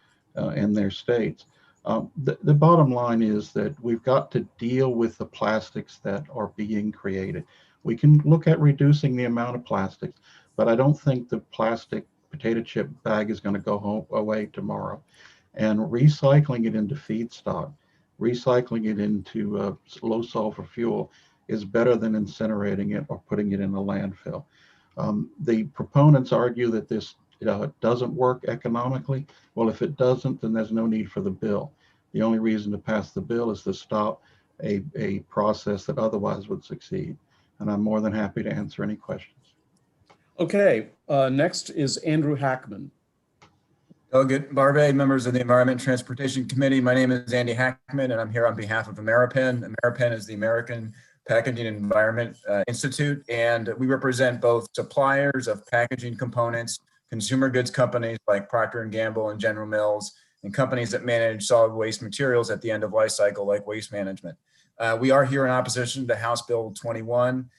states. The bottom line is that we've got to deal with the plastics that are being created. We can look at reducing the amount of plastics, but I don't think the plastic potato chip bag is going to go away tomorrow. And recycling it into feedstock, recycling it into low sulfur fuel is better than incinerating it or putting it in a landfill. The proponents argue that this doesn't work economically. Well, if it doesn't, then there's no need for the bill. The only reason to pass the bill is to stop a process that otherwise would succeed. And I'm more than happy to answer any questions. Okay, next is Andrew Hackman. Delegate Barbay, members of the Environment and Transportation Committee. My name is Andy Hackman, and I'm here on behalf of Ameripen. Ameripen is the American Packaging Environment Institute, and we represent both suppliers of packaging components, consumer goods companies like Procter & Gamble and General Mills, and companies that manage solid waste materials at the end of life cycle like Waste Management. We are here in opposition to House Bill 21.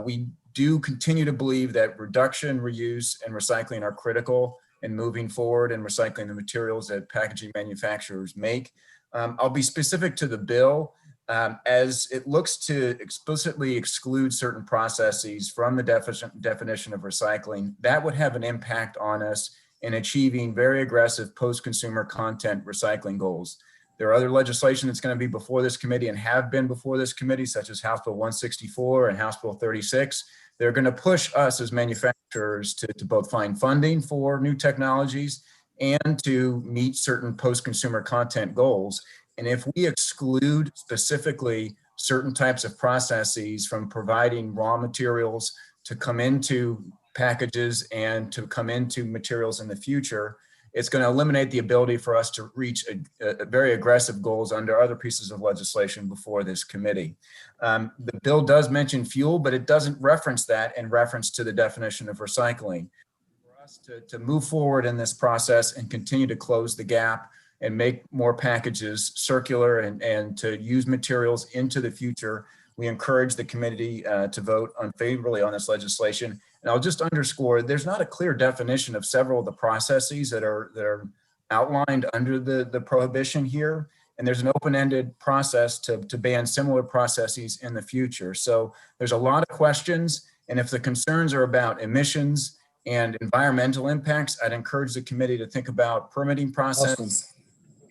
We do continue to believe that reduction, reuse, and recycling are critical in moving forward and recycling the materials that packaging manufacturers make. I'll be specific to the bill. As it looks to explicitly exclude certain processes from the definition of recycling, that would have an impact on us in achieving very aggressive post-consumer content recycling goals. There are other legislation that's going to be before this committee and have been before this committee, such as House Bill 164 and House Bill 36. They're going to push us as manufacturers to both find funding for new technologies and to meet certain post-consumer content goals. And if we exclude specifically certain types of processes from providing raw materials to come into packages and to come into materials in the future, it's going to eliminate the ability for us to reach a very aggressive goals under other pieces of legislation before this committee. The bill does mention fuel, but it doesn't reference that in reference to the definition of recycling. For us to move forward in this process and continue to close the gap and make more packages circular and to use materials into the future, we encourage the committee to vote unfavorably on this legislation. And I'll just underscore, there's not a clear definition of several of the processes that are outlined under the prohibition here. And there's an open-ended process to ban similar processes in the future. So there's a lot of questions. And if the concerns are about emissions and environmental impacts, I'd encourage the committee to think about permitting process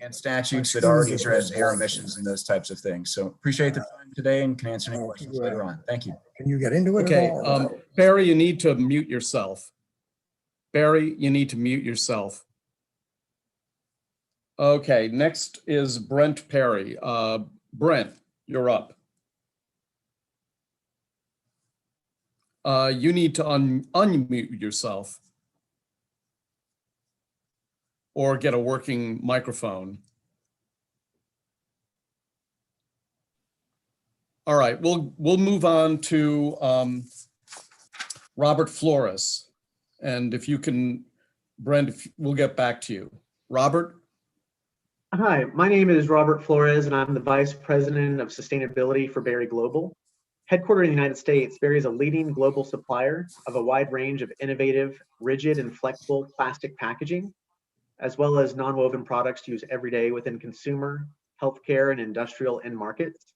and statutes that already address air emissions and those types of things. So appreciate the time today and can answer any questions later on. Thank you. Can you get into it Okay, at all? Barry, you need to mute yourself. Barry, you need to mute yourself. Okay, next is Brent Perry. Brent, you're up. You need to unmute yourself or get a working microphone. All right, we'll move on to Robert Flores. And if you can, Brent, we'll get back to you. Robert? Hi, my name is Robert Flores, and I'm the Vice President of Sustainability for Berry Global. Headquartered in the United States, Berry is a leading global supplier of a wide range of innovative, rigid, and flexible plastic packaging, as well as nonwoven products used every day within consumer, healthcare, and industrial end markets.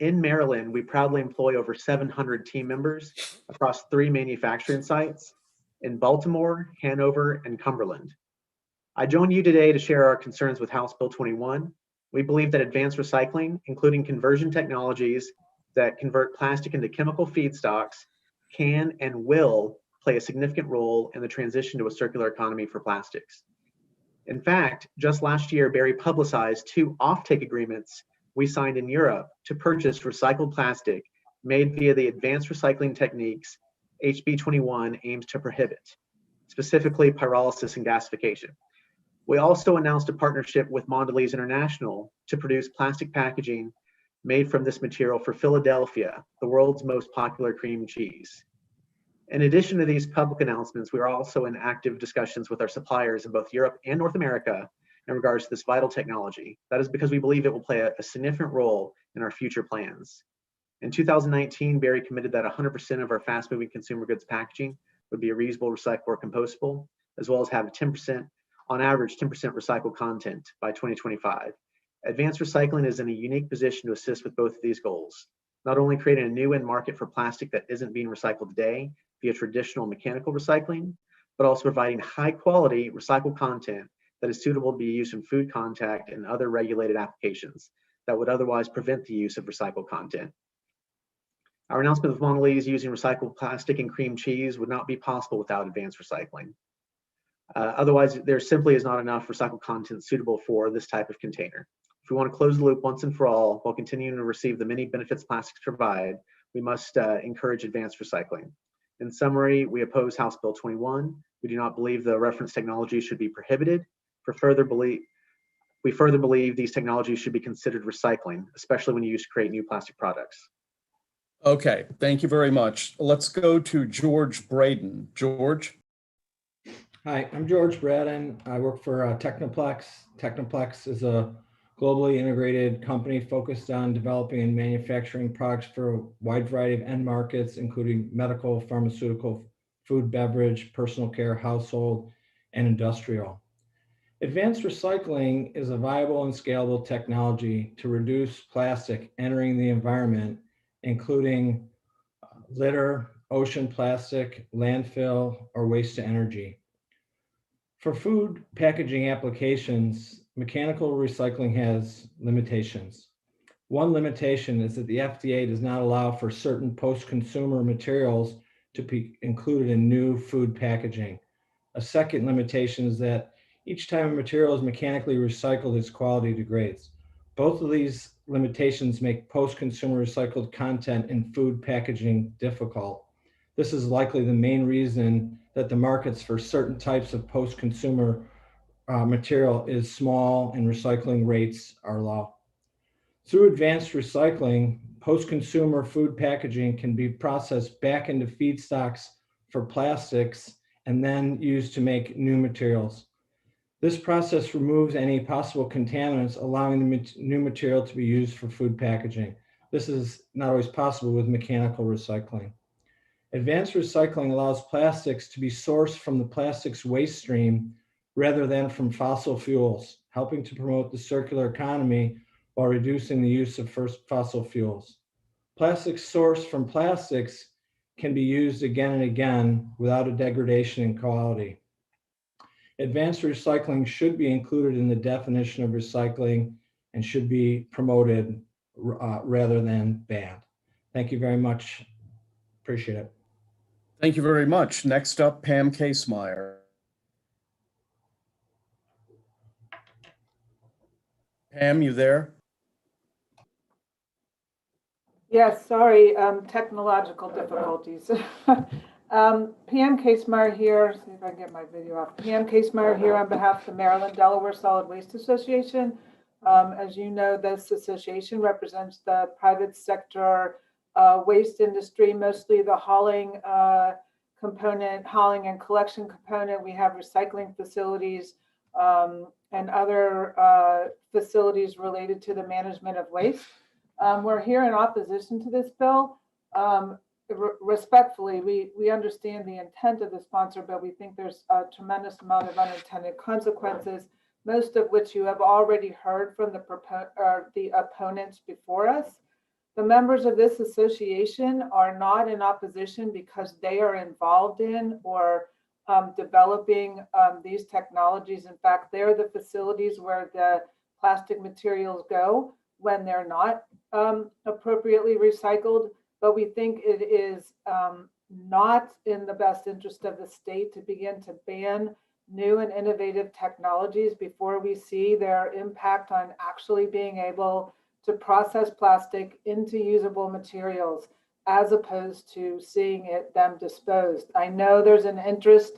In Maryland, we proudly employ over 700 team members across 3 manufacturing sites in Baltimore, Hanover, and Cumberland. I join you today to share our concerns with House Bill 21. We believe that advanced recycling, including conversion technologies that convert plastic into chemical feedstocks, can and will play a significant role in the transition to a circular economy for plastics. In fact, just last year, Berry publicized 2 offtake agreements we signed in Europe to purchase recycled plastic made via the advanced recycling techniques HB 21 aims to prohibit, specifically pyrolysis and gasification. We also announced a partnership with Mondelez International to produce plastic packaging made from this material for Philadelphia, the world's most popular cream cheese. In addition to these public announcements, we are also in active discussions with our suppliers in both Europe and North America in regards to this vital technology. That is because we believe it will play a significant role in our future plans. In 2019, Berry committed that 100% of our fast-moving consumer goods packaging would be reusable, recyclable, or compostable, as well as have 10%, on average, 10% recycled content by 2025. Advanced recycling is in a unique position to assist with both of these goals, not only creating a new end market for plastic that isn't being recycled today via traditional mechanical recycling, but also providing high quality recycled content that is suitable to be used in food contact and other regulated applications that would otherwise prevent the use of recycled content. Our announcement with Mondelez using recycled plastic and cream cheese would not be possible without advanced recycling. Otherwise, there simply is not enough recycled content suitable for this type of container. If we want to close the loop once and for all, while continuing to receive the many benefits plastics provide, we must encourage advanced recycling. In summary, we oppose House Bill 21. We do not believe the reference technology should be prohibited. We further believe these technologies should be considered recycling, especially when used to create new plastic products. Okay, thank you very much. Let's go to George Braden. George? Hi, I'm George Braden. I work for Technoplex. Technoplex is a globally integrated company focused on developing and manufacturing products for a wide variety of end markets, including medical, pharmaceutical, food, beverage, personal care, household, and industrial. Advanced recycling is a viable and scalable technology to reduce plastic entering the environment, including litter, ocean plastic, landfill, or waste to energy. For food packaging applications, mechanical recycling has limitations. One limitation is that the FDA does not allow for certain post-consumer materials to be included in new food packaging. A second limitation is that each time a material is mechanically recycled, its quality degrades. Both of these limitations make post-consumer recycled content in food packaging difficult. This is likely the main reason that the markets for certain types of post-consumer material is small and recycling rates are low. Through advanced recycling, post-consumer food packaging can be processed back into feedstocks for plastics and then used to make new materials. This process removes any possible contaminants, allowing the new material to be used for food packaging. This is not always possible with mechanical recycling. Advanced recycling allows plastics to be sourced from the plastics waste stream rather than from fossil fuels, helping to promote the circular economy while reducing the use of fossil fuels. Plastics sourced from plastics can be used again and again without a degradation in quality. Advanced recycling should be included in the definition of recycling and should be promoted rather than banned. Thank you very much. Appreciate it. Thank you very much. Next up, Pam Casemeyer. Pam, you there? Yes, sorry, technological difficulties. PM Casemeyer here, see if I can get my video off. PM Casemeyer here on behalf of the Maryland Delaware Solid Waste Association. As you know, this association represents the private sector waste industry, mostly the hauling component, hauling and collection component. We have recycling facilities and other facilities related to the management of waste. We're here in opposition to this bill. Respectfully, we understand the intent of the sponsor, but we think there's a tremendous amount of unintended consequences, most of which you have already heard from the opponents before us. The members of this association are not in opposition because they are involved in or developing these technologies. In fact, they're the facilities where the plastic materials go when they're not appropriately recycled. But we think it is not in the best interest of the state to begin to ban new and innovative technologies before we see their impact on actually being able to process plastic into usable materials, as opposed to seeing them disposed. I know there's an interest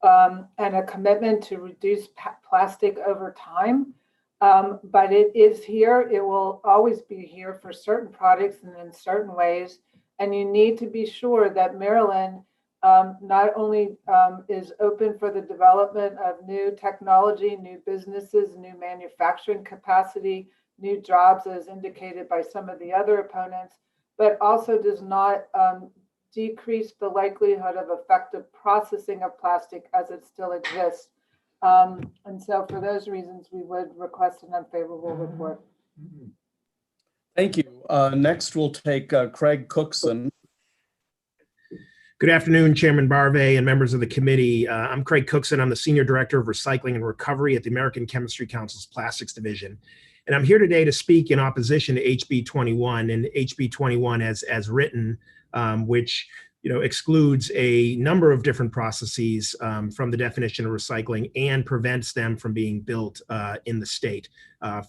and a commitment to reduce plastic over time, but it is here. It will always be here for certain products and in certain ways. And you need to be sure that Maryland not only is open for the development of new technology, new businesses, new manufacturing capacity, new jobs, as indicated by some of the other opponents, but also does not decrease the likelihood of effective processing of plastic as it still exists. And so for those reasons, we would request an unfavorable report. Thank you. Next, we'll take Craig Cookson. Good afternoon, Chairman Barve and members of the committee. I'm Craig Cookson. I'm the Senior Director of Recycling and Recovery at the American Chemistry Council's Plastics Division. And I'm here today to speak in opposition to HB 21 and HB 21 as written, which excludes a number of different processes from the definition of recycling and prevents them from being built in the state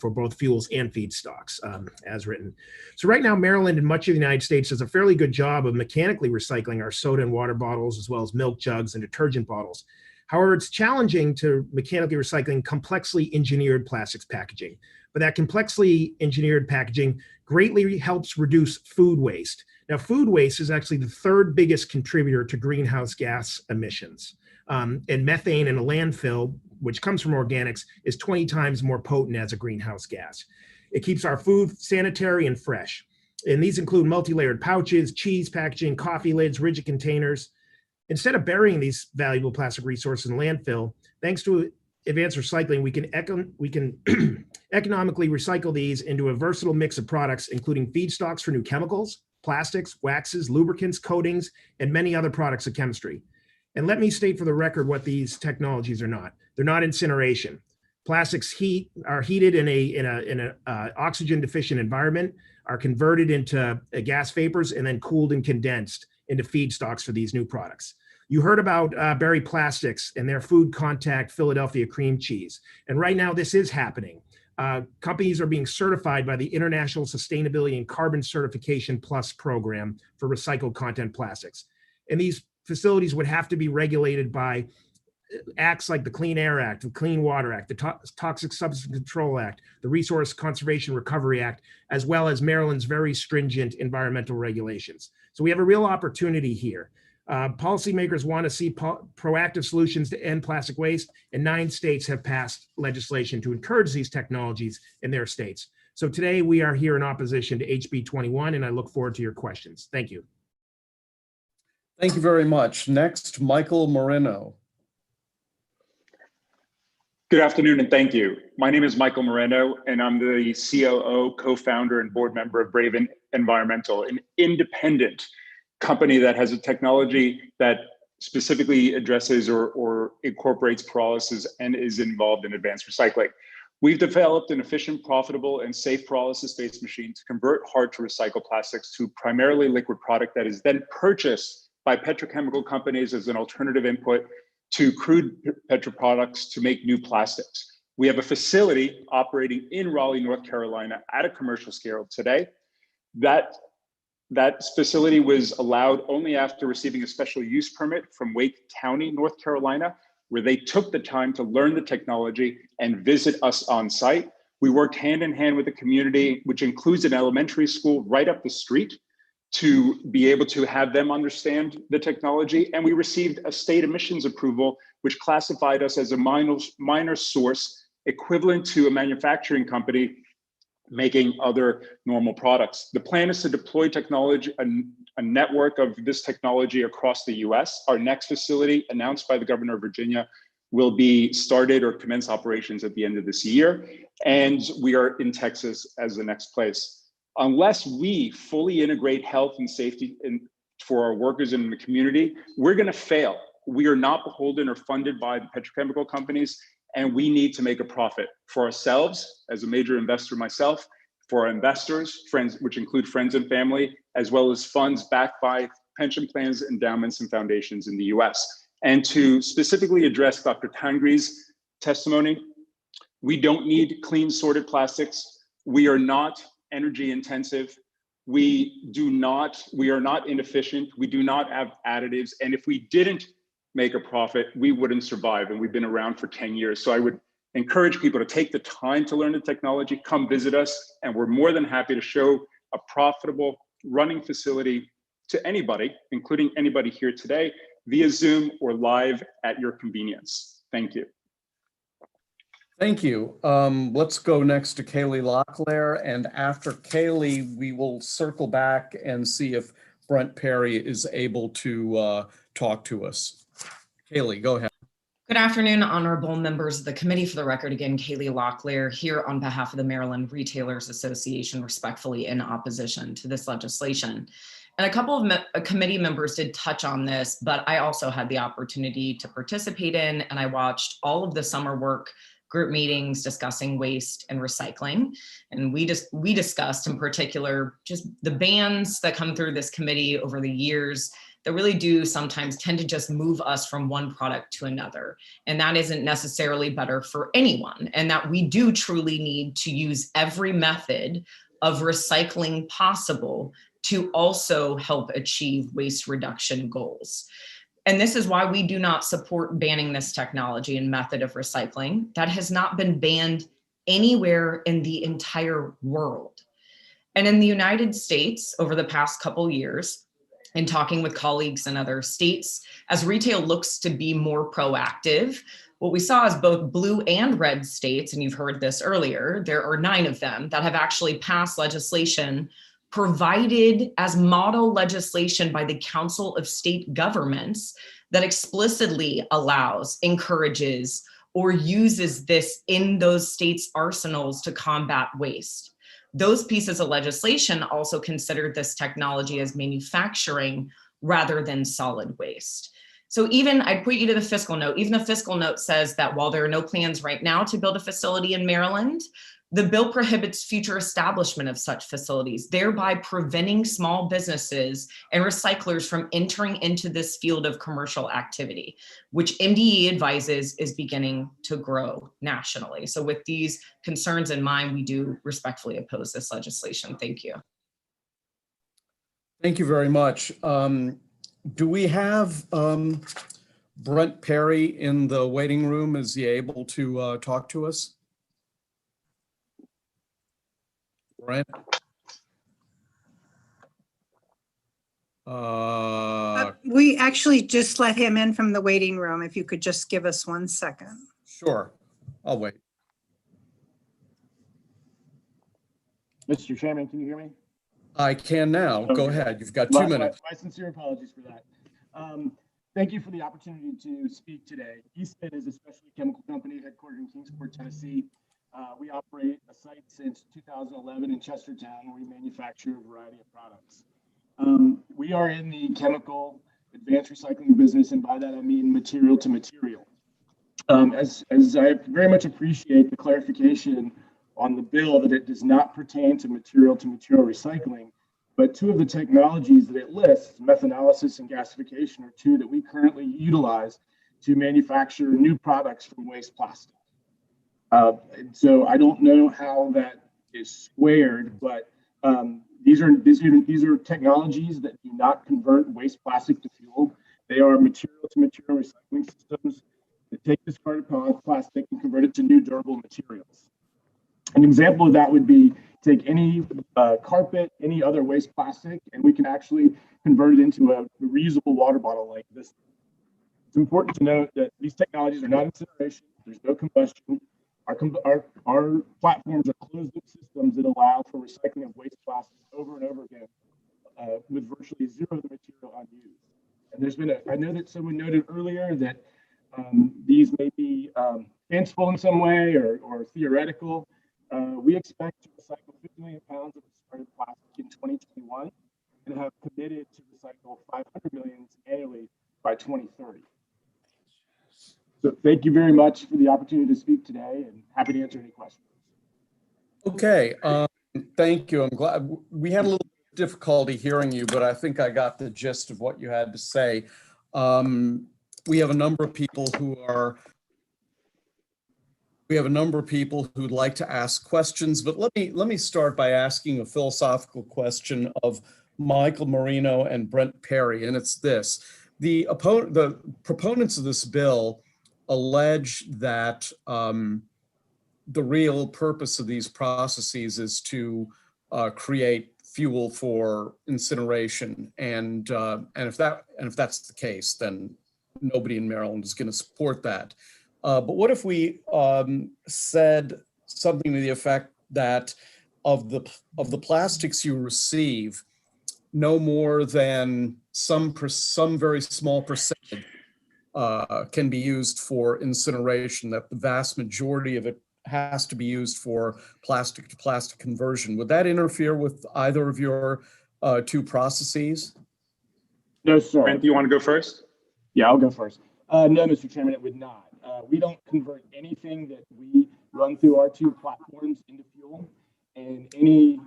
for both fuels and feedstocks as written. So right now, Maryland and much of the United States does a fairly good job of mechanically recycling our soda and water bottles, as well as milk jugs and detergent bottles. However, it's challenging to mechanically recycling complexly engineered plastics packaging. But that complexly engineered packaging greatly helps reduce food waste. Now, food waste is actually the third biggest contributor to greenhouse gas emissions. And methane in a landfill, which comes from organics, is 20 times more potent as a greenhouse gas. It keeps our food sanitary and fresh. And these include multi-layered pouches, cheese packaging, coffee lids, rigid containers. Instead of burying these valuable plastic resources in landfill, thanks to advanced recycling, we can economically recycle these into a versatile mix of products, including feedstocks for new chemicals, plastics, waxes, lubricants, coatings, and many other products of chemistry. And let me state for the record what these technologies are not. They're not incineration. Plastics are heated in an oxygen deficient environment, are converted into gas vapors, and then cooled and condensed into feedstocks for these new products. You heard about Berry Plastics and their food contact Philadelphia cream cheese. And right now this is happening. Companies are being certified by the International Sustainability and Carbon Certification Plus program for recycled content plastics. And these facilities would have to be regulated by acts like the Clean Air Act, the Clean Water Act, the Toxic Substance Control Act, the Resource Conservation Recovery Act, as well as Maryland's very stringent environmental regulations. So we have a real opportunity here. Policymakers want to see proactive solutions to end plastic waste, and 9 states have passed legislation to encourage these technologies in their states. So today we are here in opposition to HB 21, and I look forward to your questions. Thank you. Thank you very much. Next, Michael Moreno. Good afternoon and thank you. My name is Michael Moreno and I'm the COO, co-founder and board member of Brave Environmental, an independent company that has a technology that specifically addresses or incorporates pyrolysis and is involved in advanced recycling. We've developed an efficient, profitable, and safe pyrolysis-based machine to convert hard to recycle plastics to primarily liquid product that is then purchased by petrochemical companies as an alternative input to crude petroproducts to make new plastics. We have a facility operating in Raleigh, North Carolina at a commercial scale today. That facility was allowed only after receiving a special use permit from Wake County, North Carolina, where they took the time to learn the technology and visit us on site. We worked hand in hand with the community, which includes an elementary school right up the street, to be able to have them understand the technology. And we received a state emissions approval, which classified us as a minor source equivalent to a manufacturing company making other normal products. The plan is to deploy technology, a network of this technology across the US. Our next facility, announced by the governor of Virginia, will be started or commence operations at the end of this year. And we are in Texas as the next place. Unless we fully integrate health and safety for our workers in the community, we're going to fail. We are not beholden or funded by the petrochemical companies, and we need to make a profit for ourselves as a major investor myself, for our investors, friends, which include friends and family, as well as funds backed by pension plans, endowments, and foundations in the US. And to specifically address Dr. Tangri's testimony, we don't need clean sorted plastics. We are not energy intensive. We are not inefficient. We do not have additives. And if we didn't make a profit, we wouldn't survive. And we've been around for 10 years. So I would encourage people to take the time to learn the technology, come visit us. And we're more than happy to show a profitable running facility to anybody, including anybody here today, via Zoom or live at your convenience. Thank you. Thank you. Let's go next to Kaylee Locklear, and after Kaylee, we will circle back and see if Brent Perry is able to talk to us. Kaylee, go ahead. Good afternoon, honorable members of the committee. For the record, again, Kaylee Locklear here on behalf of the Maryland Retailers Association, respectfully in opposition to this legislation. And a couple of committee members did touch on this, but I also had the opportunity to participate in, and I watched all of the summer work group meetings discussing waste and recycling. And we discussed in particular just the bans that come through this committee over the years that really do sometimes tend to just move us from one product to another. And that isn't necessarily better for anyone. And that we do truly need to use every method of recycling possible to also help achieve waste reduction goals. And this is why we do not support banning this technology and method of recycling that has not been banned anywhere in the entire world. And in the United States, over the past couple years, in talking with colleagues in other states, as retail looks to be more proactive, what we saw is both blue and red states, and you've heard this earlier, there are 9 of them that have actually passed legislation provided as model legislation by the Council of State Governments that explicitly allows, encourages, or uses this in those states' arsenals to combat waste. Those pieces of legislation also considered this technology as manufacturing rather than solid waste. So even, I'd point you to the fiscal note, even the fiscal note says that while there are no plans right now to build a facility in Maryland, the bill prohibits future establishment of such facilities, thereby preventing small businesses and recyclers from entering into this field of commercial activity, which MDE advises is beginning to grow nationally. So with these concerns in mind, we do respectfully oppose this legislation. Thank you. Thank you very much. Do we have Brent Perry in the waiting room? Is he able to talk to us? Brent? We actually just let him in from the waiting room. If you could just give us 1 second. Sure, I'll wait. Mr. Chairman, can you hear me? I can now. Go ahead. You've got 2 minutes. My sincere apologies for that. Thank you for the opportunity to speak today. Eastman is a specialty chemical company headquartered in Kingsport, Tennessee. We operate a site since 2011 in Chestertown, where we manufacture a variety of products. We are in the chemical advanced recycling business, and by that I mean material to material. As I very much appreciate the clarification on the bill that it does not pertain to material recycling, but 2 of the technologies that it lists, methanolysis and gasification, are 2 that we currently utilize to manufacture new products from waste plastic. So I don't know how that is squared, but these are technologies that do not convert waste plastic to fuel. They are material to material recycling systems that take discarded plastic and convert it to new durable materials. An example of that would be take any carpet, any other waste plastic, and we can actually convert it into a reusable water bottle like this. It's important to note that these technologies are not incineration. There's no combustion. Our platforms are closed-loop systems that allow for recycling of waste plastic over and over again with virtually 0 of the material unused. And there's been I know that someone noted earlier that these may be fanciful in some way or theoretical. We expect to recycle 50 million pounds of discarded plastic in 2021 and have committed to recycle 500 million annually by 2030. So thank you very much for the opportunity to speak today, and happy to answer any questions. Okay, thank you. I'm glad we had a little difficulty hearing you, but I think I got the gist of what you had to say. We have a number of people who'd like to ask questions, but let me start by asking a philosophical question of Michael Marino and Brent Perry, and it's this: the proponents of this bill allege that the real purpose of these processes is to create fuel for incineration, and if that's the case, then nobody in Maryland is going to support that. But what if we said something to the effect that of the plastics you receive, no more than some very small percentage can be used for incineration, that the vast majority of it has to be used for plastic to plastic conversion? Would that interfere with either of your 2 processes? No, sir. Brent, do you want to go first? Yeah, I'll go first. No, Mr. Chairman, it would not. We don't convert anything that we run through our 2 platforms into fuel, and any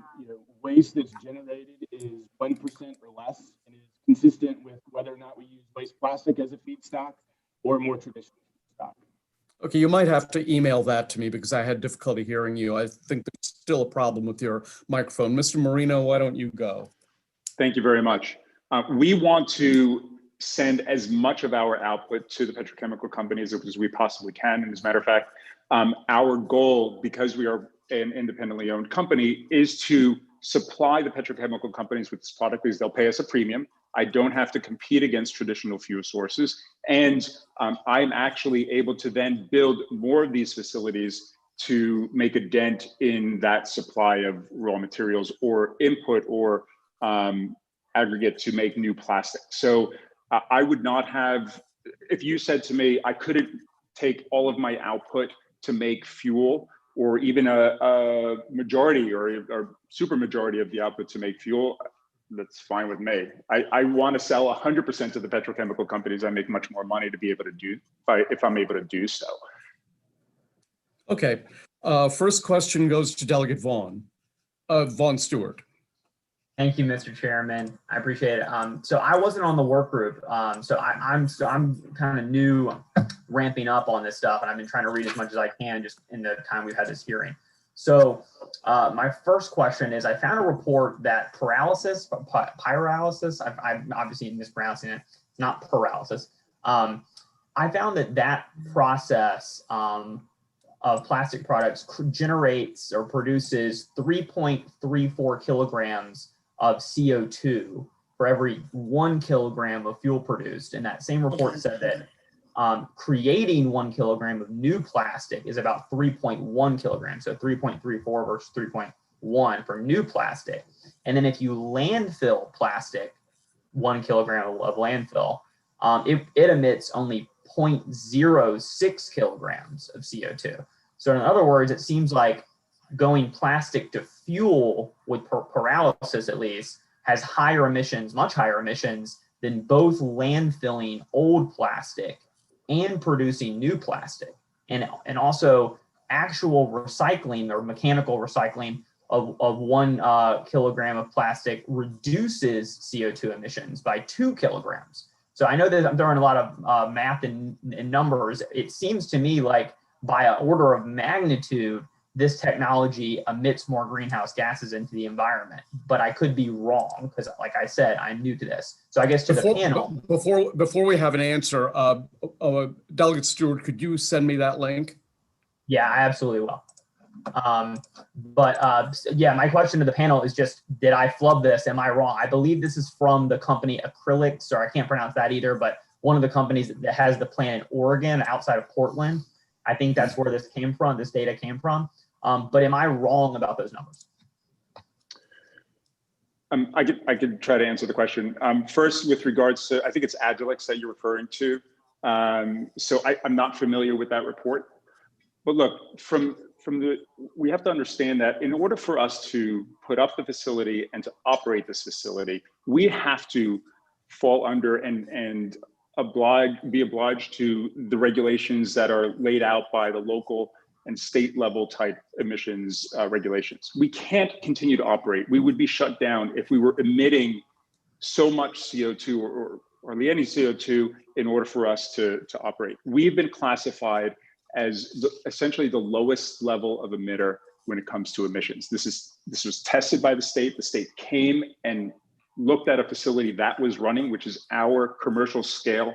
waste that's generated is 1% or less, and is consistent with whether or not we use waste plastic as a feedstock or more traditional feedstock. Okay, you might have to email that to me because I had difficulty hearing you. I think there's still a problem with your microphone. Mr. Marino, why don't you go? Thank you very much. We want to send as much of our output to the petrochemical companies as we possibly can. And as a matter of fact, our goal, because we are an independently owned company, is to supply the petrochemical companies with this product because they'll pay us a premium. I don't have to compete against traditional fuel sources. And I'm actually able to then build more of these facilities to make a dent in that supply of raw materials or input or aggregate to make new plastic. So I would not have, if you said to me, I couldn't take all of my output to make fuel, or even a majority or super majority of the output to make fuel, that's fine with me. I want to sell 100% to the petrochemical companies. I make much more money to be able to do, if I'm able to do so. Okay, first question goes to Delegate Vaughn Stewart. Thank you, Mr. Chairman. I appreciate it. So I wasn't on the work group, so I'm kind of new, ramping up on this stuff, and I've been trying to read as much as I can just in the time we've had this hearing. So my first question is, I found a report that pyrolysis, I'm obviously mispronouncing it, it's not paralysis. I found that process of plastic products generates or produces 3.34 kilograms of CO2 for every 1 kilogram of fuel produced. And that same report said that creating 1 kilogram of new plastic is about 3.1 kilograms, so 3.34 versus 3.1 for new plastic. And then if you landfill plastic, 1 kilogram of landfill, it emits only 0.06 kilograms of CO2. So in other words, it seems like going plastic to fuel with pyrolysis at least has higher emissions, much higher emissions than both landfilling old plastic and producing new plastic. And also actual recycling or mechanical recycling of 1 kilogram of plastic reduces CO2 emissions by 2 kilograms. So I know that I'm throwing a lot of math and numbers. It seems to me like by an order of magnitude, this technology emits more greenhouse gases into the environment, but I could be wrong because, like I said, I'm new to this. So I guess to the panel. Before we have an answer, Delegate Stewart, could you send me that link? Yeah, I absolutely will. Yeah, my question to the panel is just, did I flub this? Am I wrong? I believe this is from the company Acrylics, or I can't pronounce that either, but one of the companies that has the plant in Oregon outside of Portland. I think that's where this came from, this data came from. But am I wrong about those numbers? I could try to answer the question. First, with regards to, I think it's Agilix that you're referring to. So I'm not familiar with that report. But look, we have to understand that in order for us to put up the facility and to operate this facility, we have to fall under and be obliged to the regulations that are laid out by the local and state level type emissions regulations. We can't continue to operate. We would be shut down if we were emitting so much CO2 or hardly any CO2 in order for us to operate. We've been classified as essentially the lowest level of emitter when it comes to emissions. This was tested by the state. The state came and looked at a facility that was running, which is our commercial scale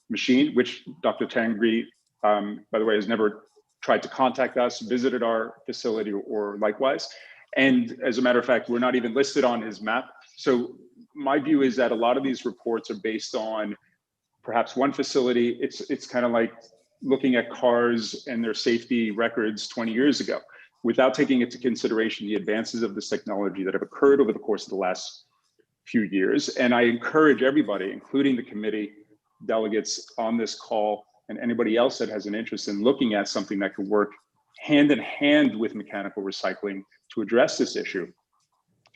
machine, which Dr. Tangri, by the way, has never tried to contact us, visited our facility or likewise. And as a matter of fact, we're not even listed on his map. So my view is that a lot of these reports are based on perhaps one facility. It's kind of like looking at cars and their safety records 20 years ago, without taking into consideration the advances of this technology that have occurred over the course of the last few years. And I encourage everybody, including the committee, delegates on this call, and anybody else that has an interest in looking at something that could work hand in hand with mechanical recycling to address this issue,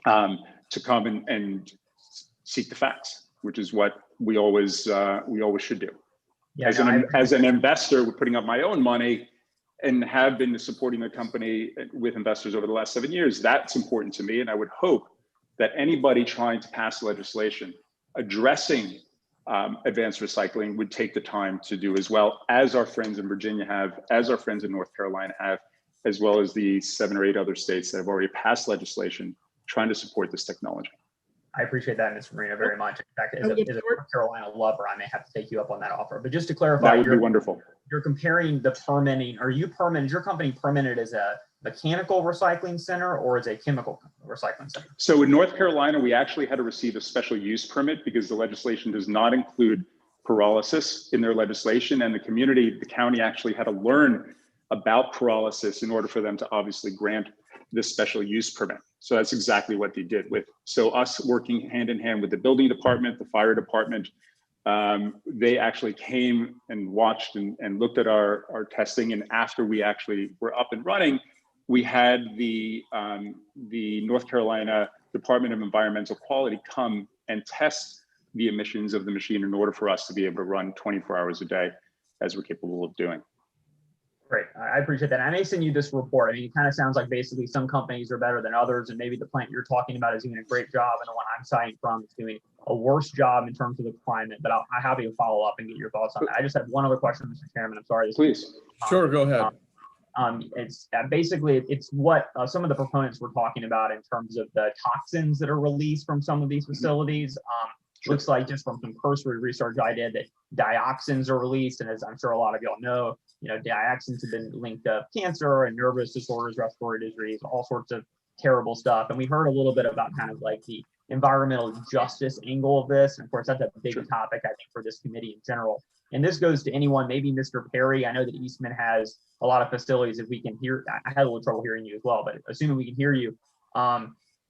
to come and seek the facts, which is what we always should do. Yeah, as an investor, with putting up my own money and have been supporting the company with investors over the last 7 years, that's important to me. And I would hope that anybody trying to pass legislation addressing advanced recycling would take the time to do as well, as our friends in Virginia have, as our friends in North Carolina have, as well as the 7 or 8 other states that have already passed legislation trying to support this technology. I appreciate that, Mr. Marino, very much. In fact, as a North Carolina lover, I may have to take you up on that offer. But just to clarify, that would be wonderful. You're comparing the permitting. Are you permitted? Is your company permitted as a mechanical recycling center or as a chemical recycling center? So in North Carolina, we actually had to receive a special use permit because the legislation does not include pyrolysis in their legislation, and the county actually had to learn about pyrolysis in order for them to obviously grant this special use permit. So that's exactly what they did so us working hand in hand with the building department, the fire department, they actually came and watched and looked at our testing. And after we actually were up and running, we had the North Carolina Department of Environmental Quality come and test the emissions of the machine in order for us to be able to run 24 hours a day as we're capable of doing. Great, I appreciate that. I may send you this report. I mean, it kind of sounds like basically some companies are better than others, and maybe the plant you're talking about is doing a great job, and the one I'm citing from is doing a worse job in terms of the climate. But I'm happy to follow up and get your thoughts on that. I just had one other question, Mr. Chairman. I'm sorry. Please. Sure, go ahead. It's basically it's what some of the proponents were talking about in terms of the toxins that are released from some of these facilities. Looks like just from some cursory research I did that dioxins are released, and as I'm sure a lot of y'all know, dioxins have been linked to cancer and nervous disorders, respiratory disease, all sorts of terrible stuff. And we heard a little bit about kind of like the environmental justice angle of this. And of course, that's a big topic, I think, for this committee in general. And this goes to anyone, maybe Mr. Perry. I know that Eastman has a lot of facilities. If we can hear, I had a little trouble hearing you as well, but assuming we can hear you,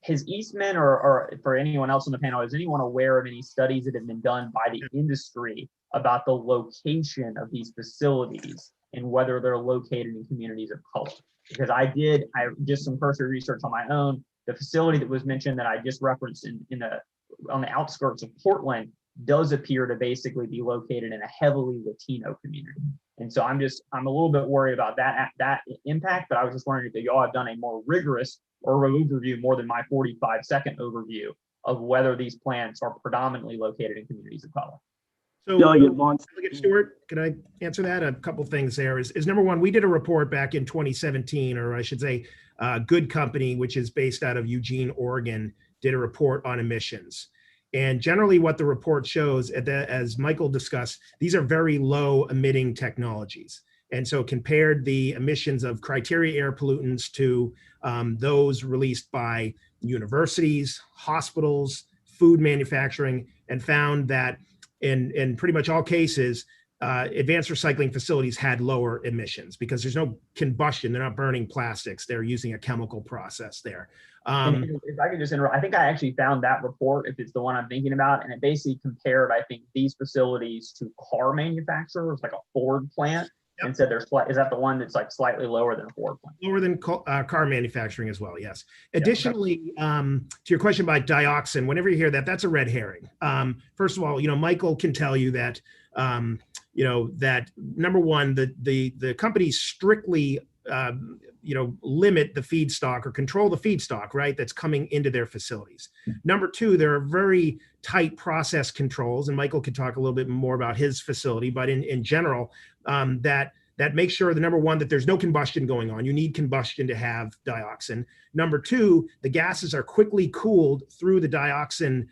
has Eastman or for anyone else on the panel, is anyone aware of any studies that have been done by the industry about the location of these facilities and whether they're located in communities of color? Because I did some cursory research on my own. The facility that was mentioned that I just referenced on the outskirts of Portland does appear to basically be located in a heavily Latino community. And so I'm a little bit worried about that impact, but I was just wondering if y'all have done a more rigorous or overview, more than my 45-second overview of whether these plants are predominantly located in communities of color. So, Delegate Stewart, can I answer that? A couple things there is number one, we did a report back in 2017, or I should say, Good Company, which is based out of Eugene, Oregon, did a report on emissions. And generally what the report shows, as Michael discussed, these are very low emitting technologies. And so compared the emissions of criteria air pollutants to those released by universities, hospitals, food manufacturing, and found that in pretty much all cases, advanced recycling facilities had lower emissions because there's no combustion. They're not burning plastics. They're using a chemical process there. If I could just interrupt, I think I actually found that report, if it's the one I'm thinking about, and it basically compared, I think, these facilities to car manufacturers, like a Ford plant, and said is that the one that's like slightly lower than a Ford plant? Lower than car manufacturing as well, yes. Additionally, to your question about dioxin, whenever you hear that, that's a red herring. First of all, Michael can tell you that, that number one, the companies strictly limit the feedstock or control the feedstock, right, that's coming into their facilities. Number two, there are very tight process controls, and Michael could talk a little bit more about his facility, but in general, that makes sure that number one, that there's no combustion going on. You need combustion to have dioxin. Number two, the gases are quickly cooled through the dioxin,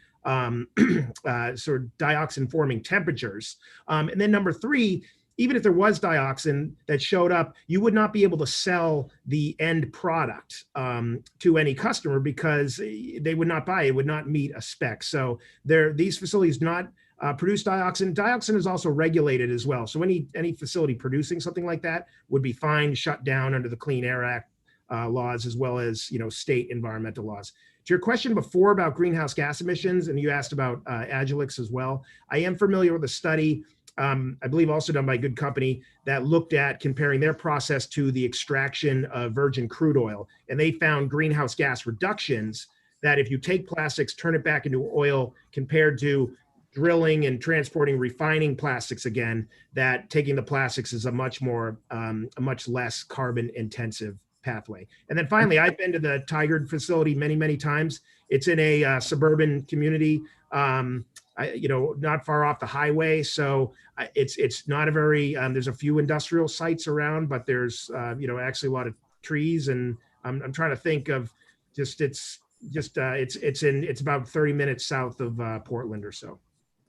sort of dioxin forming temperatures. And then number three, even if there was dioxin that showed up, you would not be able to sell the end product to any customer because they would not buy it, would not meet a spec. So these facilities do not produce dioxin. Dioxin is also regulated as well. So any facility producing something like that would be fined, shut down under the Clean Air Act laws, as well as state environmental laws. To your question before about greenhouse gas emissions, and you asked about Agilix as well, I am familiar with a study, I believe also done by Good Company, that looked at comparing their process to the extraction of virgin crude oil. And they found greenhouse gas reductions that if you take plastics, turn it back into oil, compared to drilling and transporting, refining plastics again, that taking the plastics is a much less carbon intensive pathway. And then finally, I've been to the Tigard facility many, many times. It's in a suburban community, not far off the highway. So it's not a very, there's a few industrial sites around, but there's, actually a lot of trees. And I'm trying to think of it's about 30 minutes south of Portland or so.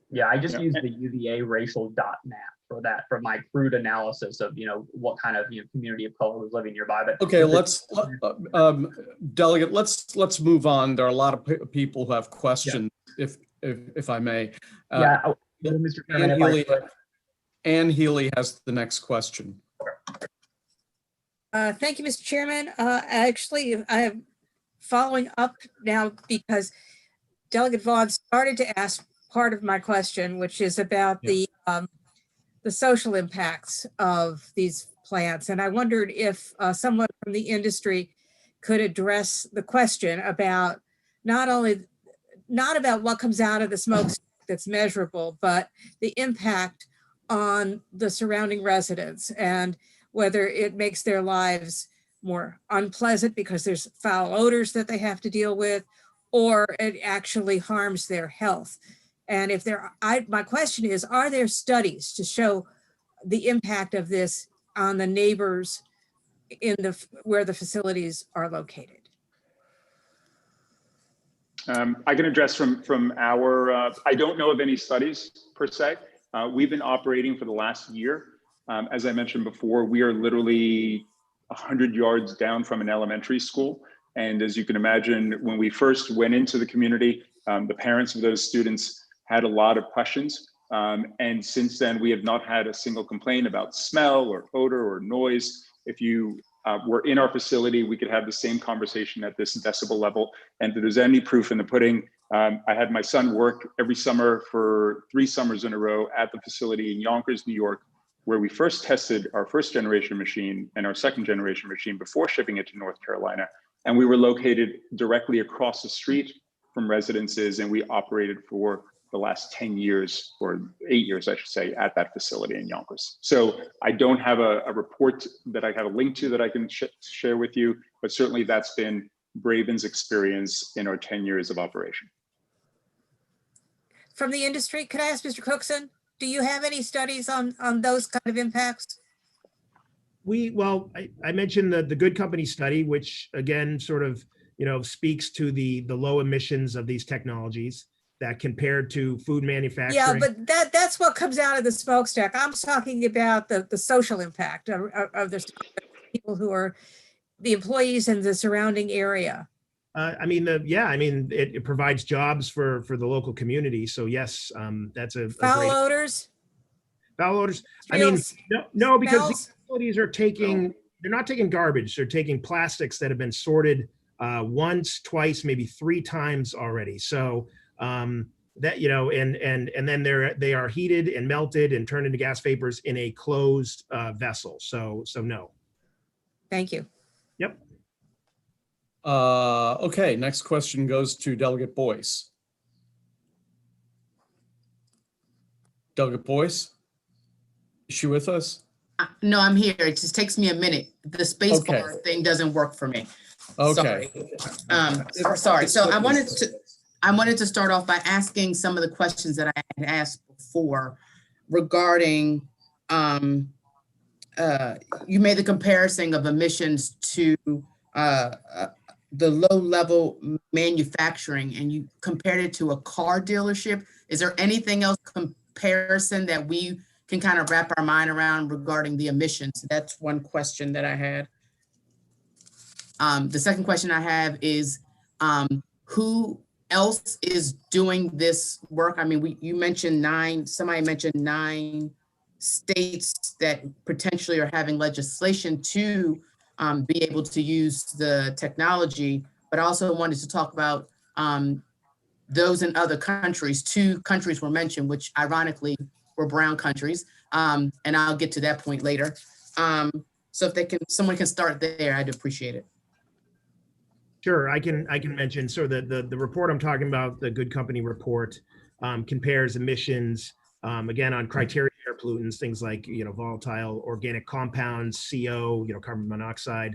Yeah, I just used the UVA racial dot map for that, for my crude analysis of, what kind of community of color was living nearby. But okay, Delegate, let's move on. There are a lot of people who have questions, if I may. Mr. Chairman, Ann Healy has the next question. Thank you, Mr. Chairman. Actually, I am following up now because Delegate Vaughn started to ask part of my question, which is about the social impacts of these plants. And I wondered if someone from the industry could address the question about not about what comes out of the smoke that's measurable, but the impact on the surrounding residents and whether it makes their lives more unpleasant because there's foul odors that they have to deal with, or it actually harms their health. And if my question is, are there studies to show the impact of this on the neighbors where the facilities are located? I can address from our, I don't know of any studies per se. We've been operating for the last year. As I mentioned before, we are literally 100 yards down from an elementary school. And as you can imagine, when we first went into the community, The parents of those students had a lot of questions. And since then, we have not had a single complaint about smell or odor or noise. If you were in our facility, we could have the same conversation at this decibel level. And if there's any proof in the pudding, I had my son work every summer for 3 summers in a row at the facility in Yonkers, New York, where we first tested our first generation machine and our second generation machine before shipping it to North Carolina. And we were located directly across the street from residences, and we operated for the last 10 years, or 8 years, I should say, at that facility in Yonkers. So I don't have a report that I have a link to that I can share with you, but certainly that's been Braven's experience in our 10 years of operation. From the industry, could I ask Mr. Cookson, do you have any studies on those kind of impacts? Well, I mentioned the Good Company study, which again, sort of, speaks to the low emissions of these technologies that compared to food manufacturing. Yeah, but that's what comes out of the smokestack. I'm talking about the social impact of the people who are the employees in the surrounding area. It provides jobs for the local community. So yes, that's a foul great... odors. Foul odors. No, because these facilities are they're not taking garbage. They're taking plastics that have been sorted once, twice, maybe 3 times already. So that, and then they are heated and melted and turned into gas vapors in a closed vessel. So no. Thank you. Yep. Okay, next question goes to Delegate Boyce. Delegate Boyce, is she with us? No, I'm here. It just takes me a minute. The space bar thing doesn't work for me. Okay. Sorry. So I wanted to start off by asking some of the questions that I had asked before regarding, you made the comparison of emissions to the low level manufacturing, and you compared it to a car dealership. Is there anything else comparison that we can kind of wrap our mind around regarding the emissions? That's one question that I had. The second question I have is, who else is doing this work? I mean, you mentioned somebody mentioned 9 states that potentially are having legislation to be able to use the technology, but I also wanted to talk about those in other countries. 2 countries were mentioned, which ironically were brown countries, and I'll get to that point later. So if someone can start there, I'd appreciate it. Sure, I can mention. So the report I'm talking about, the Good Company report, compares emissions again on criteria air pollutants, things like volatile organic compounds, CO, carbon monoxide,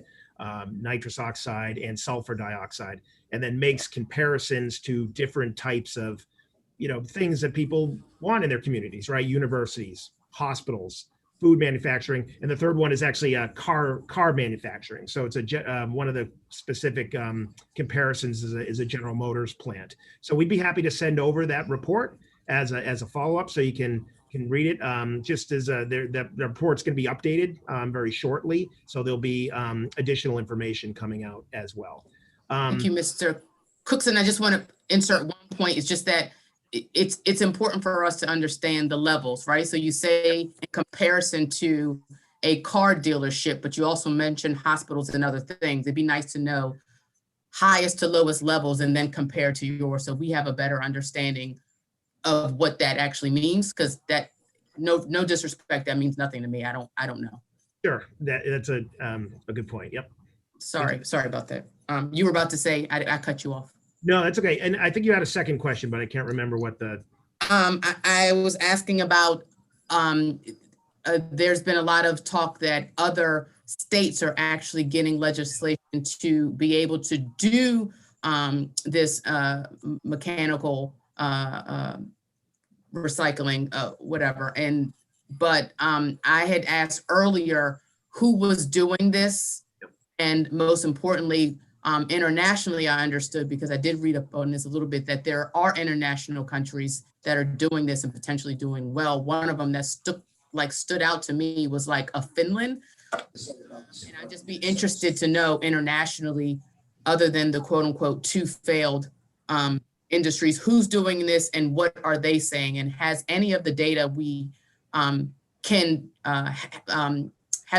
nitrous oxide, and sulfur dioxide, and then makes comparisons to different types of things that people want in their communities, right? Universities, hospitals, food manufacturing, and the third one is actually car manufacturing. So it's one of the specific comparisons is a General Motors plant. So we'd be happy to send over that report as a follow-up, so you can read it. Just as the report's going to be updated very shortly, so there'll be additional information coming out as well. Thank you, Mr. Cookson. I just want to insert one point. It's just that it's important for us to understand the levels, right? So you say in comparison to a car dealership, but you also mentioned hospitals and other things. It'd be nice to know highest to lowest levels and then compare to yours, so we have a better understanding of what that actually means, because that no disrespect, that means nothing to me. I don't know. Sure, that's a good point. Yep. Sorry about that. You were about to say, I cut you off. No, that's okay. And I think you had a second question, but I can't remember what the. I was asking about. There's been a lot of talk that other states are actually getting legislation to be able to do this mechanical recycling, whatever. But I had asked earlier who was doing this, and most importantly, internationally, I understood, because I did read up on this a little bit, that there are international countries that are doing this and potentially doing well. One of them that stood out to me was like a Finland. And I'd just be interested to know internationally, other than the quote unquote 2 failed industries, who's doing this and what are they saying? And has any of the data we have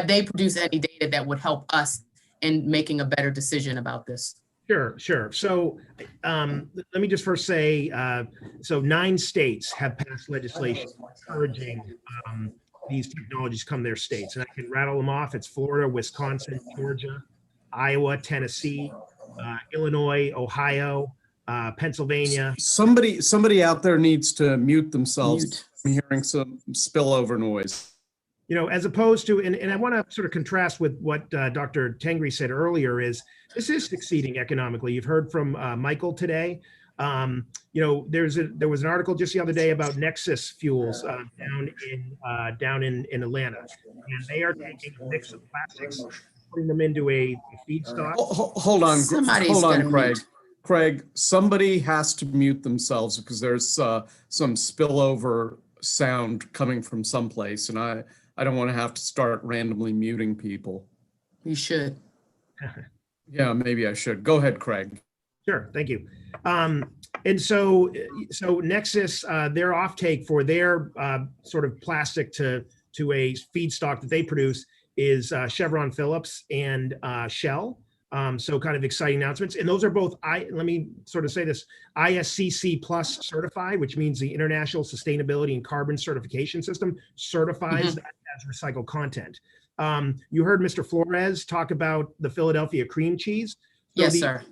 they produced any data that would help us in making a better decision about this? Sure, sure. So let me just first say, so 9 states have passed legislation encouraging these technologies come to their states. And I can rattle them off. It's Florida, Wisconsin, Georgia, Iowa, Tennessee, Illinois, Ohio, Pennsylvania. Somebody out there needs to mute themselves. I'm hearing some spillover noise. You know, as opposed to, and I want to sort of contrast with what Dr. Tangri said earlier, is this is succeeding economically. You've heard from Michael today. You know, there was an article just the other day about Nexus Fuels down in Atlanta, and they are taking a mix of plastics, putting them into a feedstock. Hold on, Craig. Craig, somebody has to mute themselves because there's some spillover sound coming from someplace, and I don't want to have to start randomly muting people. You should. Yeah, maybe I should. Go ahead, Craig. Sure, thank you. And so Nexus, their offtake for their sort of plastic to a feedstock that they produce is Chevron Phillips and Shell. So kind of exciting announcements. And those are both, let me sort of say this, ISCC Plus certified, which means the International Sustainability and Carbon Certification System certifies that as recycled content. You heard Mr. Flores talk about the Philadelphia cream cheese. So yes, sir.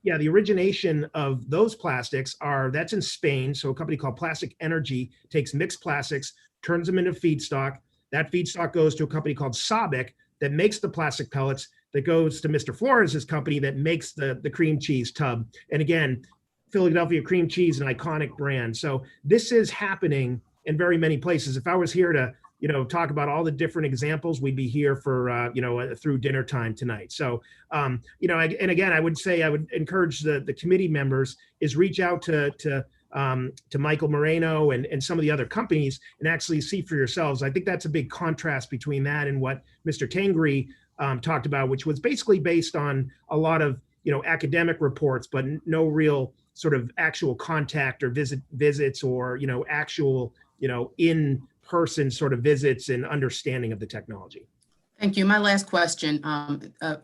Yeah, the origination of those plastics that's in Spain. So a company called Plastic Energy takes mixed plastics, turns them into feedstock. That feedstock goes to a company called Sabic that makes the plastic pellets that goes to Mr. Flores' company that makes the cream cheese tub. And again, Philadelphia cream cheese, an iconic brand. So this is happening in very many places. If I was here to, talk about all the different examples, we'd be here for, through dinner time tonight. So, and again, I would encourage the committee members is reach out to Michael Moreno and some of the other companies and actually see for yourselves. I think that's a big contrast between that and what Mr. Tangri talked about, which was basically based on a lot of, academic reports, but no real sort of actual contact or visits or, actual, in-person sort of visits and understanding of the technology. Thank you. My last question,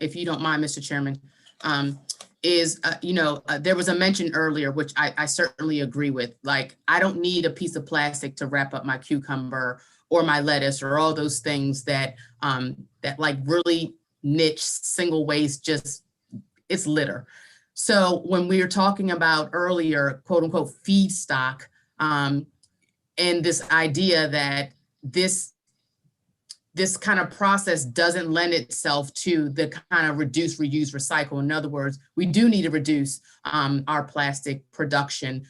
if you don't mind, Mr. Chairman, is, there was a mention earlier, which I certainly agree with. Like, I don't need a piece of plastic to wrap up my cucumber or my lettuce or all those things that like really niche single waste, it's litter. So when we were talking about earlier, quote unquote, feedstock, and this idea that this kind of process doesn't lend itself to the kind of reduce, reuse, recycle. In other words, we do need to reduce our plastic production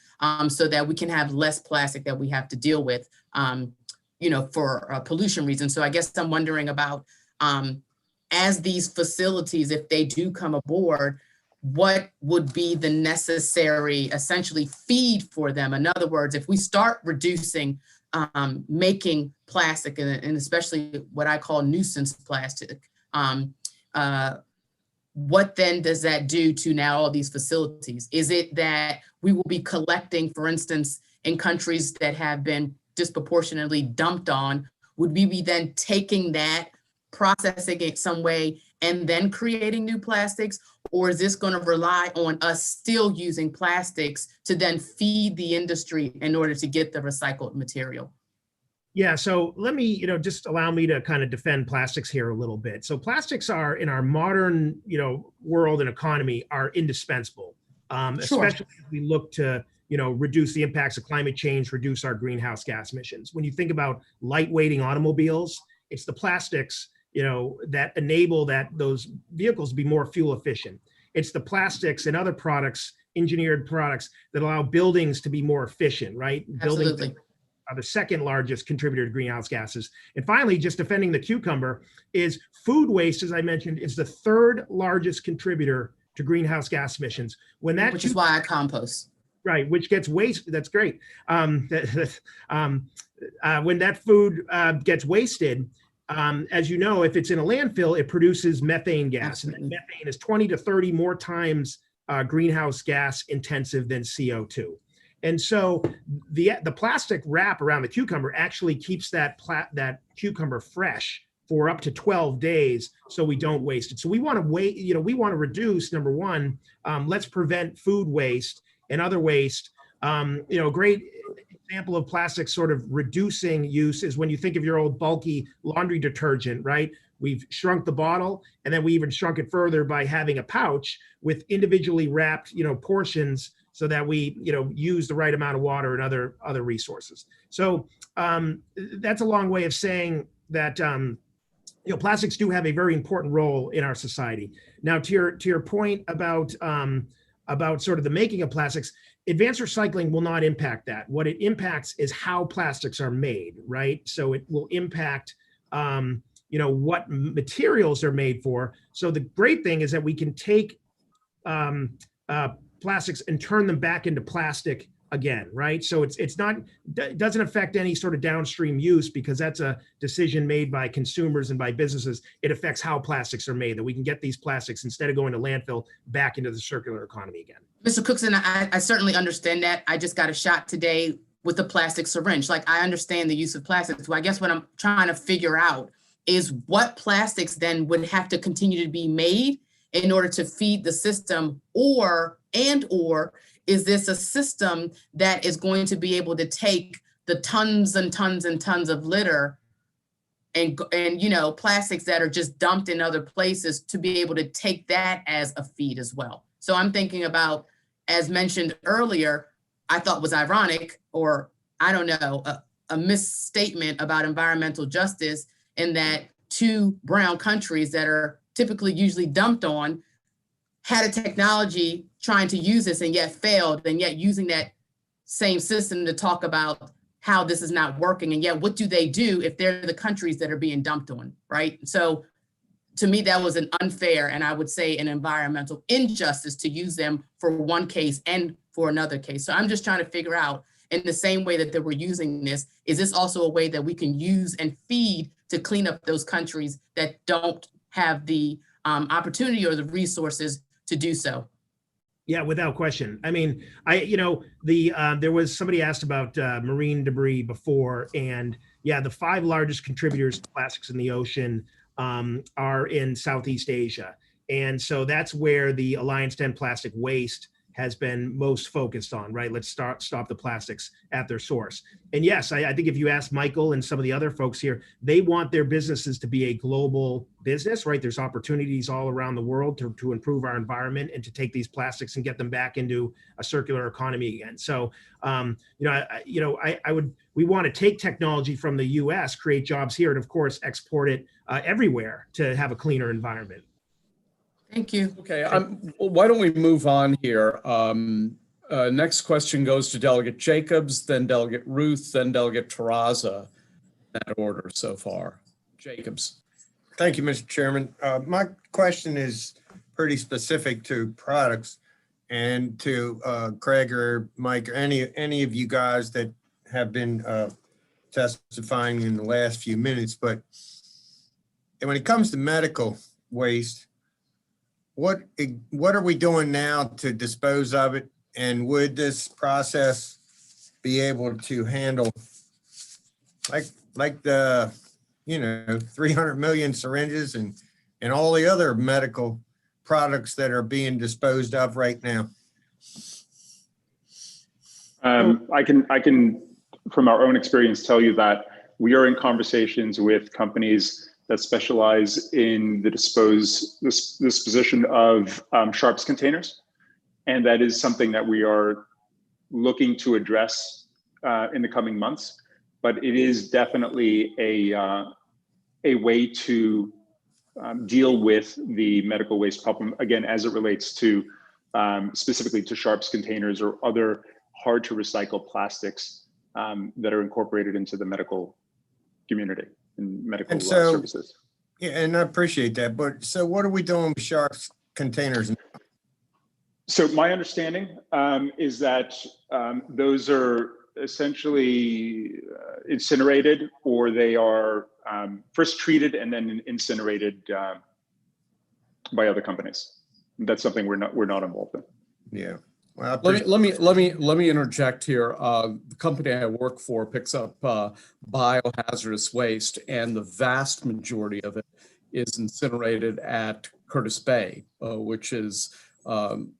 so that we can have less plastic that we have to deal with, for pollution reasons. So I guess I'm wondering about, as these facilities, if they do come aboard, what would be the necessary, essentially, feed for them? In other words, if we start reducing making plastic and especially what I call nuisance plastic, what then does that do to now all these facilities? Is it that we will be collecting, for instance, in countries that have been disproportionately dumped on, would we be then taking that, processing it some way, and then creating new plastics? Or is this going to rely on us still using plastics to then feed the industry in order to get the recycled material? Yeah, so let me, just allow me to kind of defend plastics here a little bit. So plastics are, in our modern, world and economy, are indispensable, especially as we look to, reduce the impacts of climate change, reduce our greenhouse gas emissions. When you think about lightweighting automobiles, it's the plastics, that enable those vehicles to be more fuel efficient. It's the plastics and other products, engineered products, that allow buildings to be more efficient, right? Absolutely. Buildings are the second largest contributor to greenhouse gases. And finally, just defending the cucumber, is food waste, as I mentioned, is the third largest contributor to greenhouse gas emissions. Which is why I compost. Right, which gets wasted. That's great. When that food gets wasted, as you know, if it's in a landfill, it produces methane gas. Absolutely. And that methane is 20 to 30 more times greenhouse gas intensive than CO2. And so the plastic wrap around the cucumber actually keeps that cucumber fresh for up to 12 days, so we don't waste it. So we want to we want to reduce, number one, let's prevent food waste and other waste. A great example of plastic sort of reducing use is when you think of your old bulky laundry detergent, right? We've shrunk the bottle, and then we even shrunk it further by having a pouch with individually wrapped, portions, so that we, use the right amount of water and other resources. So that's a long way of saying that plastics do have a very important role in our society. Now, to your point about sort of the making of plastics, advanced recycling will not impact that. What it impacts is how plastics are made, right? So it will impact what materials are made for. So the great thing is that we can take plastics and turn them back into plastic again, right? So it doesn't affect any sort of downstream use, because that's a decision made by consumers and by businesses. It affects how plastics are made, that we can get these plastics, instead of going to landfill, back into the circular economy again. Mr. Cookson, I certainly understand that. I just got a shot today with the plastic syringe. Like, I understand the use of plastics. Well, I guess what I'm trying to figure out is what plastics then would have to continue to be made in order to feed the system, or is this a system that is going to be able to take the tons and tons and tons of litter and plastics that are just dumped in other places, to be able to take that as a feed as well? So I'm thinking about, as mentioned earlier, I thought was ironic, or I don't know, a misstatement about environmental justice, in that two brown countries that are typically usually dumped on had a technology trying to use this and yet failed, and yet using that same system to talk about how this is not working. And yet, what do they do if they're the countries that are being dumped on, right? So to me, that was an unfair, and I would say an environmental injustice, to use them for one case and for another case. So I'm just trying to figure out, in the same way that they were using this, is this also a way that we can use and feed to clean up those countries that don't have the opportunity or the resources to do so? Yeah, without question. I mean, there was somebody asked about marine debris before, and yeah, the 5 largest contributors to plastics in the ocean are in Southeast Asia. And so that's where the Alliance to End Plastic Waste has been most focused on, right? Let's stop the plastics at their source. And yes, I think if you ask Michael and some of the other folks here, they want their businesses to be a global business, right? There's opportunities all around the world to improve our environment and to take these plastics and get them back into a circular economy again. So, we want to take technology from the US, create jobs here, and of course, export it everywhere to have a cleaner environment. Thank you. Okay, why don't we move on here? Next question goes to Delegate Jacobs, then Delegate Ruth, then Delegate Terraza. That order so far. Jacobs. Thank you, Mr. Chairman. My question is pretty specific to products, and to Craig or Mike, or any of you guys that have been testifying in the last few minutes. But when it comes to medical waste, what are we doing now to dispose of it? And would this process be able to handle like the 300 million syringes and all the other medical products that are being disposed of right now? I can from our own experience tell you that we are in conversations with companies that specialize in the disposition of sharps containers. And that is something that we are looking to address in the coming months. But it is definitely a way to deal with the medical waste problem, again, as it relates to specifically to sharps containers or other hard to recycle plastics that are incorporated into the medical community and medical services. Yeah, and I appreciate that. But so what are we doing with sharps containers now? So my understanding is that those are essentially incinerated, or they are first treated and then incinerated by other companies. That's something we're not involved in. Yeah. Well, Let me interject here. The company I work for picks up biohazardous waste, and the vast majority of it is incinerated at Curtis Bay, which is an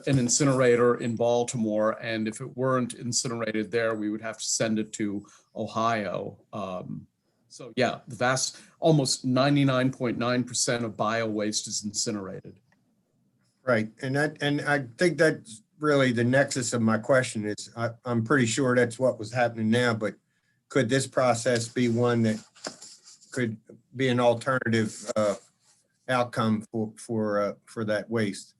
incinerator in Baltimore. And if it weren't incinerated there, we would have to send it to Ohio. So yeah, the vast, almost 99.9% of bio waste is incinerated. Right, and I think that's really the nexus of my question is I'm pretty sure that's what was happening now, but could this process be one that could be an alternative outcome for that waste?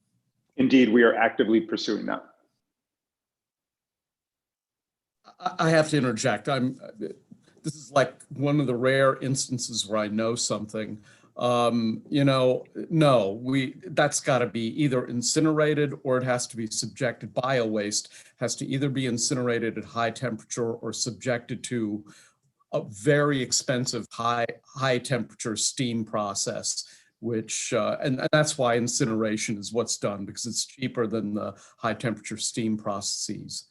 Indeed, we are actively pursuing that. I have to interject. This is like one of the rare instances where I know something. No, that's got to be either incinerated or it has to be subjected. Bio waste has to either be incinerated at high temperature or subjected to a very expensive high temperature steam process, which and that's why incineration is what's done, because it's cheaper than the high temperature steam processes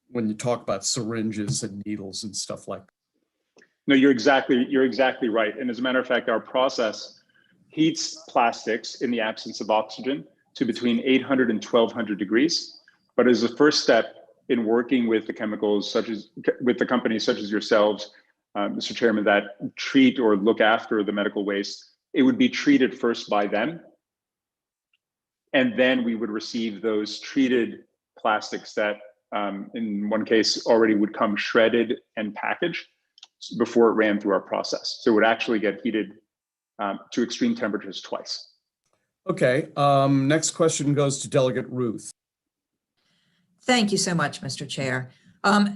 when you talk about syringes and needles and stuff like that. No, you're exactly right. And as a matter of fact, our process heats plastics in the absence of oxygen to between 800 and 1200 degrees. But as a first step in working with the chemicals, with the companies such as yourselves, Mr. Chairman, that treat or look after the medical waste, it would be treated first by them. And then we would receive those treated plastics that in one case already would come shredded and packaged before it ran through our process. So it would actually get heated to extreme temperatures twice. Okay, next question goes to Delegate Ruth. Thank you so much, Mr. Chair.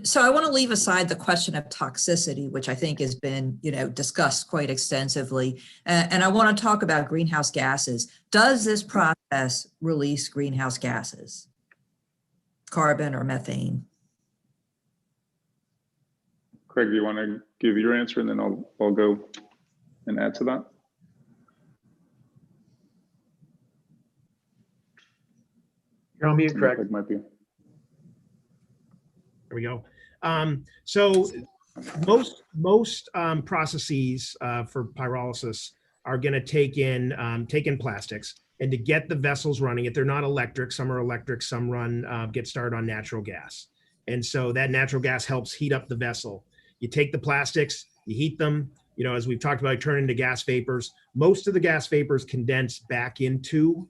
So I want to leave aside the question of toxicity, which I think has been, discussed quite extensively. And I want to talk about greenhouse gases. Does this process release greenhouse gases, carbon or methane? Craig, do you want to give your answer and then I'll go and add to that? You're on mute, Craig. Might be. There we go. So most processes for pyrolysis are going to take in plastics, and to get the vessels running, if they're not electric, some are electric, some get started on natural gas. And so that natural gas helps heat up the vessel. You take the plastics, you heat them, as we've talked about, turn into gas vapors. Most of the gas vapors condense back into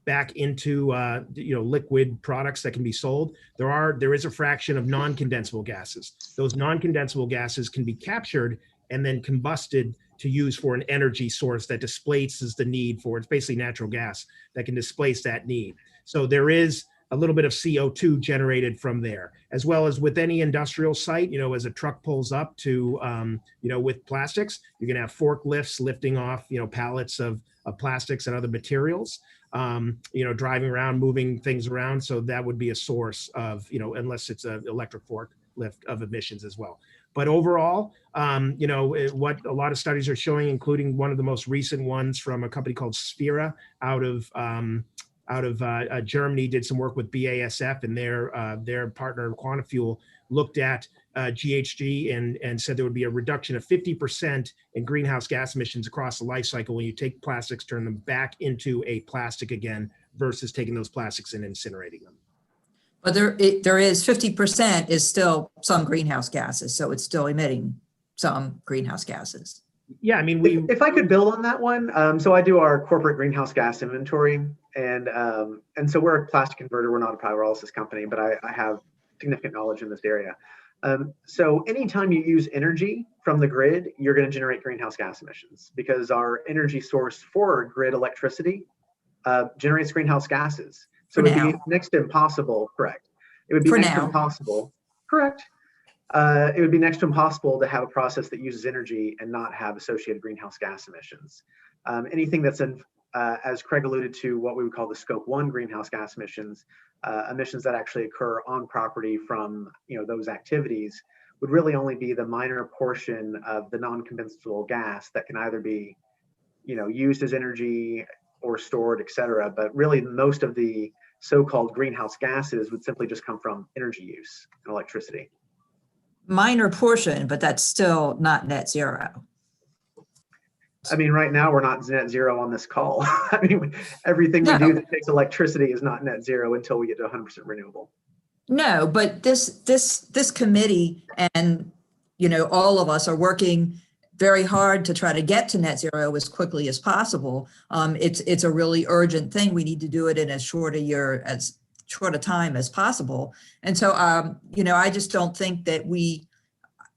liquid products that can be sold. There is a fraction of non-condensable gases. Those non-condensable gases can be captured and then combusted to use for an energy source that displaces the need for, it's basically natural gas that can displace that need. So there is a little bit of CO2 generated from there, as well as with any industrial site, as a truck pulls up to, with plastics, you're gonna have forklifts lifting off, pallets of plastics and other materials, driving around, moving things around. So that would be a source of, unless it's an electric forklift, of emissions as well. But overall, what a lot of studies are showing, including one of the most recent ones from a company called Sphera out of Germany, did some work with BASF, and their partner Quantafuel looked at GHG and said there would be a reduction of 50% in greenhouse gas emissions across the life cycle when you take plastics, turn them back into a plastic again, versus taking those plastics and incinerating them. But there is 50% is still some greenhouse gases, so it's still emitting some greenhouse gases. Yeah, I mean, if I could build on that one, so I do our corporate greenhouse gas inventory, and so we're a plastic converter. We're not a pyrolysis company, but I have significant knowledge in this area. So anytime you use energy from the grid, you're going to generate greenhouse gas emissions, because our energy source for grid electricity generates greenhouse gases. So it would be next to impossible, correct? It would be next to impossible, correct? It would be next to impossible to have a process that uses energy and not have associated greenhouse gas emissions. Anything that's in, as Craig alluded to, what we would call the scope 1 greenhouse gas emissions, emissions that actually occur on property from those activities, would really only be the minor portion of the non-condensable gas that can either be used as energy or stored, et cetera. But really, most of the so-called greenhouse gases would simply just come from energy use and electricity. Minor portion, but that's still not net zero. I mean, right now we're not net zero on this call. I mean, everything we do that takes electricity is not net zero until we get to 100% renewable. No, but this committee and, you know, all of us are working very hard to try to get to net zero as quickly as possible. It's a really urgent thing. We need to do it in as short a time as possible. And so, you know, I just don't think that we,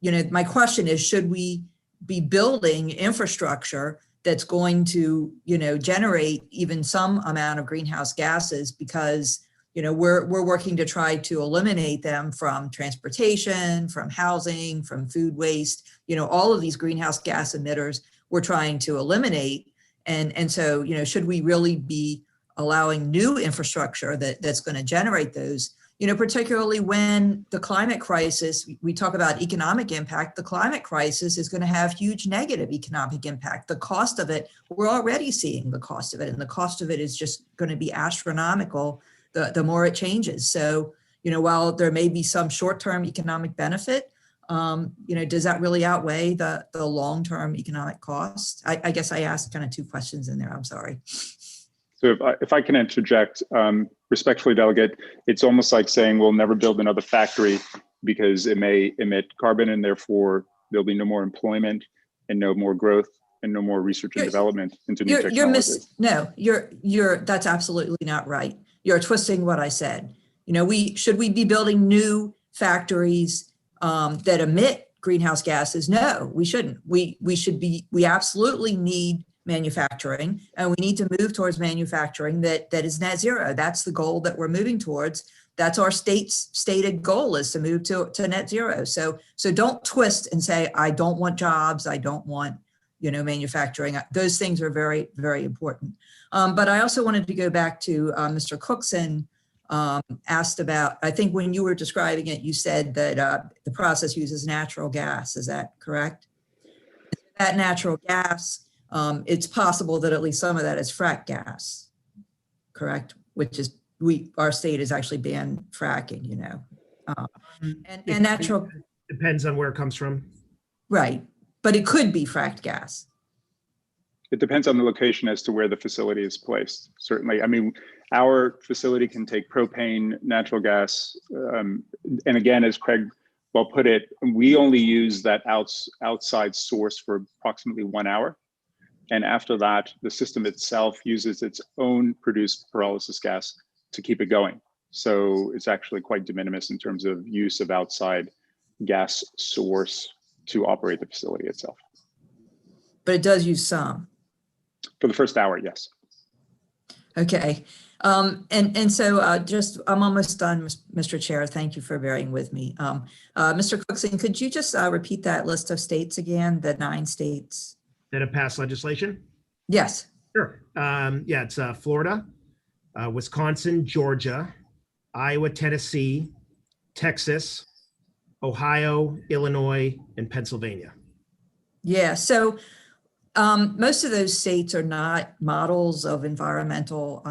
you know, my question is, should we be building infrastructure that's going to, you know, generate even some amount of greenhouse gases, because, you know, we're working to try to eliminate them from transportation, from housing, from food waste, you know, all of these greenhouse gas emitters we're trying to eliminate. And so, you know, should we really be allowing new infrastructure that's going to generate those, you know, particularly when the climate crisis, we talk about economic impact, the climate crisis is going to have huge negative economic impact. The cost of it, we're already seeing the cost of it, and the cost of it is just going to be astronomical the more it changes. So, you know, while there may be some short-term economic benefit, you know, does that really outweigh the long-term economic cost? I guess I asked kind of two questions in there. I'm sorry. So if I can interject, respectfully, Delegate, it's almost like saying we'll never build another factory because it may emit carbon, and therefore there'll be no more employment and no more growth and no more research and development into new technologies. That's absolutely not right. You're twisting what I said. You know, should we be building new factories that emit greenhouse gases? No, we shouldn't. We absolutely need manufacturing, and we need to move towards manufacturing that is net zero. That's the goal that we're moving towards. That's our state's stated goal, is to move to net zero. So don't twist and say, I don't want jobs, I don't want, you know, manufacturing. Those things are very, very important. But I also wanted to go back to Mr. Cookson asked about, I think when you were describing it, you said that the process uses natural gas. Is that correct? That natural gas, it's possible that at least some of that is frack gas, correct? Which is, our state has actually banned fracking, you know. And natural. Depends on where it comes from. Right, but it could be fracked gas. It depends on the location as to where the facility is placed. Certainly, I mean, our facility can take propane, natural gas, and again, as Craig well put it, we only use that outside source for approximately 1 hour. And after that, the system itself uses its own produced pyrolysis gas to keep it going. So it's actually quite de minimis in terms of use of outside gas source to operate the facility itself. But it does use some. For the first hour, yes. Okay. And so just, I'm almost done, Mr. Chair. Thank you for bearing with me. Mr. Cookson, could you just repeat that list of states again, the 9 states? That have passed legislation? Yes. Sure. Yeah, it's Florida, Wisconsin, Georgia, Iowa, Tennessee, Texas, Ohio, Illinois, and Pennsylvania. Yeah, so most of those states are not models of environmental,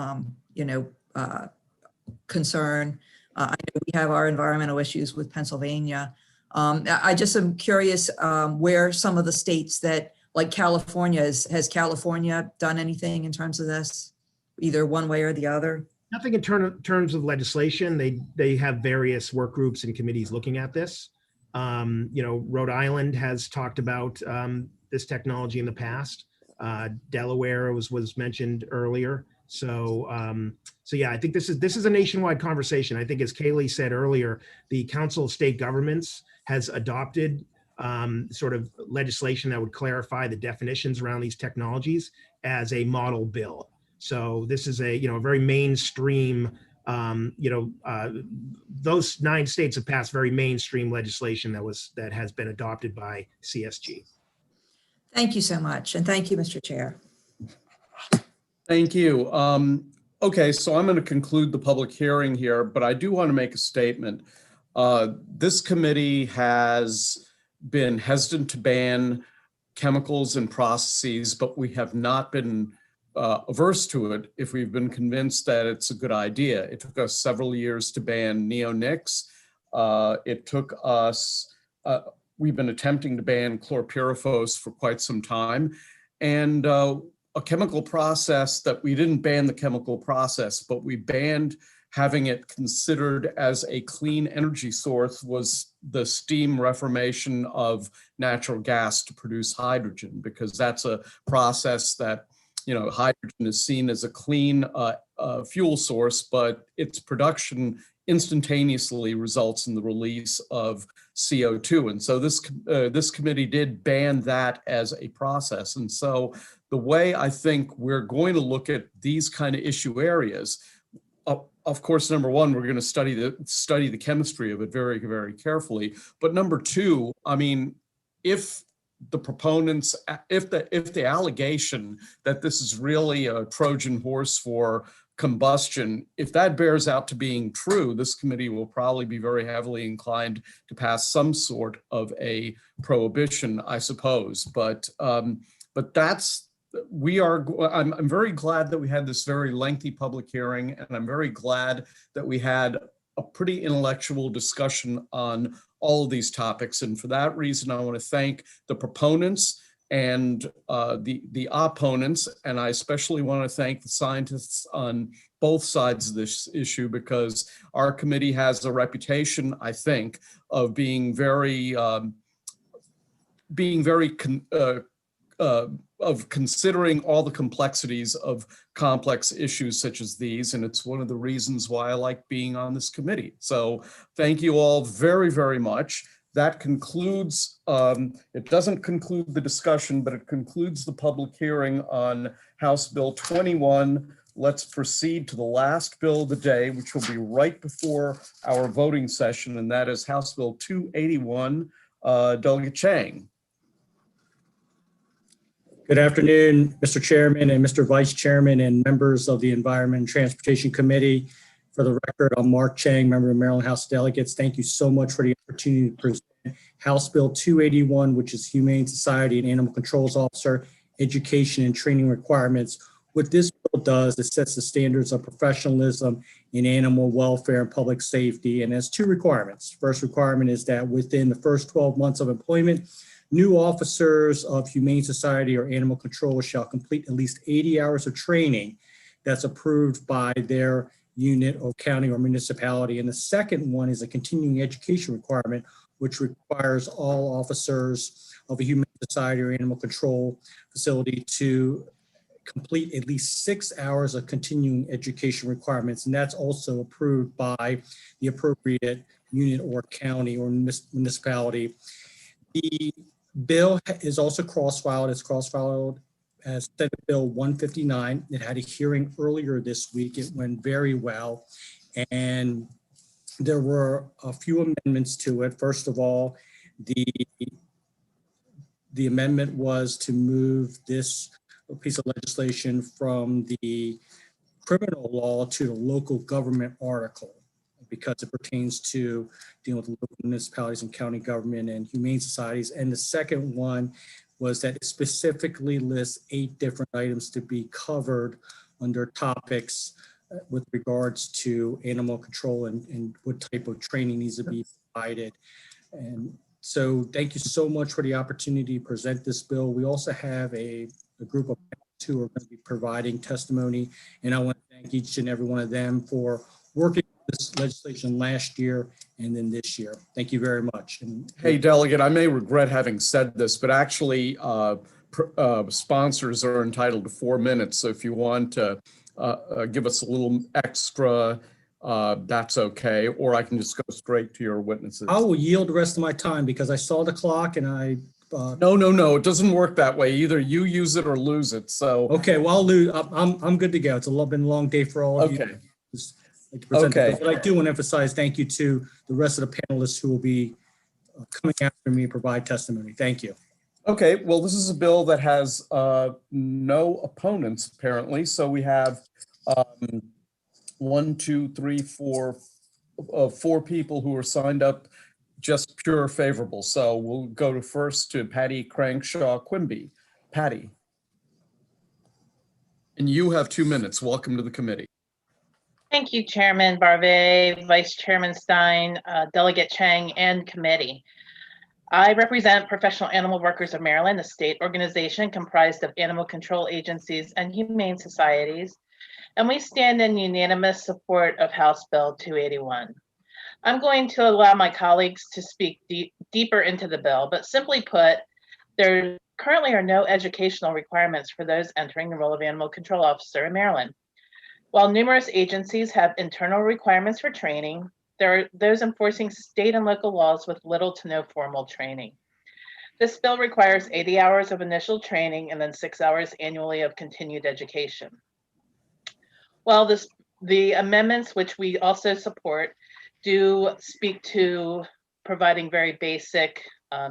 concern. I know we have our environmental issues with Pennsylvania. I just am curious where some of the states that, like California, has California done anything in terms of this, either one way or the other? Nothing in terms of legislation. They have various work groups and committees looking at this. Rhode Island has talked about this technology in the past. Delaware was mentioned earlier. So yeah, I think this is a nationwide conversation. I think, as Kaylee said earlier, the Council of State Governments has adopted sort of legislation that would clarify the definitions around these technologies as a model bill. So this is a very mainstream. Those 9 states have passed very mainstream legislation that has been adopted by CSG. Thank you so much, and thank you, Mr. Chair. Thank you. Okay, so I'm going to conclude the public hearing here, but I do want to make a statement. This committee has been hesitant to ban chemicals and processes, but we have not been averse to it if we've been convinced that it's a good idea. It took us several years to ban neonics. It took us, we've been attempting to ban chlorpyrifos for quite some time. And a chemical process that we didn't ban the chemical process, but we banned having it considered as a clean energy source was the steam reformation of natural gas to produce hydrogen, because that's a process that, you know, hydrogen is seen as a clean fuel source, but its production instantaneously results in the release of CO2. And so this committee did ban that as a process. And so the way I think we're going to look at these kind of issue areas, of course, number one, we're going to study the chemistry of it very, very carefully. But number two, I mean, if the proponents, if the allegation that this is really a Trojan horse for combustion, if that bears out to being true, this committee will probably be very heavily inclined to pass some sort of a prohibition, I suppose. But that's, I'm very glad that we had this very lengthy public hearing, and I'm very glad that we had a pretty intellectual discussion on all of these topics. And for that reason, I want to thank the proponents and the opponents, and I especially want to thank the scientists on both sides of this issue, because our committee has a reputation, I think, of being very of considering all the complexities of complex issues such as these. And it's one of the reasons why I like being on this committee. So thank you all very, very much. That concludes, it doesn't conclude the discussion, but it concludes the public hearing on House Bill 21. Let's proceed to the last bill of the day, which will be right before our voting session, and that is House Bill 281. Delegate Chang. Good afternoon, Mr. Chairman and Mr. Vice Chairman and members of the Environment and Transportation Committee. For the record, I'm Mark Chang, member of Maryland House of Delegates. Thank you so much for the opportunity to present House Bill 281, which is Humane Society and Animal Control Officer Education and Training Requirements. What this bill does is sets the standards of professionalism in animal welfare and public safety, and has two requirements. First requirement is that within the first 12 months of employment, new officers of Humane Society or Animal Control shall complete at least 80 hours of training that's approved by their unit or county or municipality. And the second one is a continuing education requirement, which requires all officers of a Humane Society or Animal Control facility to complete at least 6 hours of continuing education requirements. And that's also approved by the appropriate unit or county or municipality. The bill is also cross-filed. It's cross-filed as Senate Bill 159. It had a hearing earlier this week. It went very well. And there were a few amendments to it. First of all, the amendment was to move this piece of legislation from the criminal law to the local government article, because it pertains to dealing with local municipalities and county government and humane societies. And the second one was that it specifically lists 8 different items to be covered under topics with regards to animal control and what type of training needs to be provided. And so thank you so much for the opportunity to present this bill. We also have a group of who are going to be providing testimony, and I want to thank each and every one of them for working this legislation last year and then this year. Thank you very much. And hey, Delegate, I may regret having said this, but actually sponsors are entitled to 4 minutes. So if you want to give us a little extra, that's okay. Or I can just go straight to your witnesses. I will yield the rest of my time because I saw the clock and I No, it doesn't work that way. Either you use it or lose it. So okay, well, I'm good to go. It's been a long day for all of you. Like to present Okay. but I do want to emphasize thank you to the rest of the panelists who will be coming after me to provide testimony. Thank you. Okay, well, this is a bill that has no opponents apparently. So we have 1, 2, 3, 4, 4 people who are signed up just pure favorable. So we'll go first to Patty Crankshaw Quimby. Patty. And you have 2 minutes. Welcome to the committee. Thank you, Chairman Barve, Vice Chairman Stein, Delegate Chang, and committee. I represent Professional Animal Workers of Maryland, a state organization comprised of animal control agencies and humane societies, and we stand in unanimous support of House Bill 281. I'm going to allow my colleagues to speak deeper into the bill, but simply put, there currently are no educational requirements for those entering the role of animal control officer in Maryland. While numerous agencies have internal requirements for training, there are those enforcing state and local laws with little to no formal training. This bill requires 80 hours of initial training and then 6 hours annually of continued education. While the amendments, which we also support, do speak to providing very basic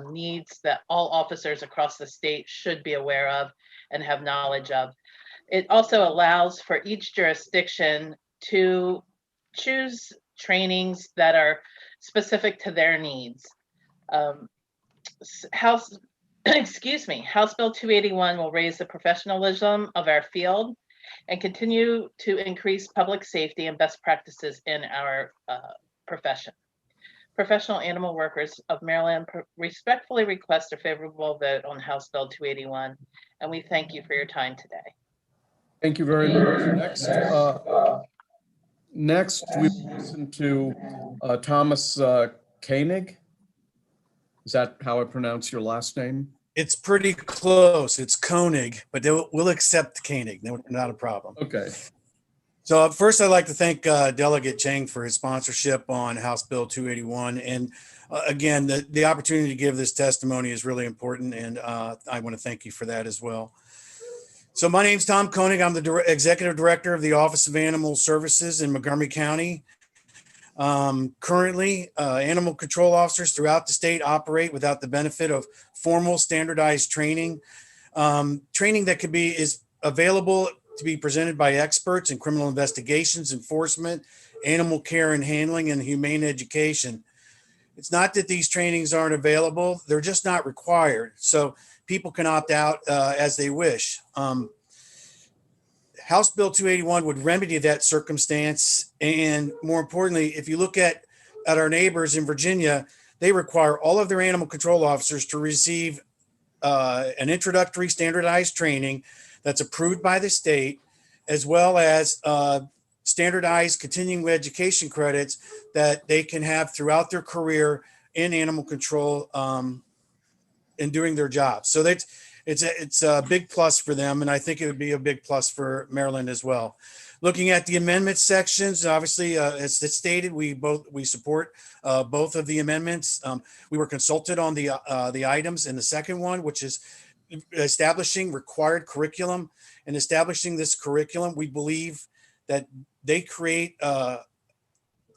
needs that all officers across the state should be aware of and have knowledge of. It also allows for each jurisdiction to choose trainings that are specific to their needs. House Bill 281 will raise the professionalism of our field and continue to increase public safety and best practices in our profession. Professional Animal Workers of Maryland respectfully request a favorable vote on House Bill 281, and we thank you for your time today. Thank you very much. Next, we listen to Thomas Koenig. Is that how I pronounce your last name? It's pretty close. It's Koenig, but we'll accept Koenig. No, not a problem. Okay. So first, I'd like to thank Delegate Chang for his sponsorship on House Bill 281. And again, the opportunity to give this testimony is really important, and I want to thank you for that as well. So my name's Tom Koenig. I'm the Executive Director of the Office of Animal Services in Montgomery County. Currently, animal control officers throughout the state operate without the benefit of formal standardized training. Training that is available to be presented by experts in criminal investigations, enforcement, animal care and handling, and humane education. It's not that these trainings aren't available, they're just not required. So people can opt out as they wish. House Bill 281 would remedy that circumstance. And more importantly, if you look at our neighbors in Virginia, they require all of their animal control officers to receive an introductory standardized training that's approved by the state, as well as standardized continuing education credits that they can have throughout their career in animal control in doing their job. So it's a big plus for them, and I think it would be a big plus for Maryland as well. Looking at the amendment sections, obviously, as it's stated, we support both of the amendments. We were consulted on the items in the second one, which is establishing required curriculum. And establishing this curriculum, we believe that they create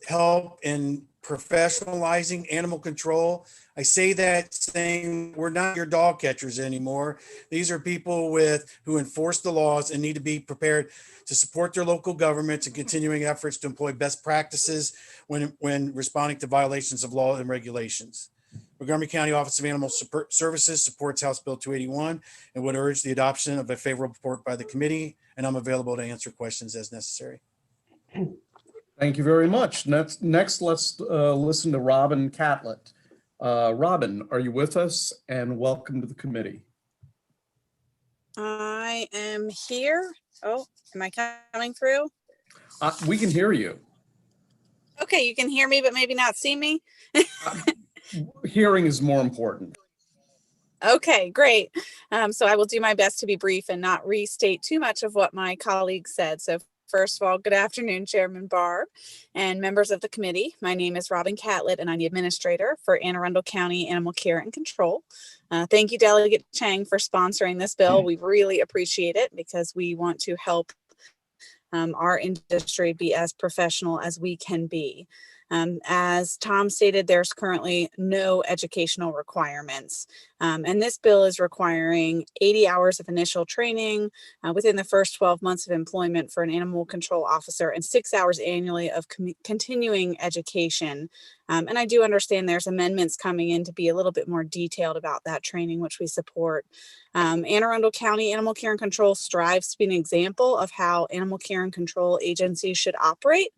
help in professionalizing animal control. I say that saying we're not your dog catchers anymore. These are people who enforce the laws and need to be prepared to support their local governments and continuing efforts to employ best practices when responding to violations of law and regulations. Montgomery County Office of Animal Services supports House Bill 281 and would urge the adoption of a favorable report by the committee, and I'm available to answer questions as necessary. Thank you very much. Next, let's listen to Robin Catlett. Robin, are you with us? And welcome to the committee. I am here. Oh, am I coming through? We can hear you. Okay, you can hear me, but maybe not see me. Hearing is more important. Okay, great. So I will do my best to be brief and not restate too much of what my colleagues said. So first of all, good afternoon, Chairman Barb and members of the committee. My name is Robin Catlett, and I'm the administrator for Anne Arundel County Animal Care and Control. Thank you, Delegate Chang, for sponsoring this bill. We really appreciate it because we want to help our industry be as professional as we can be. As Tom stated, there's currently no educational requirements. And this bill is requiring 80 hours of initial training within the first 12 months of employment for an animal control officer and 6 hours annually of continuing education. And I do understand there's amendments coming in to be a little bit more detailed about that training, which we support. Anne Arundel County Animal Care and Control strives to be an example of how animal care and control agencies should operate.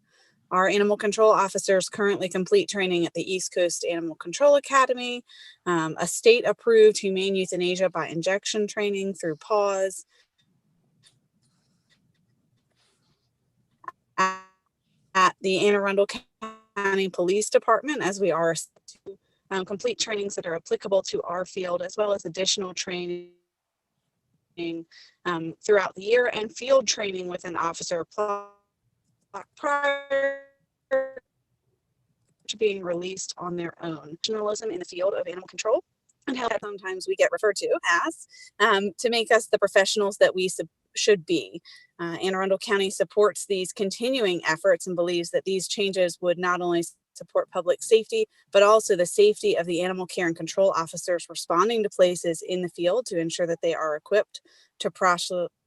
Our animal control officers currently complete training at the East Coast Animal Control Academy, a state-approved humane euthanasia by injection training through PAWS, at the Anne Arundel County Police Department, as we are to complete trainings that are applicable to our field, as well as additional training throughout the year and field training with an officer prior to being released on their own. Journalism in the field of animal control, and how sometimes we get referred to as, to make us the professionals that we should be. Anne Arundel County supports these continuing efforts and believes that these changes would not only support public safety, but also the safety of the animal care and control officers responding to places in the field to ensure that they are equipped to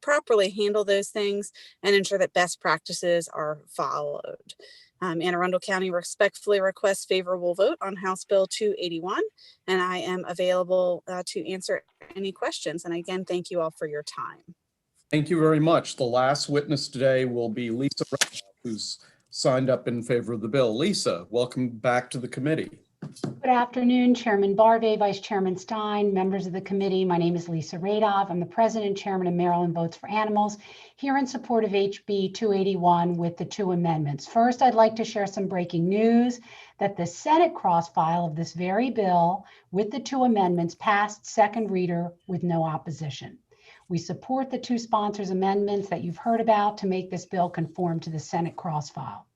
properly handle those things and ensure that best practices are followed. Anne Arundel County respectfully requests favorable vote on House Bill 281, and I am available to answer any questions. And again, thank you all for your time. Thank you very much. The last witness today will be Lisa, who's signed up in favor of the bill. Lisa, welcome back to the committee. Good afternoon, Chairman Barve, Vice Chairman Stein, members of the committee. My name is Lisa Radov. I'm the President and Chairman of Maryland Votes for Animals, here in support of HB 281 with the 2 amendments. First, I'd like to share some breaking news that the Senate cross-file of this very bill with the 2 amendments passed second reader with no opposition. We support the 2 sponsors' amendments that you've heard about to make this bill conform to the Senate cross-file.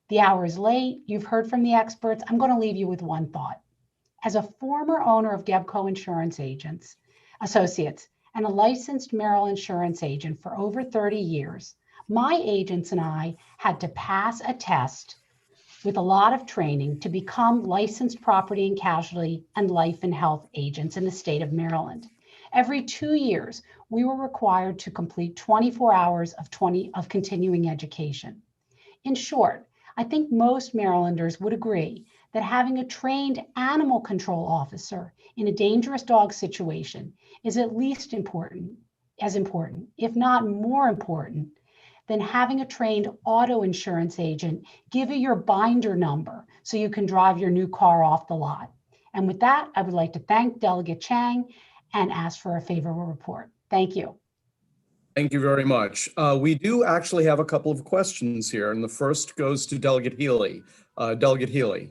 The hour is late. You've heard from the experts. I'm going to leave you with one thought. As a former owner of Gebco Insurance Associates and a licensed Maryland insurance agent for over 30 years, my agents and I had to pass a test with a lot of training to become licensed property and casualty and life and health agents in the state of Maryland. Every 2 years, we were required to complete 24 hours of continuing education. In short, I think most Marylanders would agree that having a trained animal control officer in a dangerous dog situation is at least as important, if not more important, than having a trained auto insurance agent give you your binder number so you can drive your new car off the lot. And with that, I would like to thank Delegate Chang and ask for a favorable report. Thank you. Thank you very much. We do actually have a couple of questions here, and the first goes to Delegate Healy. Delegate Healy.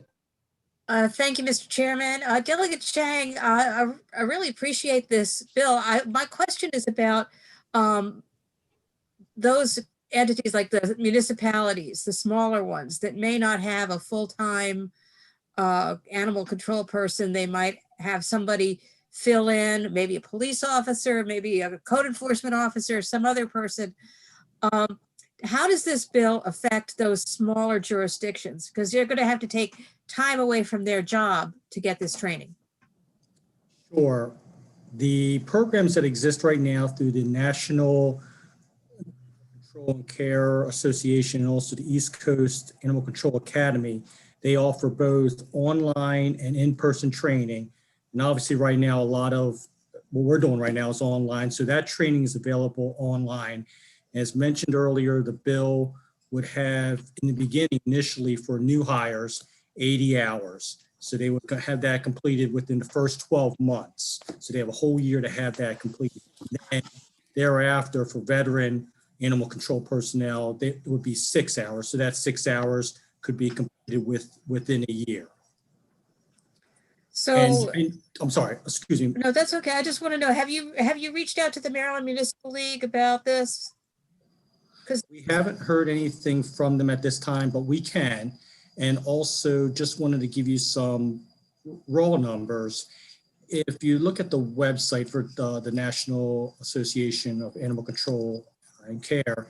Thank you, Mr. Chairman. Delegate Chang, I really appreciate this bill. My question is about those entities like the municipalities, the smaller ones that may not have a full-time animal control person. They might have somebody fill in, maybe a police officer, maybe a code enforcement officer, some other person. How does this bill affect those smaller jurisdictions? Because they're going to have to take time away from their job to get this training. Sure. The programs that exist right now through the National Control and Care Association and also the East Coast Animal Control Academy, they offer both online and in-person training. And obviously right now, a lot of what we're doing right now is online. So that training is available online. As mentioned earlier, the bill would have in the beginning, initially for new hires, 80 hours. So they would have that completed within the first 12 months. So they have a whole year to have that completed. And thereafter, for veteran animal control personnel, it would be 6 hours. So that 6 hours could be completed within a year. So I'm sorry, excuse me. No, that's okay. I just want to know, have you reached out to the Maryland Municipal League about this? Because we haven't heard anything from them at this time, but we can. And also just wanted to give you some raw numbers. If you look at the website for the National Association of Animal Control and Care,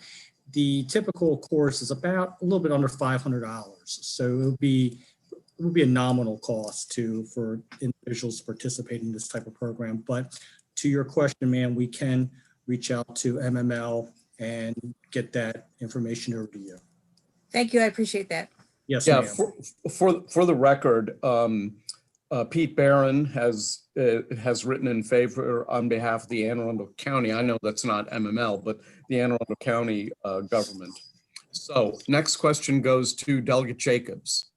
the typical course is about a little bit under $500. So it would be a nominal cost for individuals participating in this type of program. But to your question, ma'am, we can reach out to MML and get that information over to you. Thank you. I appreciate that. Yes, Yeah, ma'am. for the record, Pete Barron has written in favor on behalf of the Anne Arundel County. I know that's not MML, but the Anne Arundel County government. So next question goes to Delegate Jacobs.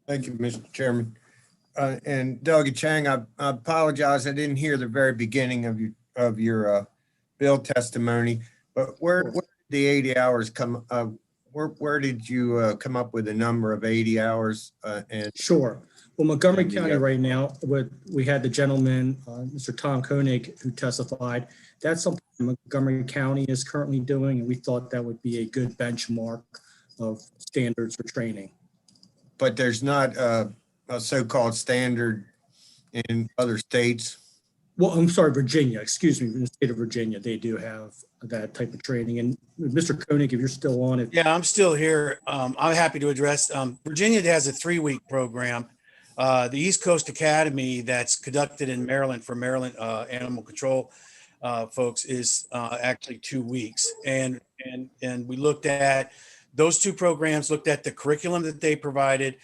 Thank you, Mr. Chairman. And Delegate Chang, I apologize. I didn't hear the very beginning of your bill testimony, but where did the 80 hours come? Where did you come up with a number of 80 hours? Sure. Well, Montgomery County right now, we had the gentleman, Mr. Tom Koenig, who testified. That's something Montgomery County is currently doing, and we thought that would be a good benchmark of standards for training. But there's not a so-called standard in other states? Well, I'm sorry, Virginia, excuse me, in the state of Virginia, they do have that type of training. And Mr. Koenig, if you're still on it. Yeah, I'm still here. I'm happy to address. Virginia has a 3-week program. The East Coast Academy that's conducted in Maryland for Maryland animal control folks is actually 2 weeks. And we looked at those 2 programs, looked at the curriculum that they provided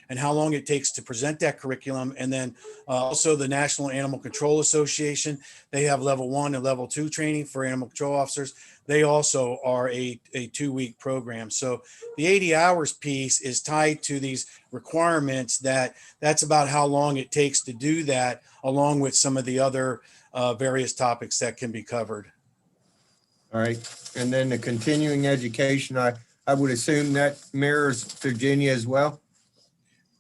and how long it takes to present that curriculum. And then also the National Animal Control Association, they have level 1 and level 2 training for animal control officers. They also are a 2-week program. So the 80 hours piece is tied to these requirements that's about how long it takes to do that, along with some of the other various topics that can be covered. All right. And then the continuing education, I would assume that mirrors Virginia as well?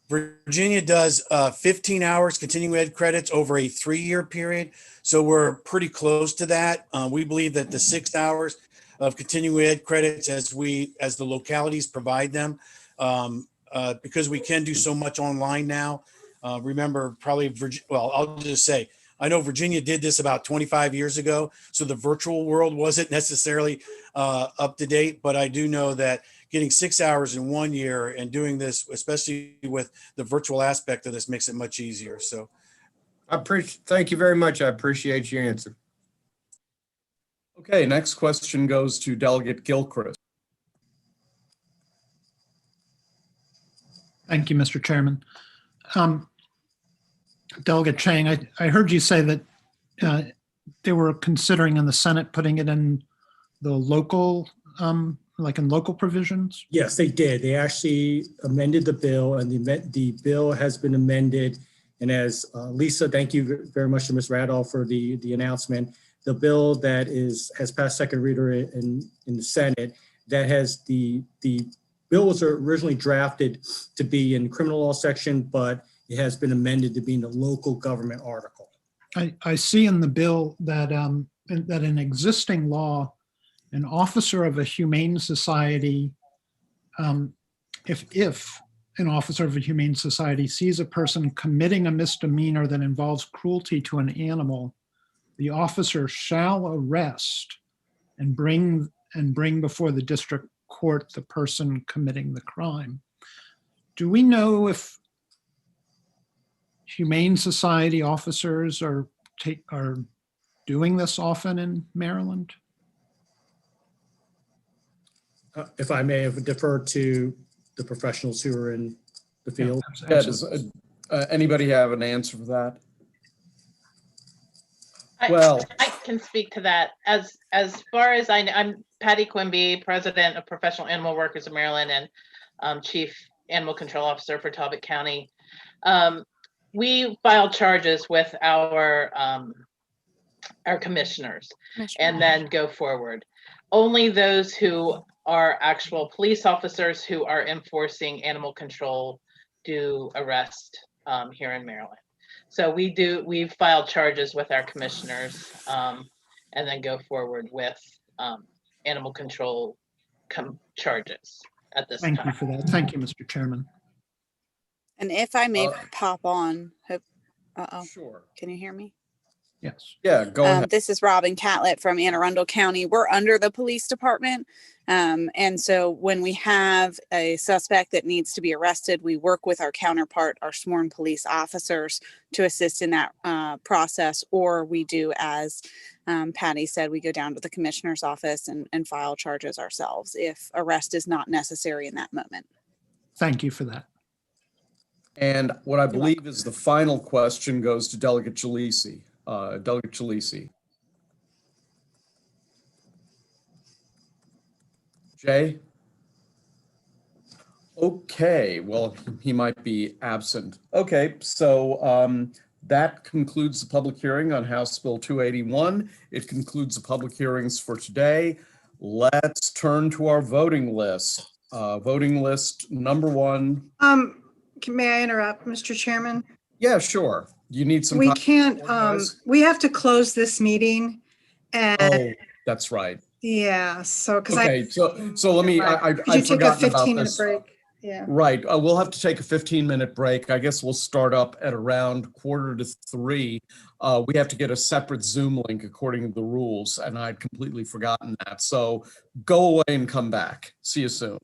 Virginia does 15 hours continuing ed credits over a 3-year period. So we're pretty close to that. We believe that the 6 hours of continuing ed credits as the localities provide them, because we can do so much online now. Remember, probably, well, I'll just say, I know Virginia did this about 25 years ago, so the virtual world wasn't necessarily up to date, but I do know that getting 6 hours in 1 year and doing this, especially with the virtual aspect of this, makes it much easier. So thank you very much. I appreciate your answer. Okay, next question goes to Delegate Gilchrist. Thank you, Mr. Chairman. Delegate Chang, I heard you say that they were considering in the Senate putting it in the local, like in local provisions? Yes, they did. They actually amended the bill, and the bill has been amended. And as Lisa, thank you very much to Ms. Radall for the announcement. The bill that has passed second reader in the Senate, that has the bill was originally drafted to be in criminal law section, but it has been amended to be in the local government article. I see in the bill that that in existing law, an officer of a humane society, if an officer of a humane society sees a person committing a misdemeanor that involves cruelty to an animal, the officer shall arrest and bring before the district court the person committing the crime. Do we know if humane society officers are doing this often in Maryland? If I may have deferred to the professionals who are in the field. Yeah, does anybody have an answer for that? I can speak to that. As far as I'm Patty Quimby, President of Professional Animal Workers of Maryland and Chief Animal Control Officer for Talbot County. We file charges with our commissioners and then go forward. Only those who are actual police officers who are enforcing animal control do arrest here in Maryland. So we've filed charges with our commissioners and then go forward with animal control charges at this time. Thank you for that. Thank you, Mr. Chairman. And if I may pop on, Sure. can you hear me? Yes. Yeah, go ahead. This is Robin Catlett from Anne Arundel County. We're under the police department. And so when we have a suspect that needs to be arrested, we work with our counterpart, our sworn police officers, to assist in that process. Or we do, as Patty said, we go down to the commissioner's office and file charges ourselves if arrest is not necessary in that moment. Thank you for that. And what I believe is the final question goes to Delegate Jalisi. Delegate Jalisi. Jay? Okay, well, he might be absent. Okay, so that concludes the public hearing on House Bill 281. It concludes the public hearings for today. Let's turn to our voting list. Voting list number one. May I interrupt, Mr. Chairman? Yeah, sure. You need some We time. can't, we have to close this meeting and Oh, that's right. yeah, so, because Okay, so let me, Could you I've take a forgotten about 15-minute this. break? Yeah. Right, we'll have to take a 15-minute break. I guess we'll start up at around 2:45. We have to get a separate Zoom link according to the rules, and I'd completely forgotten that. So go away and come back. See you soon.